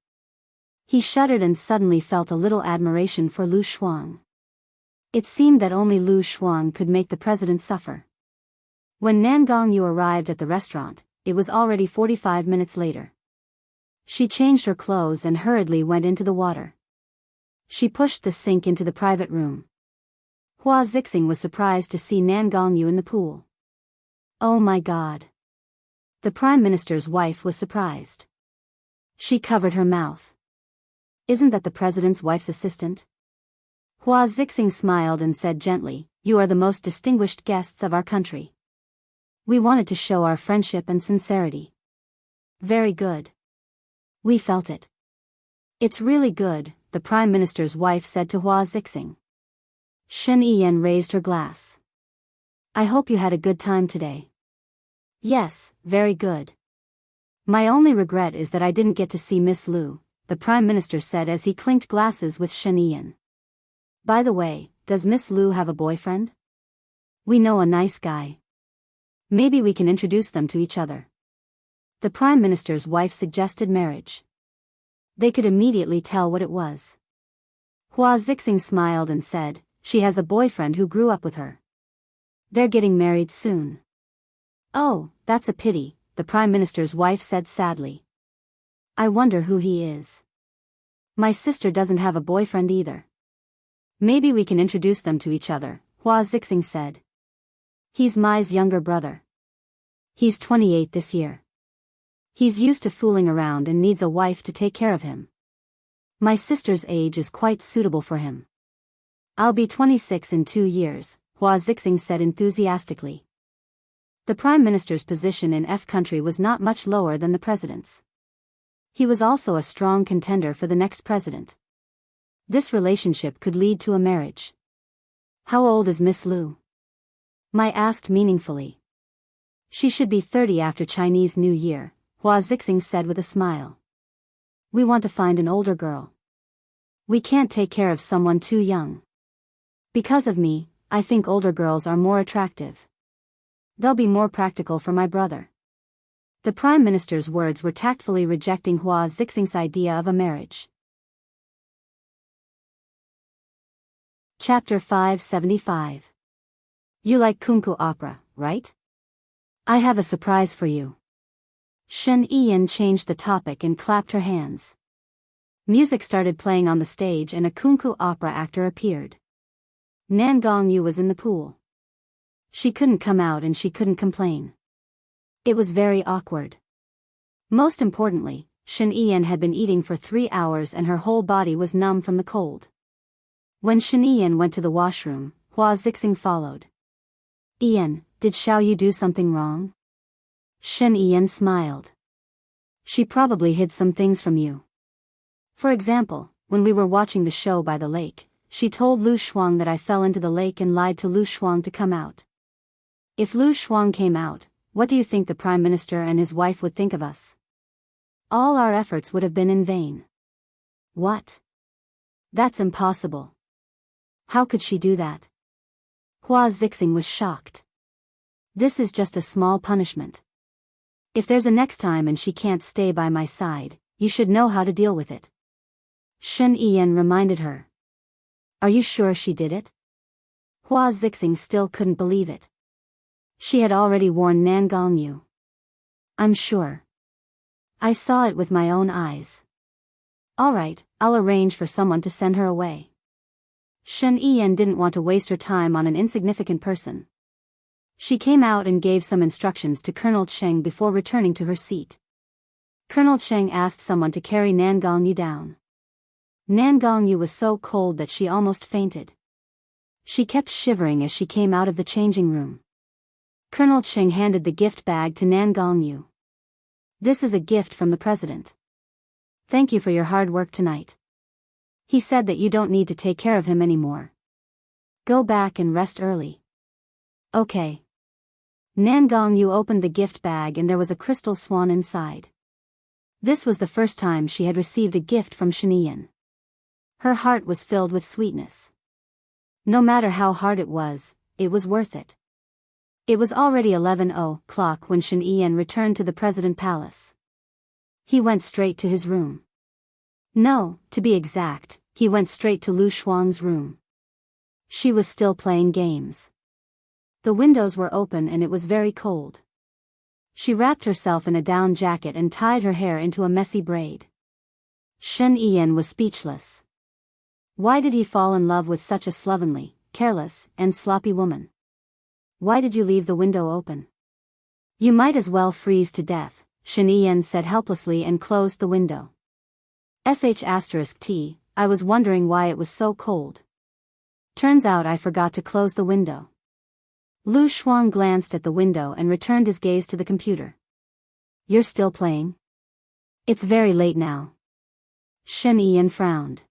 He shuddered and suddenly felt a little admiration for Lu Shuang. It seemed that only Lu Shuang could make the president suffer. When Nan Gongyu arrived at the restaurant, it was already 45 minutes later. She changed her clothes and hurriedly went into the water. She pushed the sink into the private room. Hua Zixing was surprised to see Nan Gongyu in the pool. Oh my God! The Prime Minister's wife was surprised. She covered her mouth. Isn't that the president's wife's assistant? Hua Zixing smiled and said gently, "You are the most distinguished guests of our country. We wanted to show our friendship and sincerity." Very good. We felt it. It's really good, the Prime Minister's wife said to Hua Zixing. Shen Yiyan raised her glass. I hope you had a good time today. Yes, very good. My only regret is that I didn't get to see Miss Lu, the Prime Minister said as he clinked glasses with Shen Yiyan. By the way, does Miss Lu have a boyfriend? We know a nice guy. Maybe we can introduce them to each other. The Prime Minister's wife suggested marriage. They could immediately tell what it was. Hua Zixing smiled and said, she has a boyfriend who grew up with her. They're getting married soon. Oh, that's a pity, the Prime Minister's wife said sadly. I wonder who he is. My sister doesn't have a boyfriend either. Maybe we can introduce them to each other, Hua Zixing said. He's Mai's younger brother. He's 28 this year. He's used to fooling around and needs a wife to take care of him. My sister's age is quite suitable for him. I'll be 26 in 2 years, Hua Zixing said enthusiastically. The Prime Minister's position in F country was not much lower than the president's. He was also a strong contender for the next president. This relationship could lead to a marriage. How old is Miss Lu? Mai asked meaningfully. She should be 30 after Chinese New Year, Hua Zixing said with a smile. We want to find an older girl. We can't take care of someone too young. Because of me, I think older girls are more attractive. They'll be more practical for my brother. The Prime Minister's words were tactfully rejecting Hua Zixing's idea of a marriage. Chapter 575. You like kunku opera, right? I have a surprise for you. Shen Yiyan changed the topic and clapped her hands. Music started playing on the stage and a kunku opera actor appeared. Nan Gongyu was in the pool. She couldn't come out and she couldn't complain. It was very awkward. Most importantly, Shen Yiyan had been eating for 3 hours and her whole body was numb from the cold. When Shen Yiyan went to the washroom, Hua Zixing followed. Yiyan, did Xiao Yu do something wrong? Shen Yiyan smiled. She probably hid some things from you. For example, when we were watching the show by the lake, she told Lu Shuang that I fell into the lake and lied to Lu Shuang to come out. If Lu Shuang came out, what do you think the Prime Minister and his wife would think of us? All our efforts would have been in vain. What? That's impossible. How could she do that? Hua Zixing was shocked. This is just a small punishment. If there's a next time and she can't stay by my side, you should know how to deal with it. Shen Yiyan reminded her. Are you sure she did it? Hua Zixing still couldn't believe it. She had already warned Nan Gongyu. I'm sure. I saw it with my own eyes. All right, I'll arrange for someone to send her away. Shen Yiyan didn't want to waste her time on an insignificant person. She came out and gave some instructions to Colonel Cheng before returning to her seat. Colonel Cheng asked someone to carry Nan Gongyu down. Nan Gongyu was so cold that she almost fainted. She kept shivering as she came out of the changing room. Colonel Cheng handed the gift bag to Nan Gongyu. This is a gift from the president. Thank you for your hard work tonight. He said that you don't need to take care of him anymore. Go back and rest early. Okay. Nan Gongyu opened the gift bag and there was a crystal swan inside. This was the first time she had received a gift from Shen Yiyan. Her heart was filled with sweetness. No matter how hard it was worth it. It was already 11 o'clock when Shen Yiyan returned to the President Palace. He went straight to his room. No, to be exact, he went straight to Lu Shuang's room. She was still playing games. The windows were open and it was very cold. She wrapped herself in a down jacket and tied her hair into a messy braid. Shen Yiyan was speechless. Why did he fall in love with such a slovenly, careless, and sloppy woman? Why did you leave the window open? You might as well freeze to death, Shen Yiyan said helplessly and closed the window. *T, I was wondering why it was so cold. Turns out I forgot to close the window. Lu Shuang glanced at the window and returned his gaze to the computer. You're still playing? It's very late now. Shen Yiyan frowned.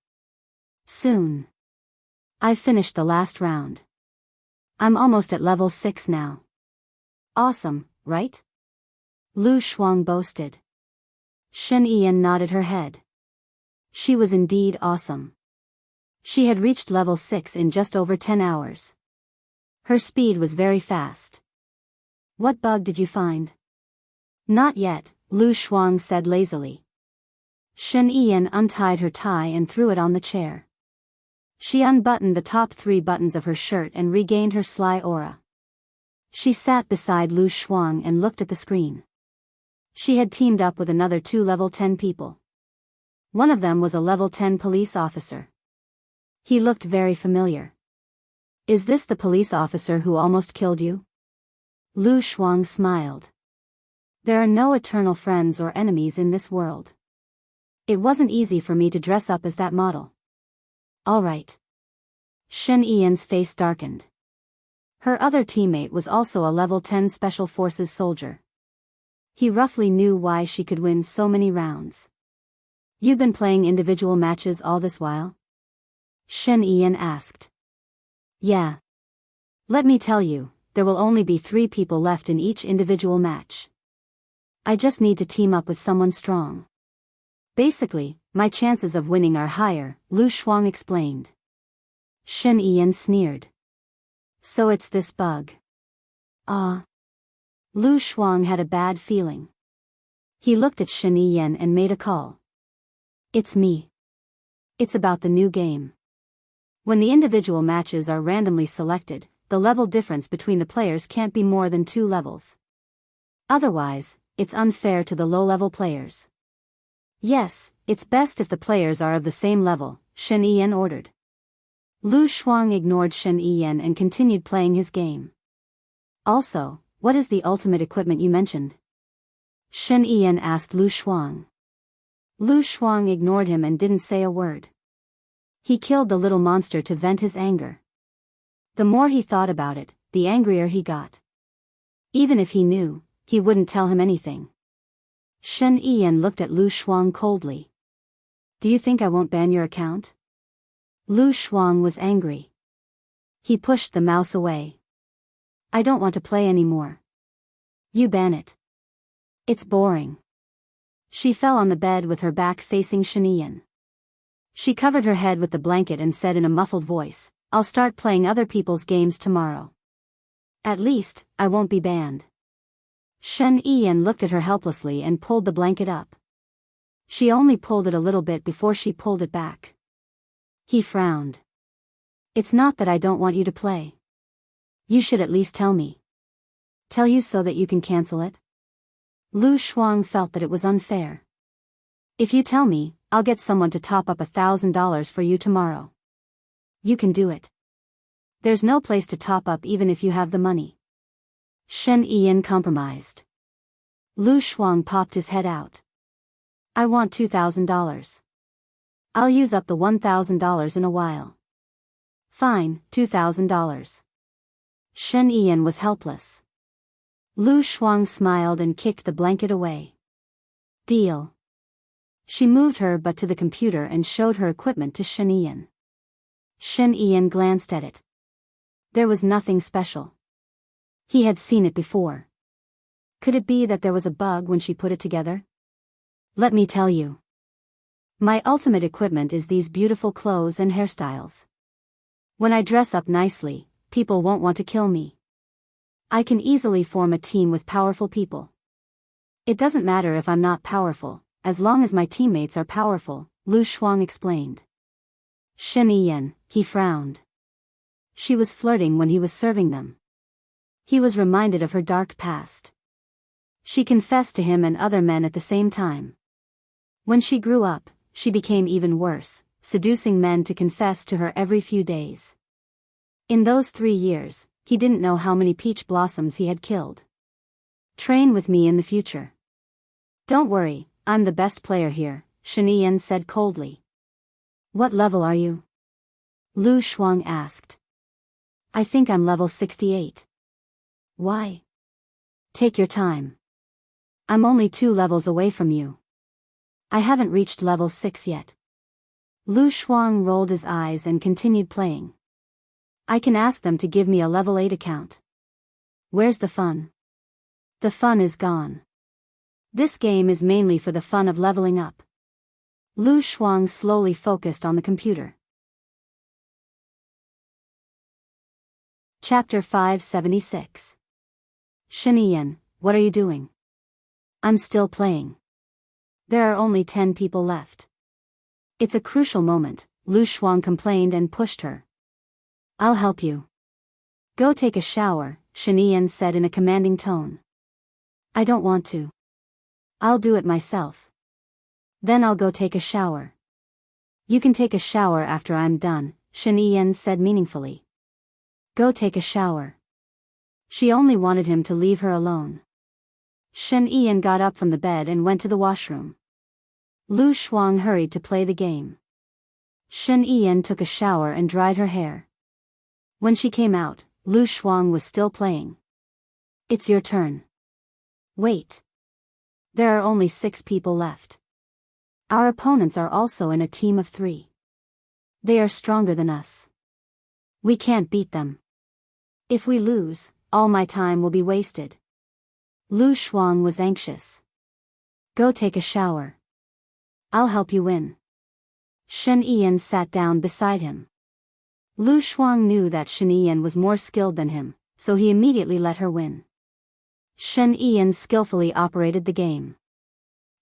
Soon. I've finished the last round. I'm almost at level 6 now. Awesome, right? Lu Shuang boasted. Shen Yiyan nodded her head. She was indeed awesome. She had reached level 6 in just over 10 hours. Her speed was very fast. What bug did you find? Not yet, Lu Shuang said lazily. Shen Yiyan untied her tie and threw it on the chair. She unbuttoned the top 3 buttons of her shirt and regained her sly aura. She sat beside Lu Shuang and looked at the screen. She had teamed up with another 2 level 10 people. One of them was a level 10 police officer. He looked very familiar. Is this the police officer who almost killed you? Lu Shuang smiled. There are no eternal friends or enemies in this world. It wasn't easy for me to dress up as that model. All right. Shen Yiyan's face darkened. Her other teammate was also a level 10 Special Forces soldier. He roughly knew why she could win so many rounds. You've been playing individual matches all this while? Shen Yiyan asked. Yeah. Let me tell you, there will only be 3 people left in each individual match. I just need to team up with someone strong. Basically, my chances of winning are higher, Lu Shuang explained. Shen Yiyan sneered. So it's this bug. Ah. Lu Shuang had a bad feeling. He looked at Shen Yiyan and made a call. It's me. It's about the new game. When the individual matches are randomly selected, the level difference between the players can't be more than 2 levels. Otherwise, it's unfair to the low-level players. Yes, it's best if the players are of the same level, Shen Yiyan ordered. Lu Shuang ignored Shen Yiyan and continued playing his game. Also, what is the ultimate equipment you mentioned? Shen Yiyan asked Lu Shuang. Lu Shuang ignored him and didn't say a word. He killed the little monster to vent his anger. The more he thought about it, the angrier he got. Even if he knew, he wouldn't tell him anything. Shen Yiyan looked at Lu Shuang coldly. Do you think I won't ban your account? Lu Shuang was angry. He pushed the mouse away. I don't want to play anymore. You ban it. It's boring. She fell on the bed with her back facing Shen Yiyan. She covered her head with the blanket and said in a muffled voice, I'll start playing other people's games tomorrow. At least, I won't be banned. Shen Yiyan looked at her helplessly and pulled the blanket up. She only pulled it a little bit before she pulled it back. He frowned. It's not that I don't want you to play. You should at least tell me. Tell you so that you can cancel it? Lu Shuang felt that it was unfair. If you tell me, I'll get someone to top up $1,000 for you tomorrow. You can do it. There's no place to top up even if you have the money. Shen Yiyan compromised. Lu Shuang popped his head out. I want $2,000. I'll use up the $1,000 in a while. Fine, $2,000. Shen Yiyan was helpless. Lu Shuang smiled and kicked the blanket away. Deal. She moved her butt to the computer and showed her equipment to Shen Yiyan. Shen Yiyan glanced at it. There was nothing special. He had seen it before. Could it be that there was a bug when she put it together? Let me tell you. My ultimate equipment is these beautiful clothes and hairstyles. When I dress up nicely, people won't want to kill me. I can easily form a team with powerful people. It doesn't matter if I'm not powerful, as long as my teammates are powerful, Lu Shuang explained. Shen Yiyan, he frowned. She was flirting when he was serving them. He was reminded of her dark past. She confessed to him and other men at the same time. When she grew up, she became even worse, seducing men to confess to her every few days. In those 3 years, he didn't know how many peach blossoms he had killed. Train with me in the future. Don't worry, I'm the best player here, Shen Yiyan said coldly. What level are you? Lu Shuang asked. I think I'm level 68. Why? Take your time. I'm only 2 levels away from you. I haven't reached level 6 yet. Lu Shuang rolled his eyes and continued playing. I can ask them to give me a level 8 account. Where's the fun? The fun is gone. This game is mainly for the fun of leveling up. Lu Shuang slowly focused on the computer. Chapter 576. Shen Yiyan, what are you doing? I'm still playing. There are only 10 people left. It's a crucial moment, Lu Shuang complained and pushed her. I'll help you. Go take a shower, Shen Yiyan said in a commanding tone. I don't want to. I'll do it myself. Then I'll go take a shower. You can take a shower after I'm done, Shen Yiyan said meaningfully. Go take a shower. She only wanted him to leave her alone. Shen Yiyan got up from the bed and went to the washroom. Lu Shuang hurried to play the game. Shen Yiyan took a shower and dried her hair. When she came out, Lu Shuang was still playing. It's your turn. Wait. There are only 6 people left. Our opponents are also in a team of 3. They are stronger than us. We can't beat them. If we lose, all my time will be wasted. Lu Shuang was anxious. Go take a shower. I'll help you win. Shen Yiyan sat down beside him. Lu Shuang knew that Shen Yiyan was more skilled than him, so he immediately let her win. Shen Yiyan skillfully operated the game.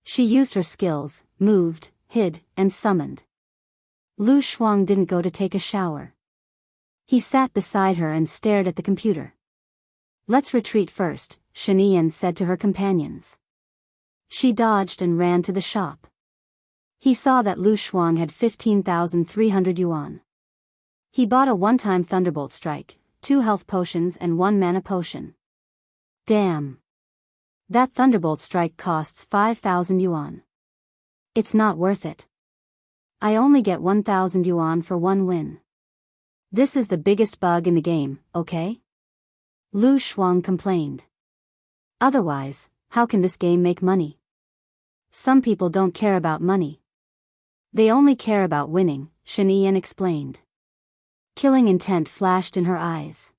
She used her skills, moved, hid, and summoned. Lu Shuang didn't go to take a shower. He sat beside her and stared at the computer. Let's retreat first, Shen Yiyan said to her companions. She dodged and ran to the shop. He saw that Lu Shuang had 15,300 yuan. He bought a one-time thunderbolt strike, 2 health potions and 1 mana potion. Damn. That thunderbolt strike costs 5,000 yuan. It's not worth it. I only get 1,000 yuan for 1 win. This is the biggest bug in the game, okay? Lu Shuang complained. Otherwise, how can this game make money? Some people don't care about money. They only care about winning, Shen Yiyan explained. Killing intent flashed in her eyes.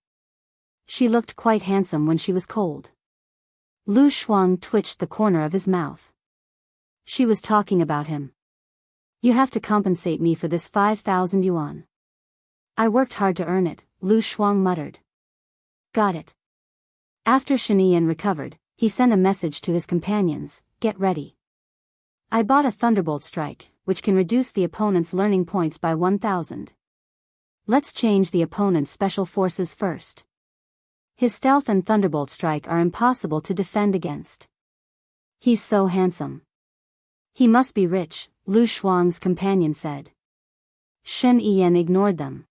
She looked quite handsome when she was cold. Lu Shuang twitched the corner of his mouth. She was talking about him. You have to compensate me for this 5,000 yuan. I worked hard to earn it, Lu Shuang muttered. Got it. After Shen Yiyan recovered, he sent a message to his companions, get ready. I bought a thunderbolt strike, which can reduce the opponent's learning points by 1,000. Let's change the opponent's special forces first. His stealth and thunderbolt strike are impossible to defend against. He's so handsome. He must be rich, Lu Shuang's companion said. Shen Yiyan ignored them.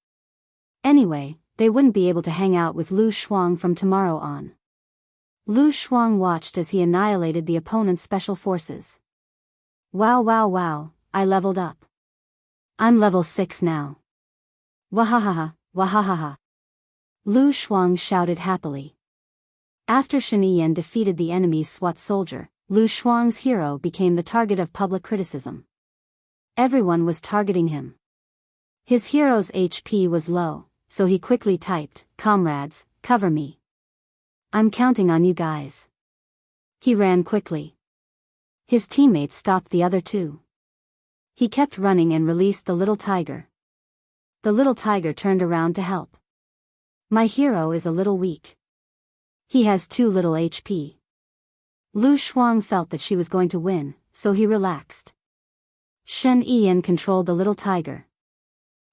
Anyway, they wouldn't be able to hang out with Lu Shuang from tomorrow on. Lu Shuang watched as he annihilated the opponent's special forces. Wow wow wow, I leveled up. I'm level 6 now. Wahahaha, wahahaha. Lu Shuang shouted happily. After Shen Yiyan defeated the enemy's SWAT soldier, Lu Shuang's hero became the target of public criticism. Everyone was targeting him. His hero's HP was low, so he quickly typed, "Comrades, cover me. I'm counting on you guys." He ran quickly. His teammates stopped the other 2. He kept running and released the little tiger. The little tiger turned around to help. My hero is a little weak. He has too little HP. Lu Shuang felt that she was going to win, so he relaxed. Shen Ian controlled the little tiger.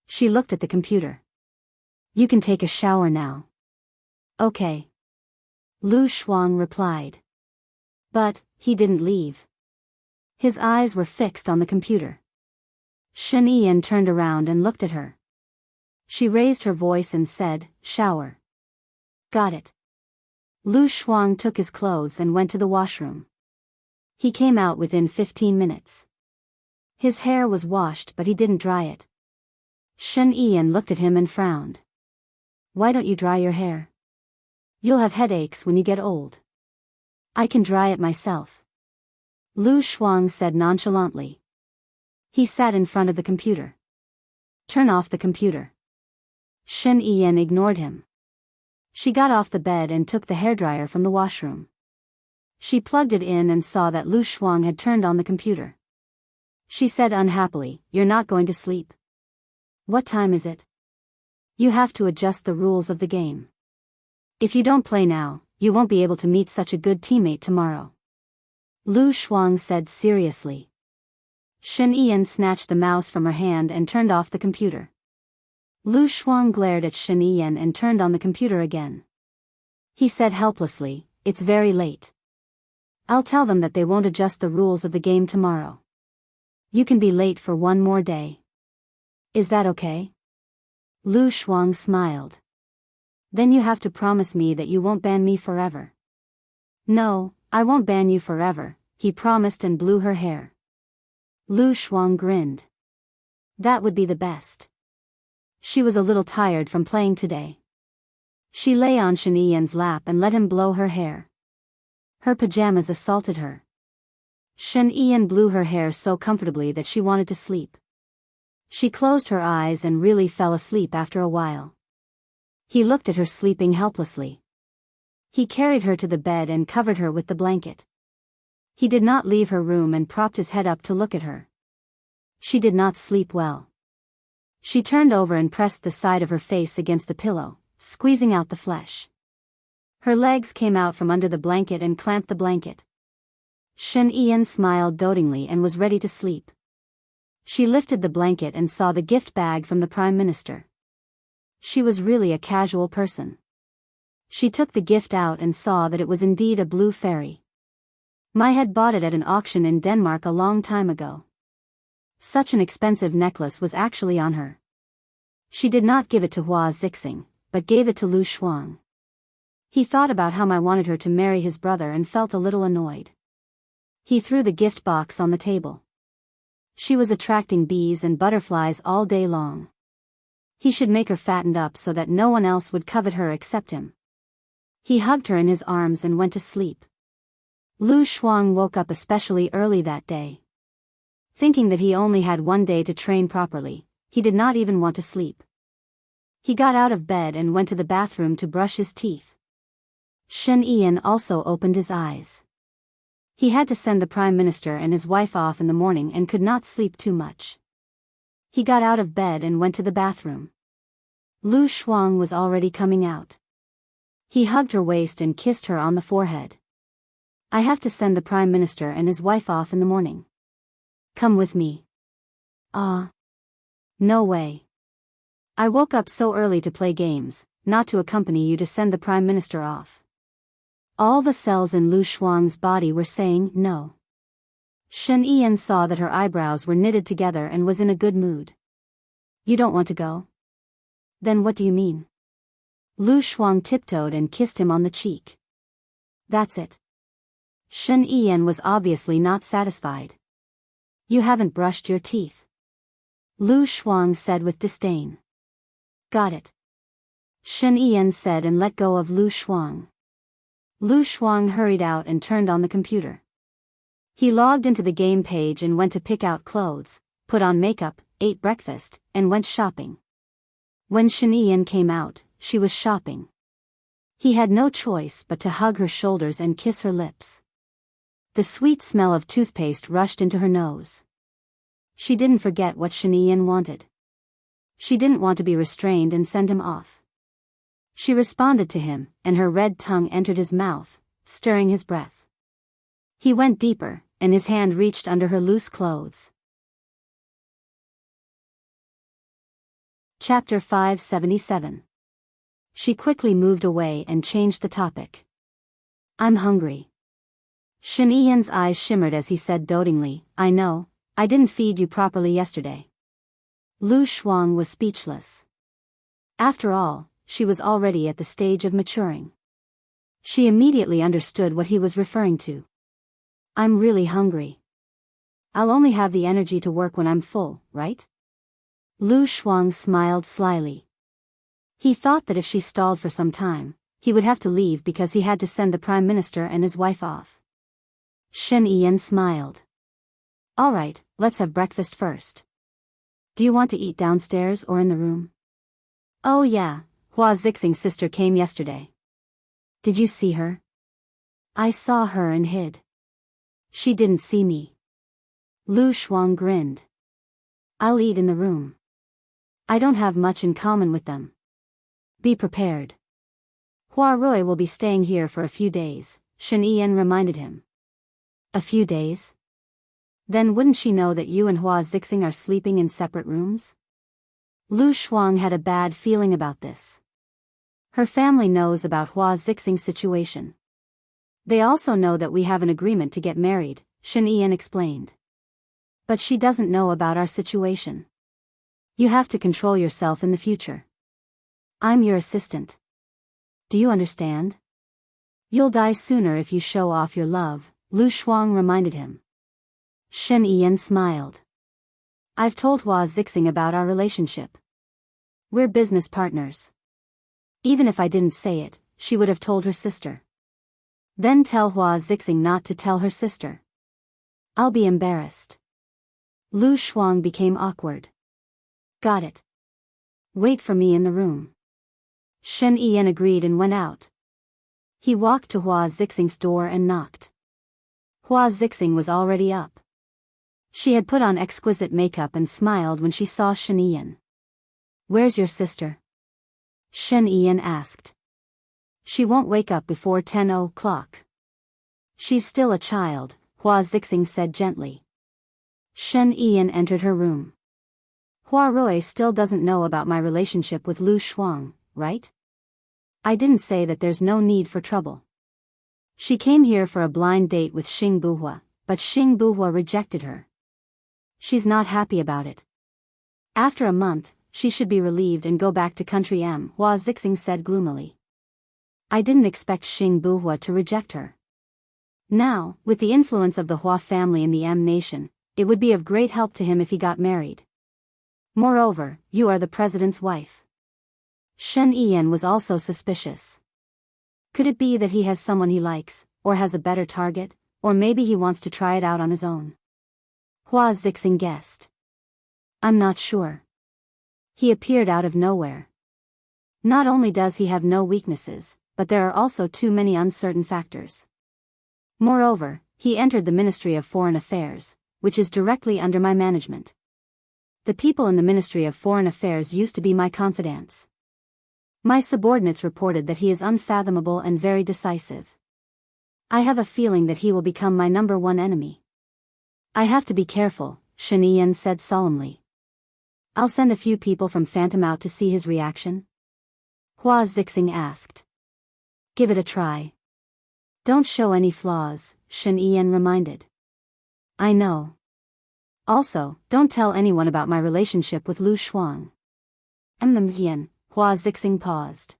She looked at the computer. You can take a shower now. Okay. Lu Shuang replied. But, he didn't leave. His eyes were fixed on the computer. Shen Ian turned around and looked at her. She raised her voice and said, shower. Got it. Lu Shuang took his clothes and went to the washroom. He came out within 15 minutes. His hair was washed but he didn't dry it. Shen Ian looked at him and frowned. Why don't you dry your hair? You'll have headaches when you get old. I can dry it myself. Lu Shuang said nonchalantly. He sat in front of the computer. Turn off the computer. Shen Ian ignored him. She got off the bed and took the hairdryer from the washroom. She plugged it in and saw that Lu Shuang had turned on the computer. She said unhappily, You're not going to sleep. What time is it? You have to adjust the rules of the game. If you don't play now, you won't be able to meet such a good teammate tomorrow. Lu Shuang said seriously. Shen Ian snatched the mouse from her hand and turned off the computer. Lu Shuang glared at Shen Ian and turned on the computer again. He said helplessly, It's very late. I'll tell them that they won't adjust the rules of the game tomorrow. You can be late for one more day. Is that okay? Lu Shuang smiled. Then you have to promise me that you won't ban me forever. No, I won't ban you forever, he promised and blew her hair. Lu Shuang grinned. That would be the best. She was a little tired from playing today. She lay on Shen Ian's lap and let him blow her hair. Her pajamas assaulted her. Shen Ian blew her hair so comfortably that she wanted to sleep. She closed her eyes and really fell asleep after a while. He looked at her sleeping helplessly. He carried her to the bed and covered her with the blanket. He did not leave her room and propped his head up to look at her. She did not sleep well. She turned over and pressed the side of her face against the pillow, squeezing out the flesh. Her legs came out from under the blanket and clamped the blanket. Shen Ian smiled dotingly and was ready to sleep. She lifted the blanket and saw the gift bag from the Prime Minister. She was really a casual person. She took the gift out and saw that it was indeed a blue fairy. Mai had bought it at an auction in Denmark a long time ago. Such an expensive necklace was actually on her. She did not give it to Hua Zixing, but gave it to Lu Shuang. He thought about how Mai wanted her to marry his brother and felt a little annoyed. He threw the gift box on the table. She was attracting bees and butterflies all day long. He should make her fattened up so that no one else would covet her except him. He hugged her in his arms and went to sleep. Lu Shuang woke up especially early that day. Thinking that he only had one day to train properly, he did not even want to sleep. He got out of bed and went to the bathroom to brush his teeth. Shen Ian also opened his eyes. He had to send the Prime Minister and his wife off in the morning and could not sleep too much. He got out of bed and went to the bathroom. Lu Shuang was already coming out. He hugged her waist and kissed her on the forehead. I have to send the Prime Minister and his wife off in the morning. Come with me. Ah. No way. I woke up so early to play games, not to accompany you to send the Prime Minister off. All the cells in Lu Shuang's body were saying no. Shen Ian saw that her eyebrows were knitted together and was in a good mood. You don't want to go? Then what do you mean? Lu Shuang tiptoed and kissed him on the cheek. That's it. Shen Ian was obviously not satisfied. You haven't brushed your teeth. Lu Shuang said with disdain. Got it. Shen Ian said and let go of Lu Shuang. Lu Shuang hurried out and turned on the computer. He logged into the game page and went to pick out clothes, put on makeup, ate breakfast, and went shopping. When Shen Ian came out, she was shopping. He had no choice but to hug her shoulders and kiss her lips. The sweet smell of toothpaste rushed into her nose. She didn't forget what Shen Ian wanted. She didn't want to be restrained and send him off. She responded to him, and her red tongue entered his mouth, stirring his breath. He went deeper, and his hand reached under her loose clothes. Chapter 577. She quickly moved away and changed the topic. I'm hungry. Shen Yi's eyes shimmered as he said dotingly, I know, I didn't feed you properly yesterday. Lu Shuang was speechless. After all, she was already at the stage of maturing. She immediately understood what he was referring to. I'm really hungry. I'll only have the energy to work when I'm full, right? Lu Shuang smiled slyly. He thought that if she stalled for some time, he would have to leave because he had to send the Prime Minister and his wife off. Shen Yi smiled. All right, let's have breakfast first. Do you want to eat downstairs or in the room? Oh yeah, Hua Zixing's sister came yesterday. Did you see her? I saw her and hid. She didn't see me. Lu Shuang grinned. I'll eat in the room. I don't have much in common with them. Be prepared. Hua Rui will be staying here for a few days, Shen Yi reminded him. A few days? Then wouldn't she know that you and Hua Zixing are sleeping in separate rooms? Lu Shuang had a bad feeling about this. Her family knows about Hua Zixing's situation. They also know that we have an agreement to get married, Shen Yi explained. But she doesn't know about our situation. You have to control yourself in the future. I'm your assistant. Do you understand? You'll die sooner if you show off your love, Lu Shuang reminded him. Shen Yi smiled. I've told Hua Zixing about our relationship. We're business partners. Even if I didn't say it, she would have told her sister. Then tell Hua Zixing not to tell her sister. I'll be embarrassed. Lu Shuang became awkward. Got it. Wait for me in the room. Shen Yi agreed and went out. He walked to Hua Zixing's door and knocked. Hua Zixing was already up. She had put on exquisite makeup and smiled when she saw Shen Yi. Where's your sister? Shen Yi asked. She won't wake up before 10 o'clock. She's still a child, Hua Zixing said gently. Shen Yi entered her room. Hua Rui still doesn't know about my relationship with Lu Shuang, right? I didn't say that there's no need for trouble. She came here for a blind date with Xing Buhua, but Xing Buhua rejected her. She's not happy about it. After a month, she should be relieved and go back to country M, Hua Zixing said gloomily. I didn't expect Xing Buhua to reject her. Now, with the influence of the Hua family in the M nation, it would be of great help to him if he got married. Moreover, you are the president's wife. Shen Yi was also suspicious. Could it be that he has someone he likes, or has a better target, or maybe he wants to try it out on his own? Hua Zixing guessed. I'm not sure. He appeared out of nowhere. Not only does he have no weaknesses, but there are also too many uncertain factors. Moreover, he entered the Ministry of Foreign Affairs, which is directly under my management. The people in the Ministry of Foreign Affairs used to be my confidants. My subordinates reported that he is unfathomable and very decisive. I have a feeling that he will become my number one enemy. I have to be careful, Shen Yi said solemnly. I'll send a few people from Phantom out to see his reaction. Hua Zixing asked. Give it a try. Don't show any flaws, Shen Yi reminded. I know. Also, don't tell anyone about my relationship with Lu Shuang. Hua Zixing paused.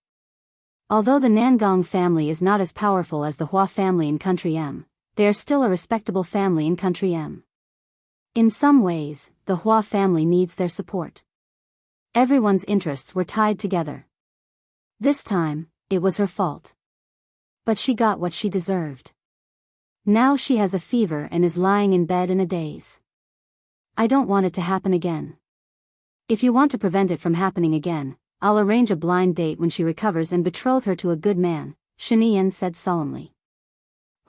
Although the Nangong family is not as powerful as the Hua family in Country M, they are still a respectable family in Country M. In some ways, the Hua family needs their support. Everyone's interests were tied together. This time, it was her fault. But she got what she deserved. Now she has a fever and is lying in bed in a daze. I don't want it to happen again. If you want to prevent it from happening again, I'll arrange a blind date when she recovers and betroth her to a good man, Shen Yi said solemnly.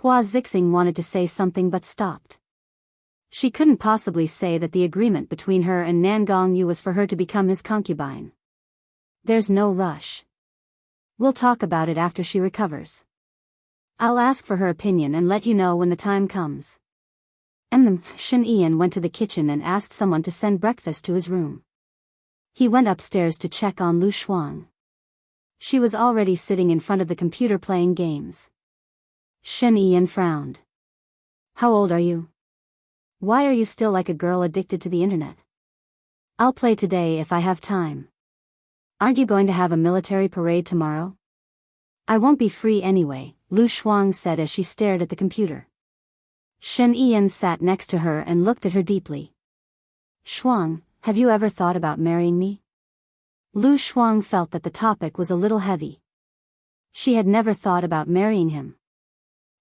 Hua Zixing wanted to say something but stopped. She couldn't possibly say that the agreement between her and Nangong Yu was for her to become his concubine. There's no rush. We'll talk about it after she recovers. I'll ask for her opinion and let you know when the time comes. Shen Yi went to the kitchen and asked someone to send breakfast to his room. He went upstairs to check on Lu Shuang. She was already sitting in front of the computer playing games. Shen Yiyan frowned. How old are you? Why are you still like a girl addicted to the internet? I'll play today if I have time. Aren't you going to have a military parade tomorrow? I won't be free anyway, Lu Shuang said as she stared at the computer. Shen Yiyan sat next to her and looked at her deeply. Shuang, have you ever thought about marrying me? Lu Shuang felt that the topic was a little heavy. She had never thought about marrying him.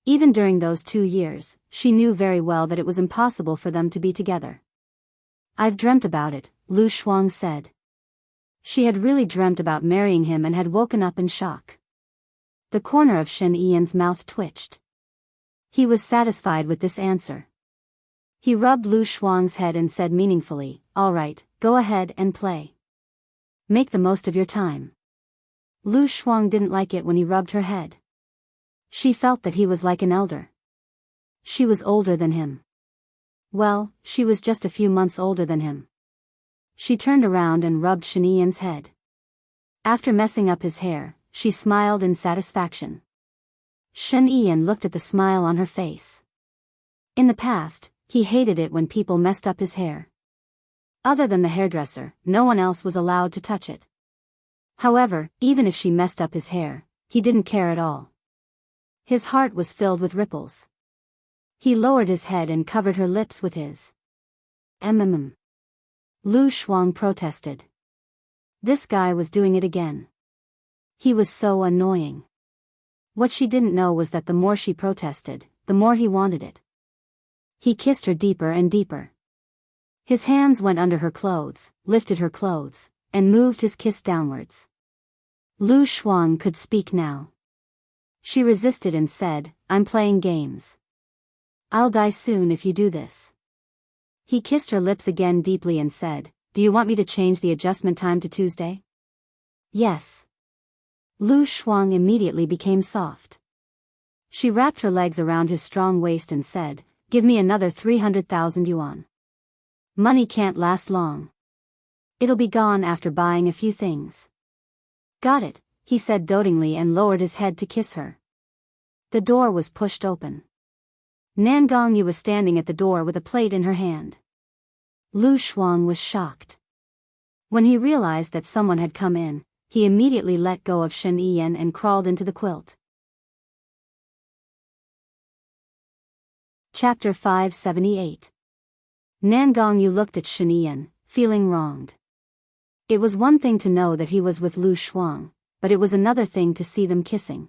Even during those 2 years, she knew very well that it was impossible for them to be together. I've dreamt about it, Lu Shuang said. She had really dreamt about marrying him and had woken up in shock. The corner of Shen Yiyan's mouth twitched. He was satisfied with this answer. He rubbed Lu Shuang's head and said meaningfully, all right, go ahead and play. Make the most of your time. Lu Shuang didn't like it when he rubbed her head. She felt that he was like an elder. She was older than him. Well, she was just a few months older than him. She turned around and rubbed Shen Yiyan's head. After messing up his hair, she smiled in satisfaction. Shen Yiyan looked at the smile on her face. In the past, he hated it when people messed up his hair. Other than the hairdresser, no one else was allowed to touch it. However, even if she messed up his hair, he didn't care at all. His heart was filled with ripples. He lowered his head and covered her lips with his. Lu Shuang protested. This guy was doing it again. He was so annoying. What she didn't know was that the more she protested, the more he wanted it. He kissed her deeper and deeper. His hands went under her clothes, lifted her clothes, and moved his kiss downwards. Lu Shuang could speak now. She resisted and said, I'm playing games. I'll die soon if you do this. He kissed her lips again deeply and said, do you want me to change the adjustment time to Tuesday? Yes. Lu Shuang immediately became soft. She wrapped her legs around his strong waist and said, give me another 300,000 yuan. Money can't last long. It'll be gone after buying a few things. Got it, he said dotingly and lowered his head to kiss her. The door was pushed open. Nan Gongyu was standing at the door with a plate in her hand. Lu Shuang was shocked. When he realized that someone had come in, he immediately let go of Shen Yiyan and crawled into the quilt. Chapter 578. Nan Gongyu looked at Shen Yiyan, feeling wronged. It was one thing to know that he was with Lu Shuang, but it was another thing to see them kissing.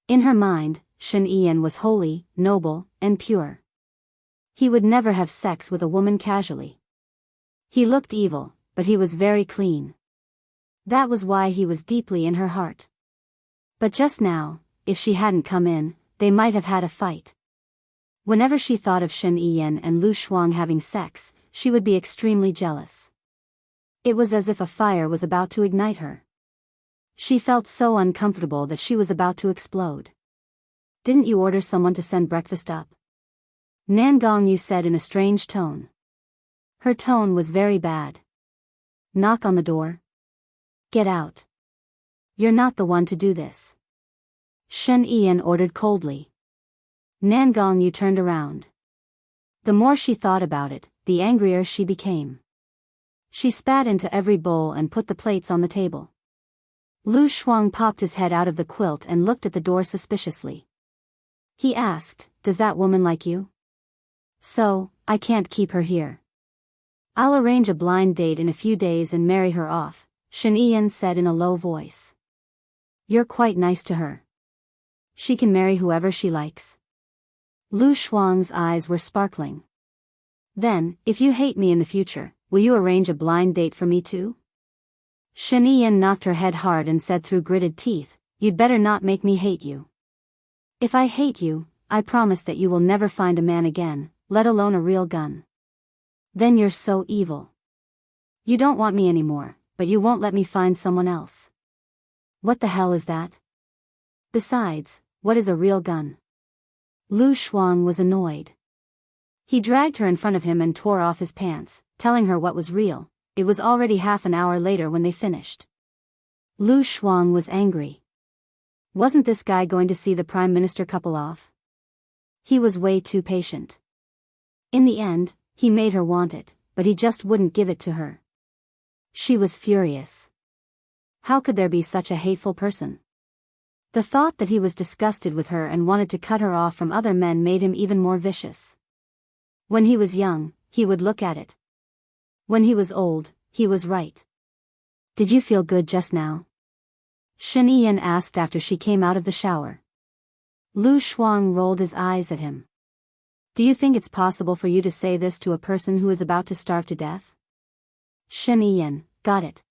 In her mind, Shen Yiyan was holy, noble, and pure. He would never have sex with a woman casually. He looked evil, but he was very clean. That was why he was deeply in her heart. But just now, if she hadn't come in, they might have had a fight. Whenever she thought of Shen Yiyan and Lu Shuang having sex, she would be extremely jealous. It was as if a fire was about to ignite her. She felt so uncomfortable that she was about to explode. Didn't you order someone to send breakfast up? Nan Gongyu said in a strange tone. Her tone was very bad. Knock on the door. Get out. You're not the one to do this. Shen Yiyan ordered coldly. Nan Gongyu turned around. The more she thought about it, the angrier she became. She spat into every bowl and put the plates on the table. Lu Shuang popped his head out of the quilt and looked at the door suspiciously. He asked, does that woman like you? So, I can't keep her here. I'll arrange a blind date in a few days and marry her off, Shen Yiyan said in a low voice. You're quite nice to her. She can marry whoever she likes. Lu Shuang's eyes were sparkling. Then, if you hate me in the future, will you arrange a blind date for me too? Shen Yiyan knocked her head hard and said through gritted teeth, you'd better not make me hate you. If I hate you, I promise that you will never find a man again, let alone a real gun. Then you're so evil. You don't want me anymore, but you won't let me find someone else. What the hell is that? Besides, what is a real gun? Lu Shuang was annoyed. He dragged her in front of him and tore off his pants, telling her what was real, it was already half an hour later when they finished. Lu Shuang was angry. Wasn't this guy going to see the Prime Minister couple off? He was way too patient. In the end, he made her want it, but he just wouldn't give it to her. She was furious. How could there be such a hateful person? The thought that he was disgusted with her and wanted to cut her off from other men made him even more vicious. When he was young, he would look at it. When he was old, he was right. Did you feel good just now? Shen Yiyan asked after she came out of the shower. Lu Shuang rolled his eyes at him. Do you think it's possible for you to say this to a person who is about to starve to death? Shen Yiyan, got it.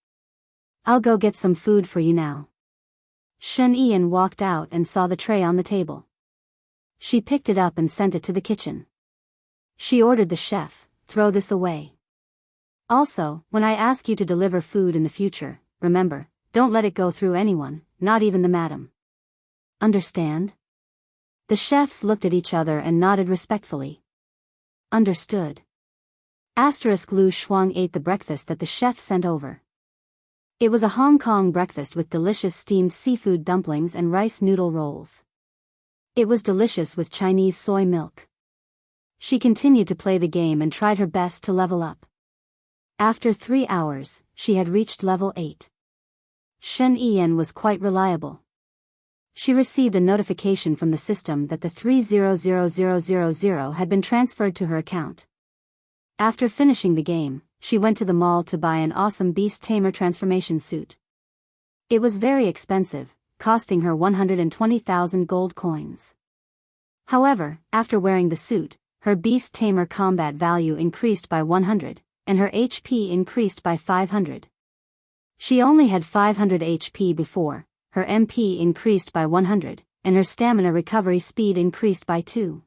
I'll go get some food for you now. Shen Yiyan walked out and saw the tray on the table. She picked it up and sent it to the kitchen. She ordered the chef, throw this away. Also, when I ask you to deliver food in the future, remember, don't let it go through anyone, not even the madam. Understand? The chefs looked at each other and nodded respectfully. Understood. Lu Shuang ate the breakfast that the chef sent over. It was a Hong Kong breakfast with delicious steamed seafood dumplings and rice noodle rolls. It was delicious with Chinese soy milk. She continued to play the game and tried her best to level up. After 3 hours, she had reached level 8. Shen Yiyan was quite reliable. She received a notification from the system that the 300000 had been transferred to her account. After finishing the game, she went to the mall to buy an awesome beast tamer transformation suit. It was very expensive, costing her 120,000 gold coins. However, after wearing the suit, her beast tamer combat value increased by 100, and her HP increased by 500. She only had 500 HP before, her MP increased by 100, and her stamina recovery speed increased by 2.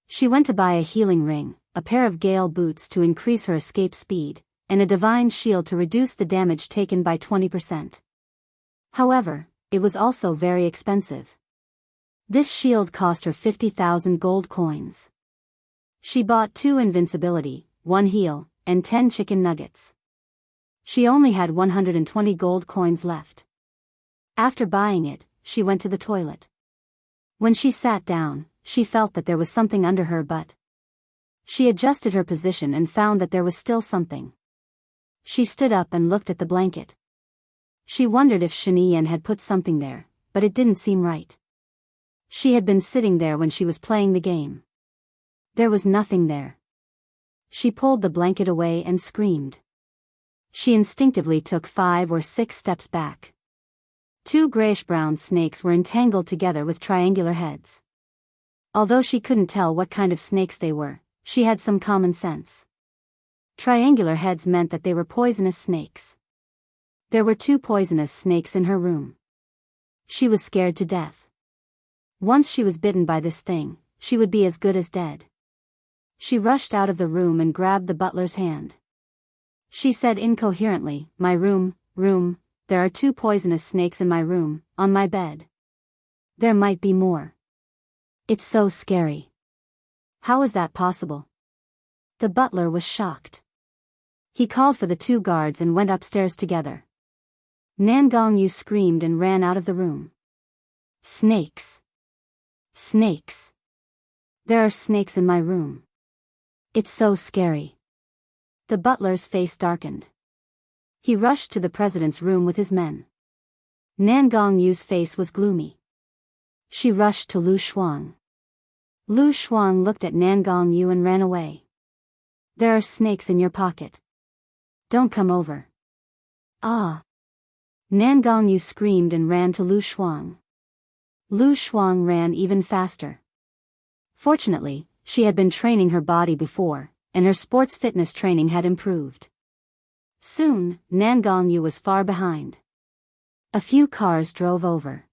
She went to buy a healing ring, a pair of gale boots to increase her escape speed, and a divine shield to reduce the damage taken by 20%. However, it was also very expensive. This shield cost her 50,000 gold coins. She bought 2 invincibility, 1 heal, and 10 chicken nuggets. She only had 120 gold coins left. After buying it, she went to the toilet. When she sat down, she felt that there was something under her butt. She adjusted her position and found that there was still something. She stood up and looked at the blanket. She wondered if Shen Yiyan had put something there, but it didn't seem right. She had been sitting there when she was playing the game. There was nothing there. She pulled the blanket away and screamed. She instinctively took 5 or 6 steps back. 2 grayish-brown snakes were entangled together with triangular heads. Although she couldn't tell what kind of snakes they were, she had some common sense. Triangular heads meant that they were poisonous snakes. There were 2 poisonous snakes in her room. She was scared to death. Once she was bitten by this thing, she would be as good as dead. She rushed out of the room and grabbed the butler's hand. She said incoherently, "My room, there are 2 poisonous snakes in my room, on my bed. There might be more. It's so scary. How is that possible?" The butler was shocked. He called for the 2 guards and went upstairs together. Nangongyu screamed and ran out of the room. Snakes. Snakes. There are snakes in my room. It's so scary. The butler's face darkened. He rushed to the president's room with his men. Nangongyu's face was gloomy. She rushed to Lu Shuang. Lu Shuang looked at Nangongyu and ran away. "There are snakes in your pocket. Don't come over." "Ah!" Nangongyu screamed and ran to Lu Shuang. Lu Shuang ran even faster. Fortunately, she had been training her body before, and her sports fitness training had improved. Soon, Nangongyu was far behind. A few cars drove over.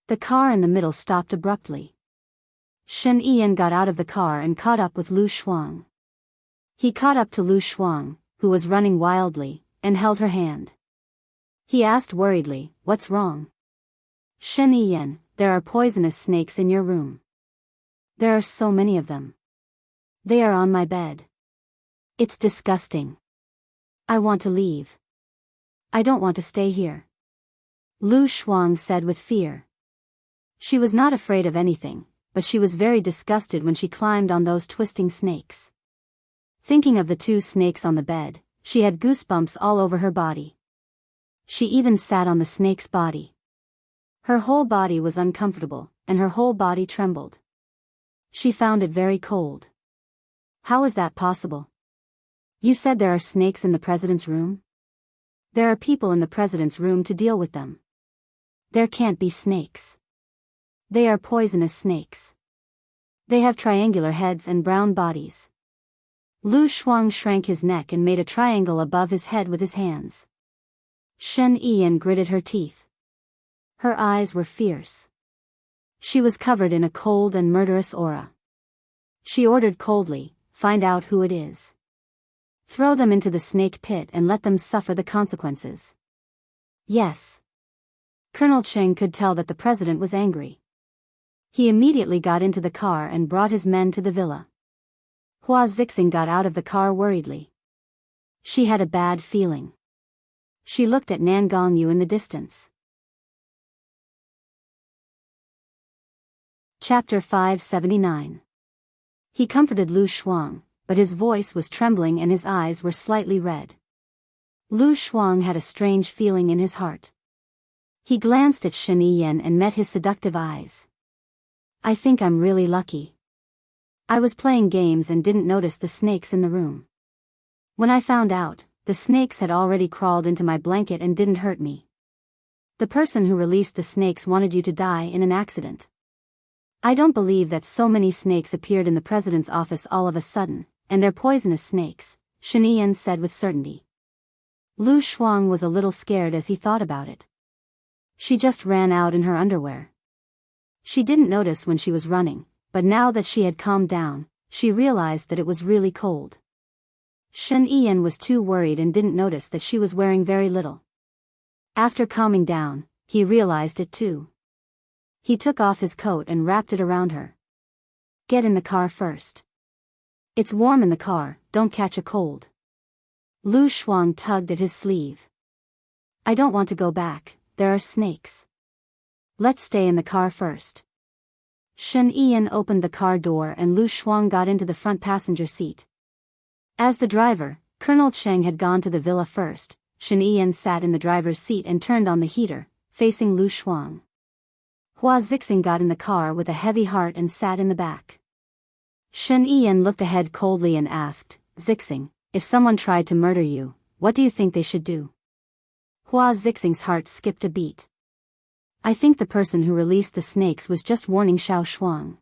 The car in the middle stopped abruptly. Shen Yiyan got out of the car and caught up with Lu Shuang. He caught up to Lu Shuang, who was running wildly, and held her hand. He asked worriedly, "What's wrong?" "Shen Yiyan, there are poisonous snakes in your room. There are so many of them. They are on my bed. It's disgusting." I want to leave. I don't want to stay here. Lu Shuang said with fear. She was not afraid of anything, but she was very disgusted when she climbed on those twisting snakes. Thinking of the two snakes on the bed, she had goosebumps all over her body. She even sat on the snake's body. Her whole body was uncomfortable, and her whole body trembled. She found it very cold. How is that possible? You said there are snakes in the president's room? There are people in the president's room to deal with them. There can't be snakes. They are poisonous snakes. They have triangular heads and brown bodies. Lu Shuang shrank his neck and made a triangle above his head with his hands. Shen Yiyan gritted her teeth. Her eyes were fierce. She was covered in a cold and murderous aura. She ordered coldly, "Find out who it is. Throw them into the snake pit and let them suffer the consequences." Yes. Colonel Cheng could tell that the president was angry. He immediately got into the car and brought his men to the villa. Hua Zixing got out of the car worriedly. She had a bad feeling. She looked at Nan Gongyu in the distance. Chapter 579. He comforted Lu Shuang, but his voice was trembling and his eyes were slightly red. Lu Shuang had a strange feeling in his heart. He glanced at Shen Yiyan and met his seductive eyes. I think I'm really lucky. I was playing games and didn't notice the snakes in the room. When I found out, the snakes had already crawled into my blanket and didn't hurt me. The person who released the snakes wanted you to die in an accident. I don't believe that so many snakes appeared in the president's office all of a sudden, and they're poisonous snakes, Shen Yiyan said with certainty. Lu Shuang was a little scared as he thought about it. She just ran out in her underwear. She didn't notice when she was running, but now that she had calmed down, she realized that it was really cold. Shen Yiyan was too worried and didn't notice that she was wearing very little. After calming down, he realized it too. He took off his coat and wrapped it around her. Get in the car first. It's warm in the car, don't catch a cold. Lu Shuang tugged at his sleeve. I don't want to go back, there are snakes. Let's stay in the car first. Shen Yiyan opened the car door and Lu Shuang got into the front passenger seat. As the driver, Colonel Cheng had gone to the villa first. Shen Yiyan sat in the driver's seat and turned on the heater, facing Lu Shuang. Hua Zixing got in the car with a heavy heart and sat in the back. Shen Yiyan looked ahead coldly and asked, Zixing, if someone tried to murder you, what do you think they should do? Hua Zixing's heart skipped a beat. I think the person who released the snakes was just warning Xiao Shuang.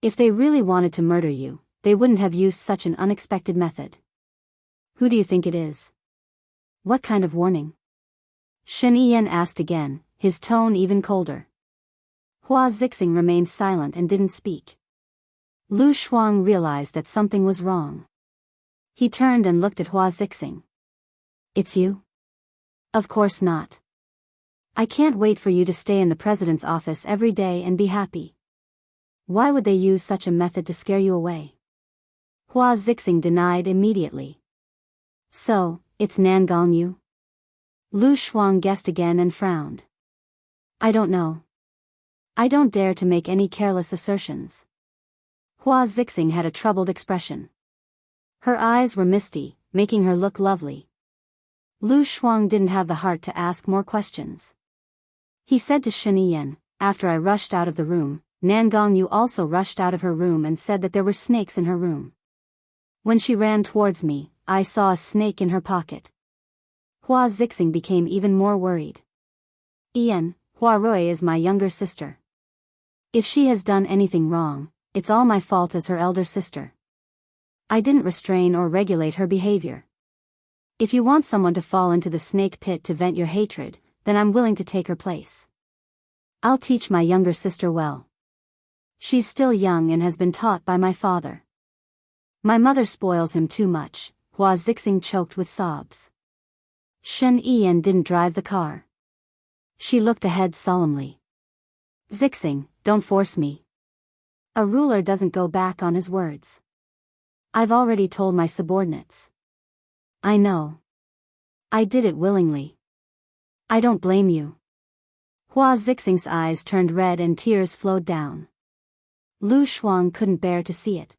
If they really wanted to murder you, they wouldn't have used such an unexpected method. Who do you think it is? What kind of warning? Shen Yiyan asked again, his tone even colder. Hua Zixing remained silent and didn't speak. Lu Shuang realized that something was wrong. He turned and looked at Hua Zixing. It's you? Of course not. I can't wait for you to stay in the president's office every day and be happy. Why would they use such a method to scare you away? Hua Zixing denied immediately. So, it's Nan Gongyu? Lu Shuang guessed again and frowned. I don't know. I don't dare to make any careless assertions. Hua Zixing had a troubled expression. Her eyes were misty, making her look lovely. Lu Shuang didn't have the heart to ask more questions. He said to Shen Yiyan, after I rushed out of the room, Nan Gongyu also rushed out of her room and said that there were snakes in her room. When she ran towards me, I saw a snake in her pocket. Hua Zixing became even more worried. Yiyan, Hua Rui is my younger sister. If she has done anything wrong, it's all my fault as her elder sister. I didn't restrain or regulate her behavior. If you want someone to fall into the snake pit to vent your hatred, then I'm willing to take her place. I'll teach my younger sister well. She's still young and has been taught by my father. My mother spoils him too much, Hua Zixing choked with sobs. Shen Yiyan didn't drive the car. She looked ahead solemnly. Zixing, don't force me. A ruler doesn't go back on his words. I've already told my subordinates. I know. I did it willingly. I don't blame you. Hua Zixing's eyes turned red and tears flowed down. Lu Shuang couldn't bear to see it.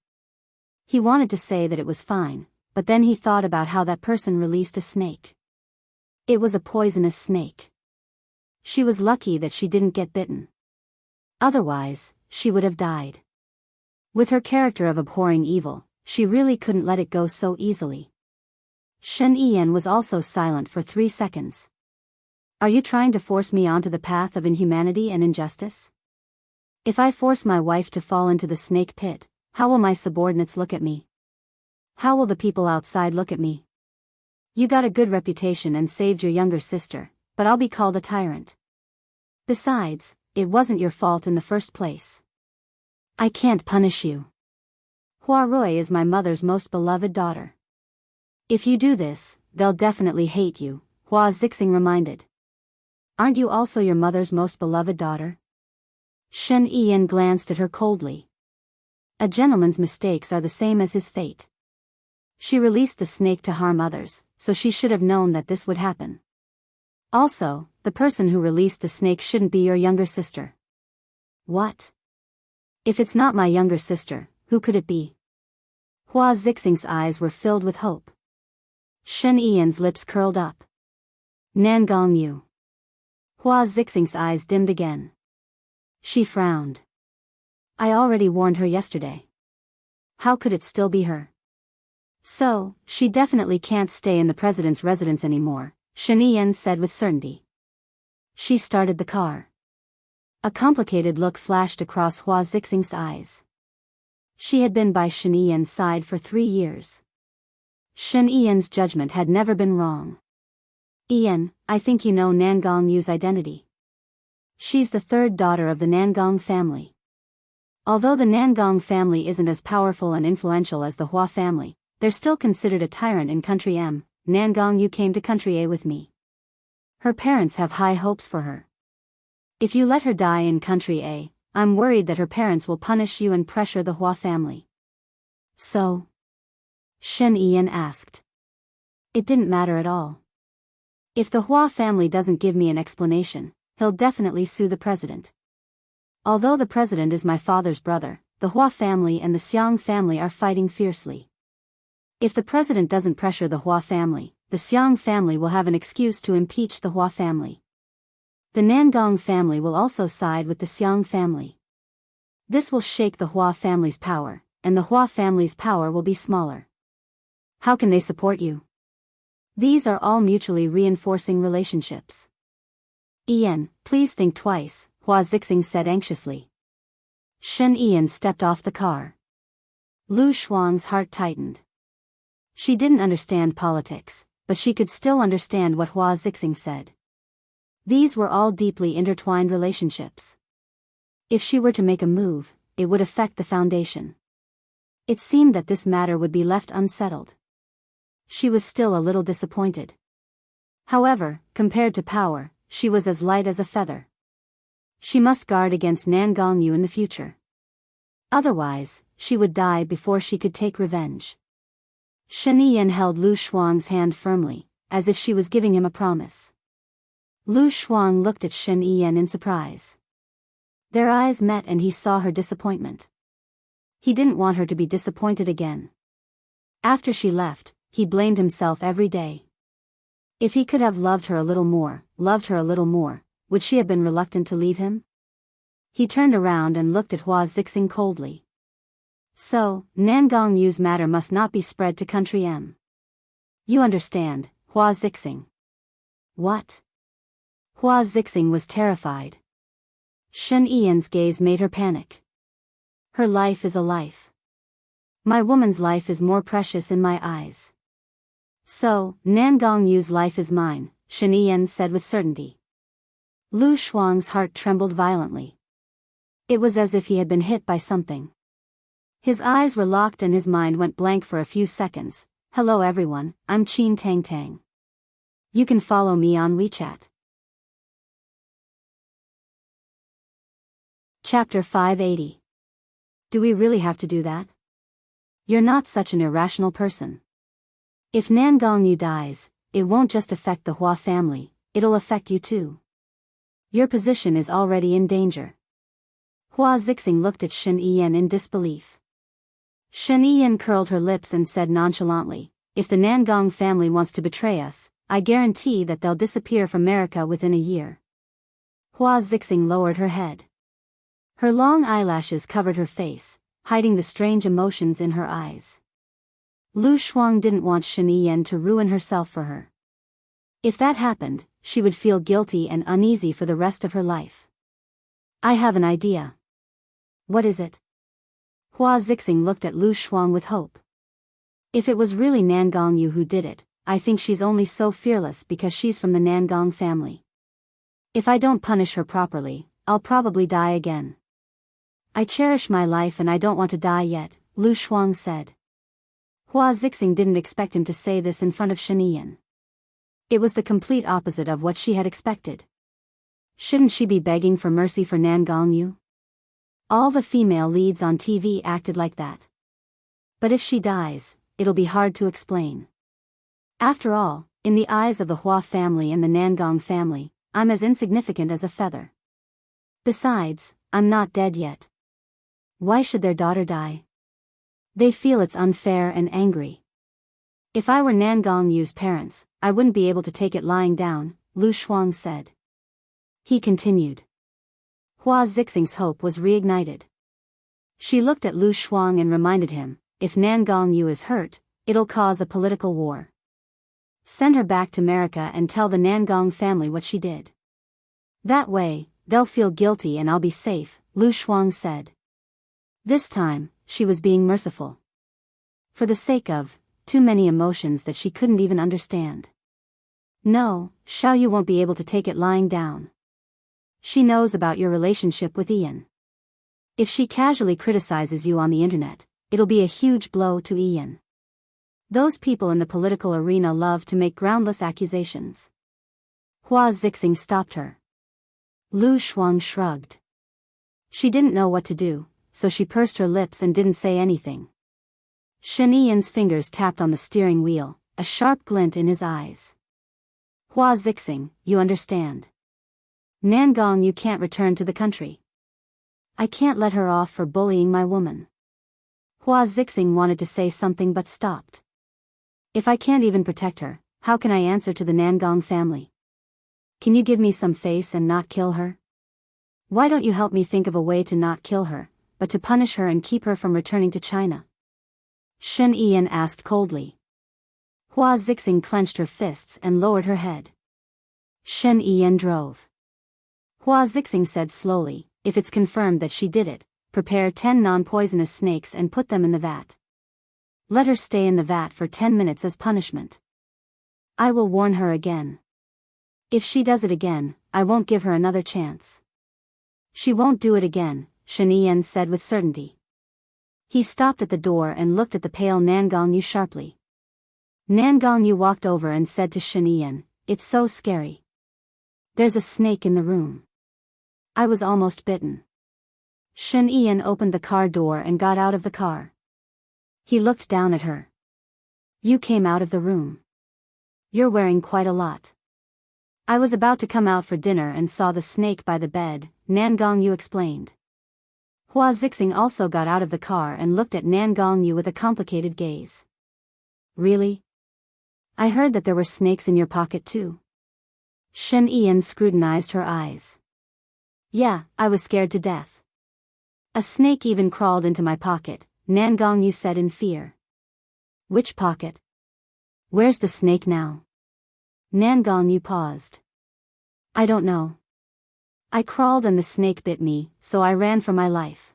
He wanted to say that it was fine, but then he thought about how that person released a snake. It was a poisonous snake. She was lucky that she didn't get bitten. Otherwise, she would have died. With her character of abhorring evil, she really couldn't let it go so easily. Shen Yiyan was also silent for 3 seconds. Are you trying to force me onto the path of inhumanity and injustice? If I force my wife to fall into the snake pit, how will my subordinates look at me? How will the people outside look at me? You got a good reputation and saved your younger sister, but I'll be called a tyrant. Besides, it wasn't your fault in the first place. I can't punish you. Hua Rui is my mother's most beloved daughter. If you do this, they'll definitely hate you, Hua Zixing reminded. Aren't you also your mother's most beloved daughter? Shen Yiyan glanced at her coldly. A gentleman's mistakes are the same as his fate. She released the snake to harm others, so she should have known that this would happen. Also, the person who released the snake shouldn't be your younger sister. What? If it's not my younger sister, who could it be? Hua Zixing's eyes were filled with hope. Shen Yiyan's lips curled up. Nangong Yu. Hua Zixing's eyes dimmed again. She frowned. I already warned her yesterday. How could it still be her? So, she definitely can't stay in the president's residence anymore, Shen Yiyan said with certainty. She started the car. A complicated look flashed across Hua Zixing's eyes. She had been by Shen Yiyan's side for 3 years. Shen Yiyan's judgment had never been wrong. Yiyan, I think you know Nangong Yu's identity. She's the 3rd daughter of the Nangong family. Although the Nangong family isn't as powerful and influential as the Hua family, they're still considered a tyrant in Country M. Nangong Yu came to Country A with me. Her parents have high hopes for her. If you let her die in Country A, I'm worried that her parents will punish you and pressure the Hua family. So? Shen Yiyan asked. It didn't matter at all. If the Hua family doesn't give me an explanation, he'll definitely sue the president. Although the president is my father's brother, the Hua family and the Xiang family are fighting fiercely. If the president doesn't pressure the Hua family, the Xiang family will have an excuse to impeach the Hua family. The Nangong family will also side with the Xiang family. This will shake the Hua family's power, and the Hua family's power will be smaller. How can they support you? These are all mutually reinforcing relationships. Yiyan, please think twice, Hua Zixing said anxiously. Shen Yiyan stepped off the car. Lu Shuang's heart tightened. She didn't understand politics, but she could still understand what Hua Zixing said. These were all deeply intertwined relationships. If she were to make a move, it would affect the foundation. It seemed that this matter would be left unsettled. She was still a little disappointed. However, compared to power, she was as light as a feather. She must guard against Nangong Yu in the future. Otherwise, she would die before she could take revenge. Shen Yiyan held Lu Shuang's hand firmly, as if she was giving him a promise. Lu Shuang looked at Shen Yiyan in surprise. Their eyes met and he saw her disappointment. He didn't want her to be disappointed again. After she left, he blamed himself every day. If he could have loved her a little more, would she have been reluctant to leave him? He turned around and looked at Hua Zixing coldly. So, Nangong Yu's matter must not be spread to Country M. You understand, Hua Zixing. What? Hua Zixing was terrified. Shen Yiyan's gaze made her panic. Her life is a life. My woman's life is more precious in my eyes. So, Nangong Yu's life is mine, Shen Yiyan said with certainty. Lu Shuang's heart trembled violently. It was as if he had been hit by something. His eyes were locked and his mind went blank for a few seconds. Hello everyone, I'm Qin Tang Tang. You can follow me on WeChat. Chapter 580. Do we really have to do that? You're not such an irrational person. If Nangong Yu dies, it won't just affect the Hua family, it'll affect you too. Your position is already in danger. Hua Zixing looked at Shen Yiyan in disbelief. Shen Yiyan curled her lips and said nonchalantly, if the Nangong family wants to betray us, I guarantee that they'll disappear from America within a year. Hua Zixing lowered her head. Her long eyelashes covered her face, hiding the strange emotions in her eyes. Lu Shuang didn't want Shen Yiyan to ruin herself for her. If that happened, she would feel guilty and uneasy for the rest of her life. I have an idea. What is it? Hua Zixing looked at Lu Shuang with hope. If it was really Nangong Yu who did it, I think she's only so fearless because she's from the Nangong family. If I don't punish her properly, I'll probably die again. I cherish my life and I don't want to die yet, Lu Shuang said. Hua Zixing didn't expect him to say this in front of Shen Yiyan. It was the complete opposite of what she had expected. Shouldn't she be begging for mercy for Nangong Yu? All the female leads on TV acted like that. But if she dies, it'll be hard to explain. After all, in the eyes of the Hua family and the Nangong family, I'm as insignificant as a feather. Besides, I'm not dead yet. Why should their daughter die? They feel it's unfair and angry. If I were Nangong Yu's parents, I wouldn't be able to take it lying down, Lu Shuang said. He continued. Hua Zixing's hope was reignited. She looked at Lu Shuang and reminded him, if Nangong Yu is hurt, it'll cause a political war. Send her back to America and tell the Nangong family what she did. That way, they'll feel guilty and I'll be safe, Lu Shuang said. This time, she was being merciful. For the sake of too many emotions that she couldn't even understand. No, Xiaoyu won't be able to take it lying down. She knows about your relationship with Ian. If she casually criticizes you on the internet, it'll be a huge blow to Ian. Those people in the political arena love to make groundless accusations. Hua Zixing stopped her. Lu Shuang shrugged. She didn't know what to do, so she pursed her lips and didn't say anything. Shen Yiyan's fingers tapped on the steering wheel, a sharp glint in his eyes. Hua Zixing, you understand. Nangong Yu can't return to the country. I can't let her off for bullying my woman. Hua Zixing wanted to say something but stopped. If I can't even protect her, how can I answer to the Nangong family? Can you give me some face and not kill her? Why don't you help me think of a way to not kill her, but to punish her and keep her from returning to China? Shen Yiyan asked coldly. Hua Zixing clenched her fists and lowered her head. Shen Yiyan drove. Hua Zixing said slowly, if it's confirmed that she did it, prepare 10 non-poisonous snakes and put them in the vat. Let her stay in the vat for 10 minutes as punishment. I will warn her again. If she does it again, I won't give her another chance. She won't do it again, Shen Yiyan said with certainty. He stopped at the door and looked at the pale Nangong Yu sharply. Nangong Yu walked over and said to Shen Yiyan, it's so scary. There's a snake in the room. I was almost bitten. Shen Yiyan opened the car door and got out of the car. He looked down at her. You came out of the room. You're wearing quite a lot. I was about to come out for dinner and saw the snake by the bed, Nangong Yu explained. Hua Zixing also got out of the car and looked at Nangong Yu with a complicated gaze. Really? I heard that there were snakes in your pocket too. Shen Yiyan scrutinized her eyes. Yeah, I was scared to death. A snake even crawled into my pocket, Nangong Yu said in fear. Which pocket? Where's the snake now? Nangong Yu paused. I don't know. I crawled and the snake bit me, so I ran for my life.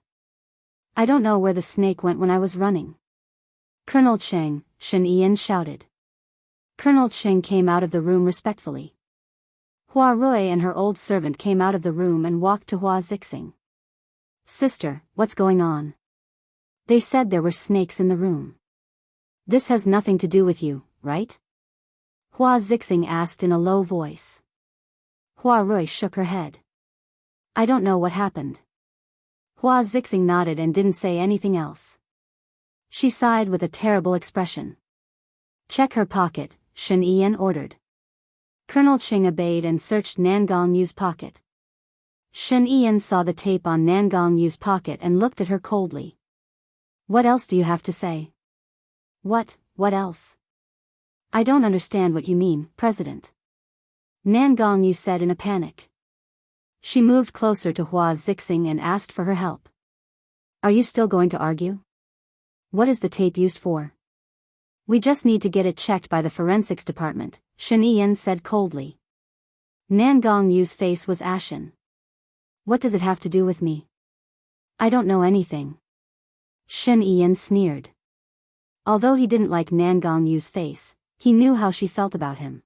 I don't know where the snake went when I was running. Colonel Cheng, Shen Yiyan shouted. Colonel Cheng came out of the room respectfully. Hua Rui and her old servant came out of the room and walked to Hua Zixing. Sister, what's going on? They said there were snakes in the room. This has nothing to do with you, right? Hua Zixing asked in a low voice. Hua Rui shook her head. I don't know what happened. Hua Zixing nodded and didn't say anything else. She sighed with a terrible expression. Check her pocket, Shen Yan ordered. Colonel Ching obeyed and searched Nangong Yu's pocket. Shen Yan saw the tape on Nangong Yu's pocket and looked at her coldly. What else do you have to say? What else? I don't understand what you mean, President. Nangong Yu said in a panic. She moved closer to Hua Zixing and asked for her help. Are you still going to argue? What is the tape used for? We just need to get it checked by the forensics department, Shen Yan said coldly. Nangong Yu's face was ashen. What does it have to do with me? I don't know anything. Shen Yan sneered. Although he didn't like Nangong Yu's face, he knew how she felt about him.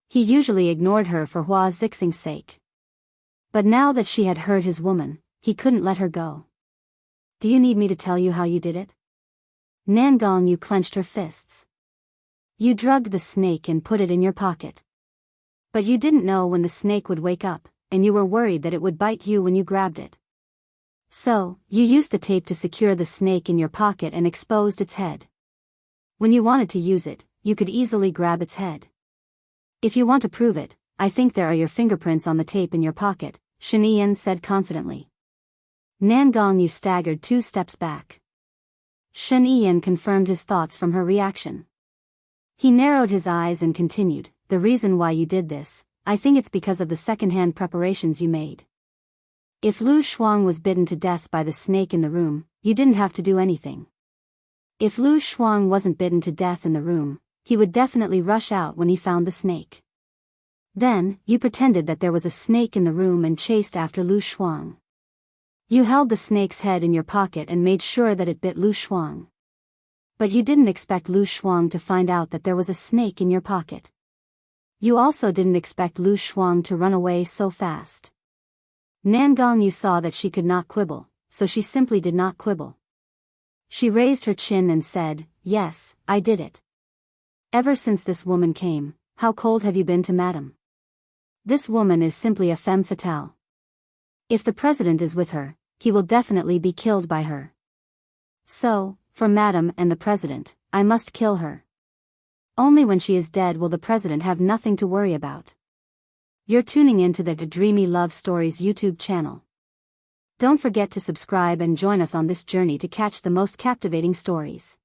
He usually ignored her for Hua Zixing's sake. But now that she had hurt his woman, he couldn't let her go. Do you need me to tell you how you did it? Nangong Yu clenched her fists. You drugged the snake and put it in your pocket. But you didn't know when the snake would wake up, and you were worried that it would bite you when you grabbed it. So, you used the tape to secure the snake in your pocket and exposed its head. When you wanted to use it, you could easily grab its head. If you want to prove it, I think there are your fingerprints on the tape in your pocket, Shen Yan said confidently. Nangong Yu staggered 2 steps back. Shen Yan confirmed his thoughts from her reaction. He narrowed his eyes and continued, the reason why you did this, I think it's because of the second-hand preparations you made. If Lu Shuang was bitten to death by the snake in the room, you didn't have to do anything. If Lu Shuang wasn't bitten to death in the room, he would definitely rush out when he found the snake. Then, you pretended that there was a snake in the room and chased after Lu Shuang. You held the snake's head in your pocket and made sure that it bit Lu Shuang. But you didn't expect Lu Shuang to find out that there was a snake in your pocket. You also didn't expect Lu Shuang to run away so fast. Nangong Yu saw that she could not quibble, so she simply did not quibble. She raised her chin and said, yes, I did it. Ever since this woman came, how cold have you been to Madam? This woman is simply a femme fatale. If the president is with her, he will definitely be killed by her. So, for Madam and the president, I must kill her. Only when she is dead will the president have nothing to worry about. You're tuning into the Dreamy Love Stories YouTube channel. Don't forget to subscribe and join us on this journey to catch the most captivating stories.